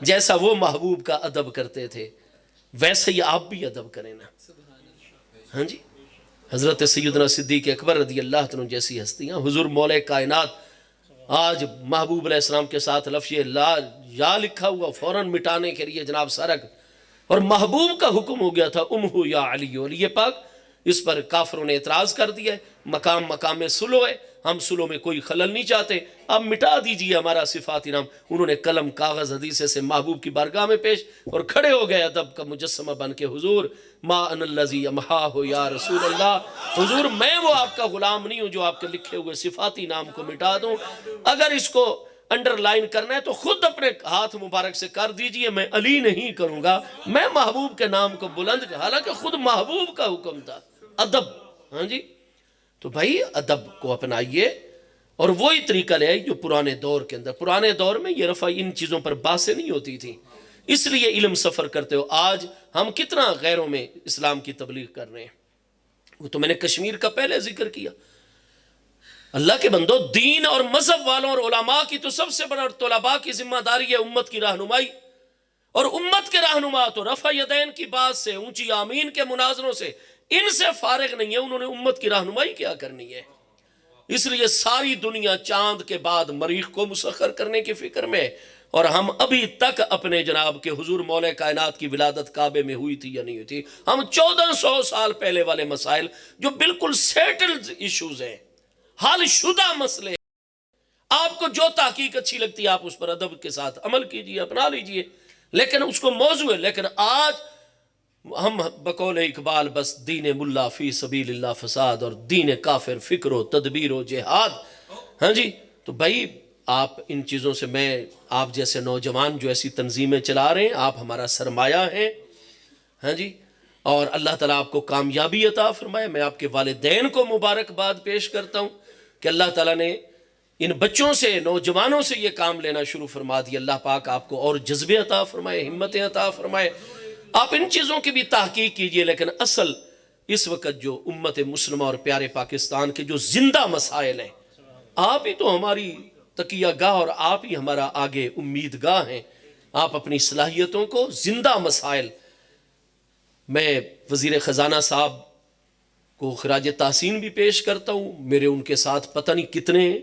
جیسا وہ محبوب کا ادب کرتے تھے ویسے ہی آپ بھی ادب کریں نا. ہاں جی، حضرت سیدنا صدیق اکبر رضی اللہ عنہ جیسی ہستیاں، حضور مولا کائنات، آج محبوب علیہ السلام کے ساتھ لفظ لا یا لکھا ہوا فوراً مٹانے کے لیے جناب سرک، اور محبوب کا حکم ہو گیا تھا امہو یا علی، علی پاک. اس پر کافروں نے اعتراض کر دیا ہے. مقام سلو ہے، ہم سلو میں کوئی خلل نہیں چاہتے، اب مٹا دیجئے ہمارا صفاتی نام. انہوں نے قلم کاغذ حدیثے سے محبوب کی بارگاہ میں پیش اور کھڑے ہو گئے ادب کا مجسمہ بن کے، حضور ما ان الذی امحاہ یا رسول اللہ، حضور میں وہ آپ کا غلام نہیں ہوں جو آپ کے لکھے ہوئے صفاتی نام کو مٹا دوں. اگر اس کو انڈر لائن کرنا ہے تو خود اپنے ہاتھ مبارک سے کر دیجئے، میں علی نہیں کروں گا، میں محبوب کے نام کو بلند کر، حالانکہ خود محبوب کا حکم تھا. ادب. ہاں جی، تو بھائی ادب کو اپنائیے، اور وہی طریقہ لے آئی جو پرانے دور کے اندر، پرانے دور میں یہ رفع ان چیزوں پر باتیں نہیں ہوتی تھیں، اس لیے علم سفر کرتے ہو. آج ہم کتنا غیروں میں اسلام کی تبلیغ کر رہے ہیں. وہ تو میں نے کشمیر کا پہلے ذکر کیا. اللہ کے بندو، دین اور مذہب والوں اور علماء کی تو سب سے بڑا، اور طلباء کی ذمہ داری ہے امت کی رہنمائی، اور امت کے رہنما تو رفع یدین کی بات سے، اونچی آمین کے مناظروں سے، ان سے فارغ نہیں ہے. انہوں نے امت کی رہنمائی کیا کرنی ہے؟ اس لیے ساری دنیا چاند کے بعد مریخ کو مسخر کرنے کی فکر میں، اور ہم ابھی تک اپنے جناب کے حضور مولا کائنات کی ولادت کعبے میں ہوئی تھی یا نہیں ہوئی تھی، ہم 1400 سال پہلے والے مسائل جو بالکل سیٹلڈ ایشوز ہیں، حل شدہ مسئلے، آپ کو جو تحقیق اچھی لگتی ہے آپ اس پر ادب کے ساتھ عمل کیجئے، اپنا لیجئے، لیکن اس کو موضوع ہے. لیکن آج ہم بقول اقبال بس دین ملا فی سبیل اللہ فساد، اور دین کافر فکر و تدبیر و جہاد. ہاں جی، تو بھائی آپ ان چیزوں سے، میں آپ جیسے نوجوان جو ایسی تنظیمیں چلا رہے ہیں، آپ ہمارا سرمایہ ہیں. ہاں جی، اور اللہ تعالیٰ آپ کو کامیابی عطا فرمائے. میں آپ کے والدین کو مبارکباد پیش کرتا ہوں کہ اللہ تعالیٰ نے ان بچوں سے، نوجوانوں سے یہ کام لینا شروع فرما دیا. اللہ پاک آپ کو اور جذبے عطا فرمائے، ہمتیں عطا فرمائے. آپ ان چیزوں کی بھی تحقیق کیجئے، لیکن اصل اس وقت جو امت مسلمہ اور پیارے پاکستان کے جو زندہ مسائل ہیں، آپ ہی تو ہماری تکیہ گاہ اور آپ ہی ہمارا آگے امید گاہ ہیں. آپ اپنی صلاحیتوں کو زندہ مسائل، میں وزیر خزانہ صاحب کو خراج تحسین بھی پیش کرتا ہوں. میرے ان کے ساتھ پتہ نہیں کتنے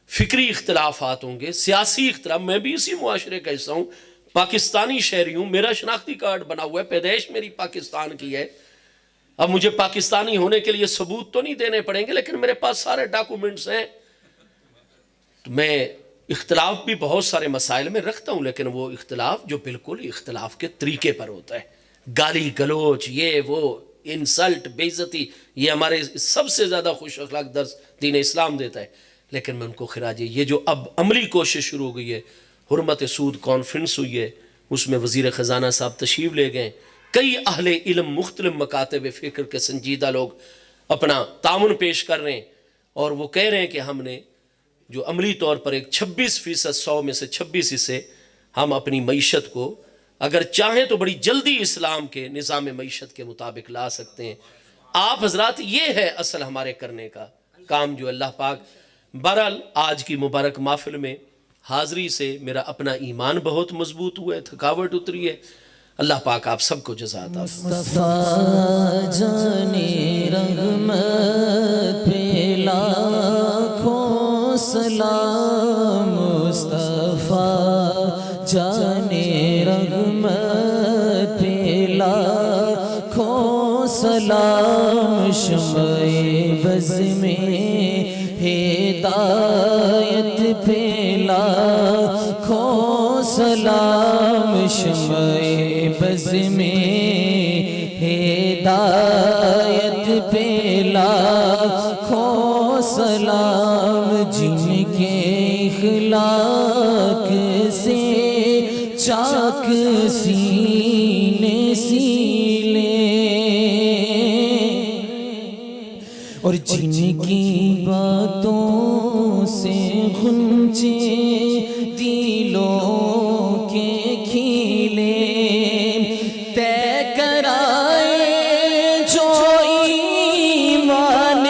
فکری اختلافات ہوں گے، سیاسی اختلاف، میں بھی اسی معاشرے کا حصہ ہوں، پاکستانی شہری ہوں، میرا شناختی کارڈ بنا ہوا ہے، پیدائش میری پاکستان کی ہے. اب مجھے پاکستانی ہونے کے لیے ثبوت تو نہیں دینے پڑیں گے، لیکن میرے پاس سارے ڈاکومنٹس ہیں. تو میں اختلاف بھی بہت سارے مسائل میں رکھتا ہوں، لیکن وہ اختلاف جو بالکل اختلاف کے طریقے پر ہوتا ہے، گالی گلوچ، یہ وہ انسلٹ، بے عزتی، یہ ہمارے سب سے زیادہ خوش اخلاق درس دین اسلام دیتا ہے. لیکن میں ان کو خراج، یہ جو اب عملی کوشش شروع ہو گئی ہے، حرمت سود کانفرنس ہوئی ہے، اس میں وزیر خزانہ صاحب تشریف لے گئے، کئی اہل علم مختلف مکاتب فکر کے سنجیدہ لوگ اپنا تعاون پیش کر رہے ہیں، اور وہ کہہ رہے ہیں کہ ہم نے جو عملی طور پر ایک 26%، 100 میں سے 26 حصے ہم اپنی معیشت کو اگر چاہیں تو بڑی جلدی اسلام کے نظام معیشت کے مطابق لا سکتے ہیں. آپ حضرات، یہ ہے اصل ہمارے کرنے کا کام جو اللہ پاک. بہرحال آج کی مبارک محفل میں حاضری سے میرا اپنا ایمان بہت مضبوط ہوا ہے، تھکاوٹ اتری ہے. اللہ پاک آپ سب کو جزا عطا فرمائے. مصطفیٰ جانے رحمت پہ لاکھوں سلام، مصطفیٰ جانے رحمت پہ لاکھوں سلام، شمع بز میں ہدایت پہ لاکھوں سلام، شمع بز میں ہدایت پہ لاکھوں سلام، جن کے اخلاق سے چاک سینے سیلے، اور جن کی باتوں سے غنچے دلوں کے کھیلے، طے کرائے جو ایمان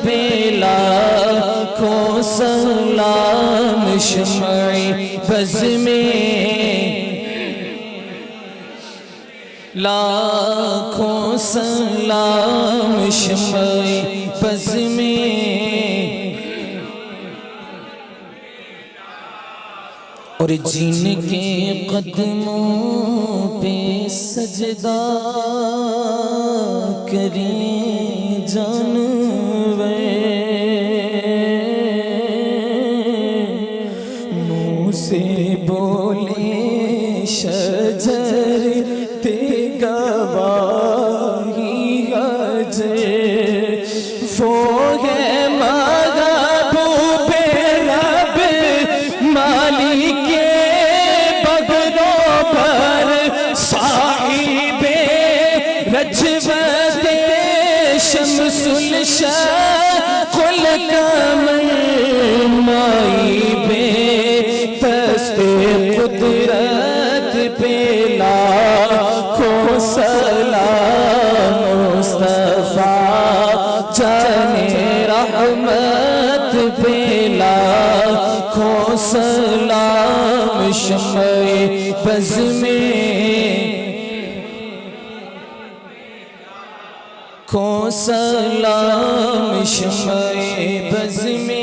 پہ لاکھوں سلام شمع بز میں لاکھوں سلام شمع بز میں اور جن کے قدموں پہ سجدہ کریں جانور منہ سے بولے شجر تے گواہی حجر وہ ہے محبوب رب مالک بغروں پر صاحب رجوت شمس الشق القمر مائی بے دست قدرت پہ لاکھوں سلام مصطفیٰ جان رحمت پہ لاکھوں سلام شمع بز میں کھوں سلام شمع بز میں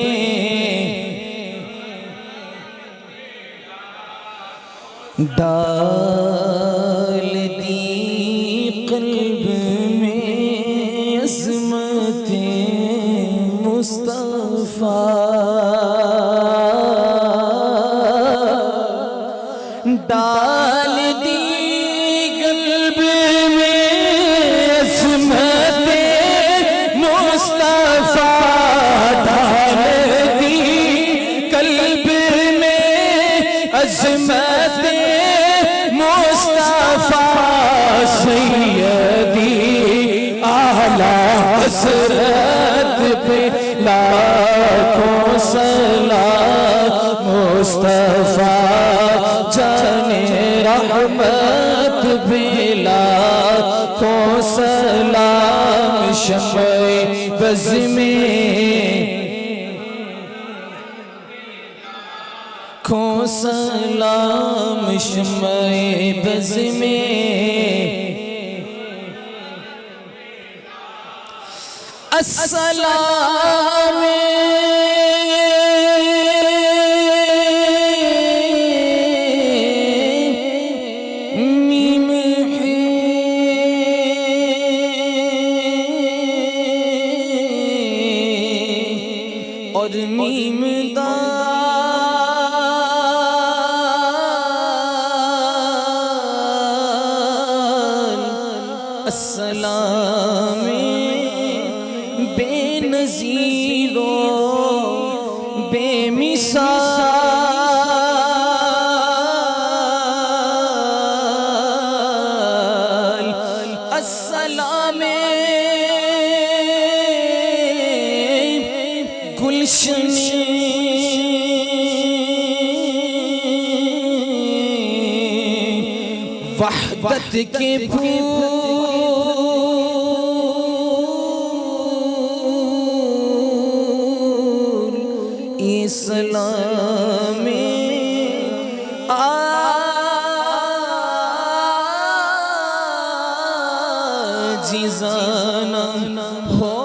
ڈال دی قلب میں عظمت مصطفیٰ ڈال دی قلب میں عظمت مصطفیٰ ڈال دی قلب میں عظمت مصطفیٰ سیدی اعلیٰ حضرت پہ لاکھوں سلام مصطفیٰ جان رحمت پہ لاکھوں سلام شمع بز میں کھوں سلام شمع بز میں السلام میم اور میم دال السلام بے نظیر و بے مثال السلام گلشن وحدت کے پھول اسلام عاجزانہ ہو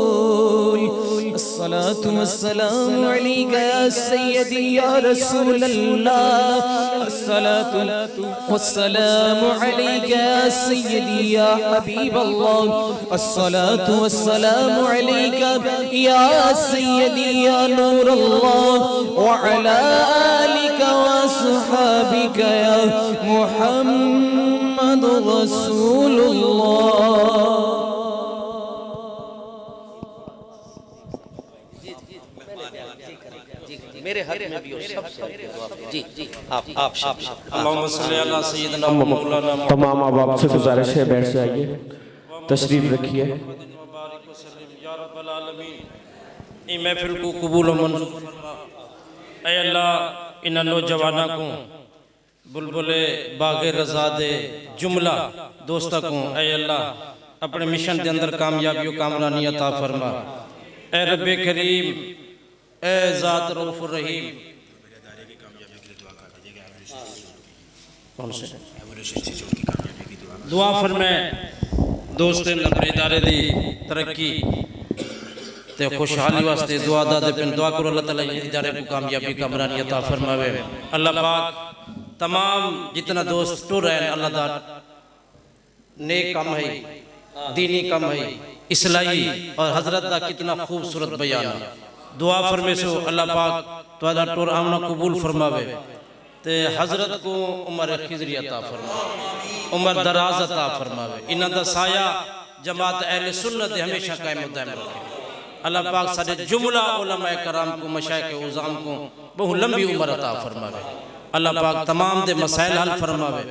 قبول الصلاة والسلام عليك يا سيدي يا رسول الله الصلاة والسلام عليك يا سيدي يا حبيب الله الصلاة والسلام عليك يا سيدي يا نور الله وعلى آلك وصحابك يا محمد رسول الله میرے حق میں بھی اور سب سے جی آپ اللہم صلی اللہ سیدنا مولانا تمام آپ سے گزارش ہے بیٹھ سے آئیے تشریف رکھیے یا رب العالمین ای محفل کو قبول و منظور فرما اے اللہ ان نوجوانوں کو بلبل باغ رضا دے جملہ دوستہ کو اے اللہ اپنے مشن دے اندر کامیابی و کامرانی عطا فرما۔ اے رب کریم، اے ذات رؤوف الرحیم، کون سے دعا فرمائے دوستیں اپنے ادارے دی ترقی تے خوشحالی واسطے دعا دے پن دعا کرو اللہ تعالیٰ ادارے کو کامیابی کامرانی عطا فرماوے۔ اللہ پاک تمام جتنا دوست ٹور رہے ہیں اللہ تعالیٰ نیک کام ہے، دینی کام ہے، اصلاحی اور حضرت دا کتنا خوبصورت بیان ہے۔ دعا فرمے سو اللہ پاک تو ٹور آمنا قبول فرماوے تے حضرت کو عمر خضری عطا فرماوے، عمر دراز عطا فرماوے، انہاں دا سایہ جماعت اہل سنت ہمیشہ قائم و دائم رکھے۔ اللہ پاک سارے جملہ علماء کرام کو، مشائخ عظام کو بہت لمبی عمر عطا فرماوے۔ اللہ پاک تمام دے مسائل حل فرماوے۔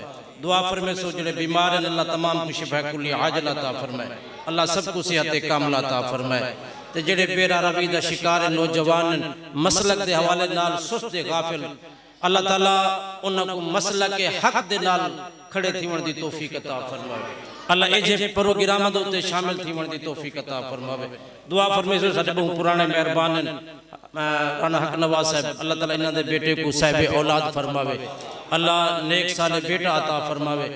دعا فرمے سو جڑے بیمار ہیں اللہ تمام کو شفا کلی عاجل عطا فرمائے، اللہ سب کو صحت کاملہ عطا فرمائے۔ تے جڑے بیرا روی دا شکار نوجوان مسلک دے حوالے نال سست غافل، اللہ تعالیٰ انہاں کو مسلک حق دے نال کھڑے تھیون دی توفیق عطا فرمائے۔ اللہ ایجے پروگرام دوتے شامل تھیون دی توفیق عطا فرمائے۔ دعا فرمائے سو سارے بہت پرانے مہربان ہیں رانا حق نواز صاحب، اللہ تعالیٰ انہاں دے بیٹے کو صاحب اولاد فرماوے، اللہ نیک سالے بیٹا عطا فرماوے۔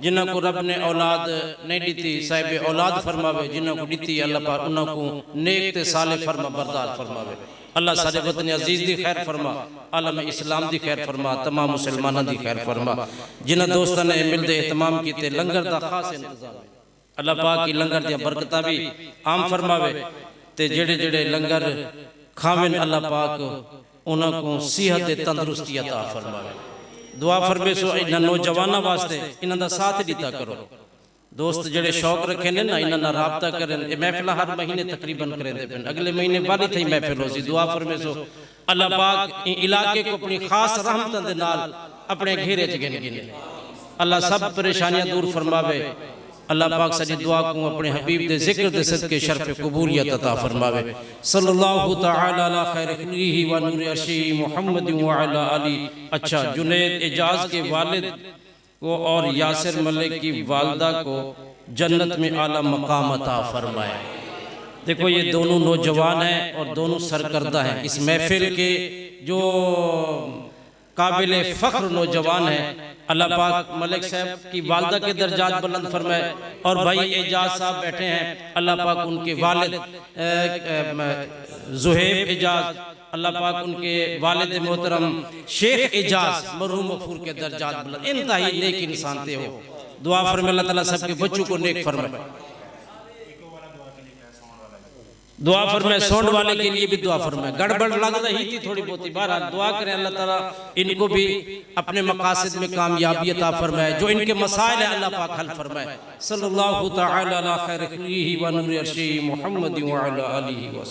جنہاں کو رب نے اولاد نہیں دیتی صاحب اولاد فرماوے، جنہاں کو دیتی اللہ پاک انہاں کو نیک تے صالح فرما بردار فرماوے۔ اللہ سارے وطن عزیز دی خیر فرما، عالم اسلام دی خیر فرما، تمام مسلمانہ دی خیر فرما۔ جنہاں دوستہ نے مل دے اہتمام کی تے لنگر دا خاص انتظام ہے، اللہ پاک کی لنگر دیا برکتہ بھی عام فرماوے تے جڑے جڑے لنگر کھاوین اللہ پاک انہاں کو صحت تندرستی عطا فرماوے۔ دعا فرمے سو انہاں نوجوانہ واسطے انہاں دا ساتھ دیتا کرو۔ دوست جڑے شوق رکھیں نا انہاں رابطہ کریں، محفلہ ہر مہینے تقریباً کریں دے پن، اگلے مہینے والی تھی محفل ہوسی۔ دعا فرمے سو اللہ پاک ان علاقے کو اپنی خاص رحمتوں دے نال اپنے گھیرے چگن گنے، اللہ سب پریشانیاں دور فرماوے۔ اللہ پاک سجی دعا کو اپنے حبیب دے ذکر دے صدقے شرف قبولیت عطا فرماوے۔ صلی اللہ تعالی علی خیر خلقہ و نور عرشہ محمد وعلی آلہ۔ اچھا، جنید اجاز کے والد کو اور یاسر ملک کی والدہ کو جنت میں اعلیٰ مقام عطا فرمائے۔ دیکھو یہ دونوں نوجوان ہیں اور دونوں سرکردہ ہیں، اس محفل کے جو قابل فخر نوجوان ہیں۔ اللہ پاک ملک صاحب کی والدہ کے درجات بلند فرمائے، اور بھائی اعجاز صاحب بیٹھے ہیں، اللہ پاک ان کے والد زہیب اعجاز، اللہ پاک ان کے والد محترم شیخ اعجاز مرحوم مغفور کے درجات بلند، انتہائی نیک انسان تھے ہو۔ دعا فرمائے اللہ تعالیٰ سب کے بچوں کو نیک فرمائے۔ دعا فرمائے سونڈ والے کے لیے بھی دعا فرمائے، گڑبڑ لگ رہی تھی تھوڑی بہت ہی، بہرحال دعا کریں اللہ تعالیٰ ان کو بھی اپنے مقاصد میں کامیابی عطا فرمائے، جو ان کے مسائل ہیں اللہ پاک حل فرمائے۔ صلی اللہ تعالی علی خیر خلقہ و نور عرشہ محمد وعلی آلہ وسلم۔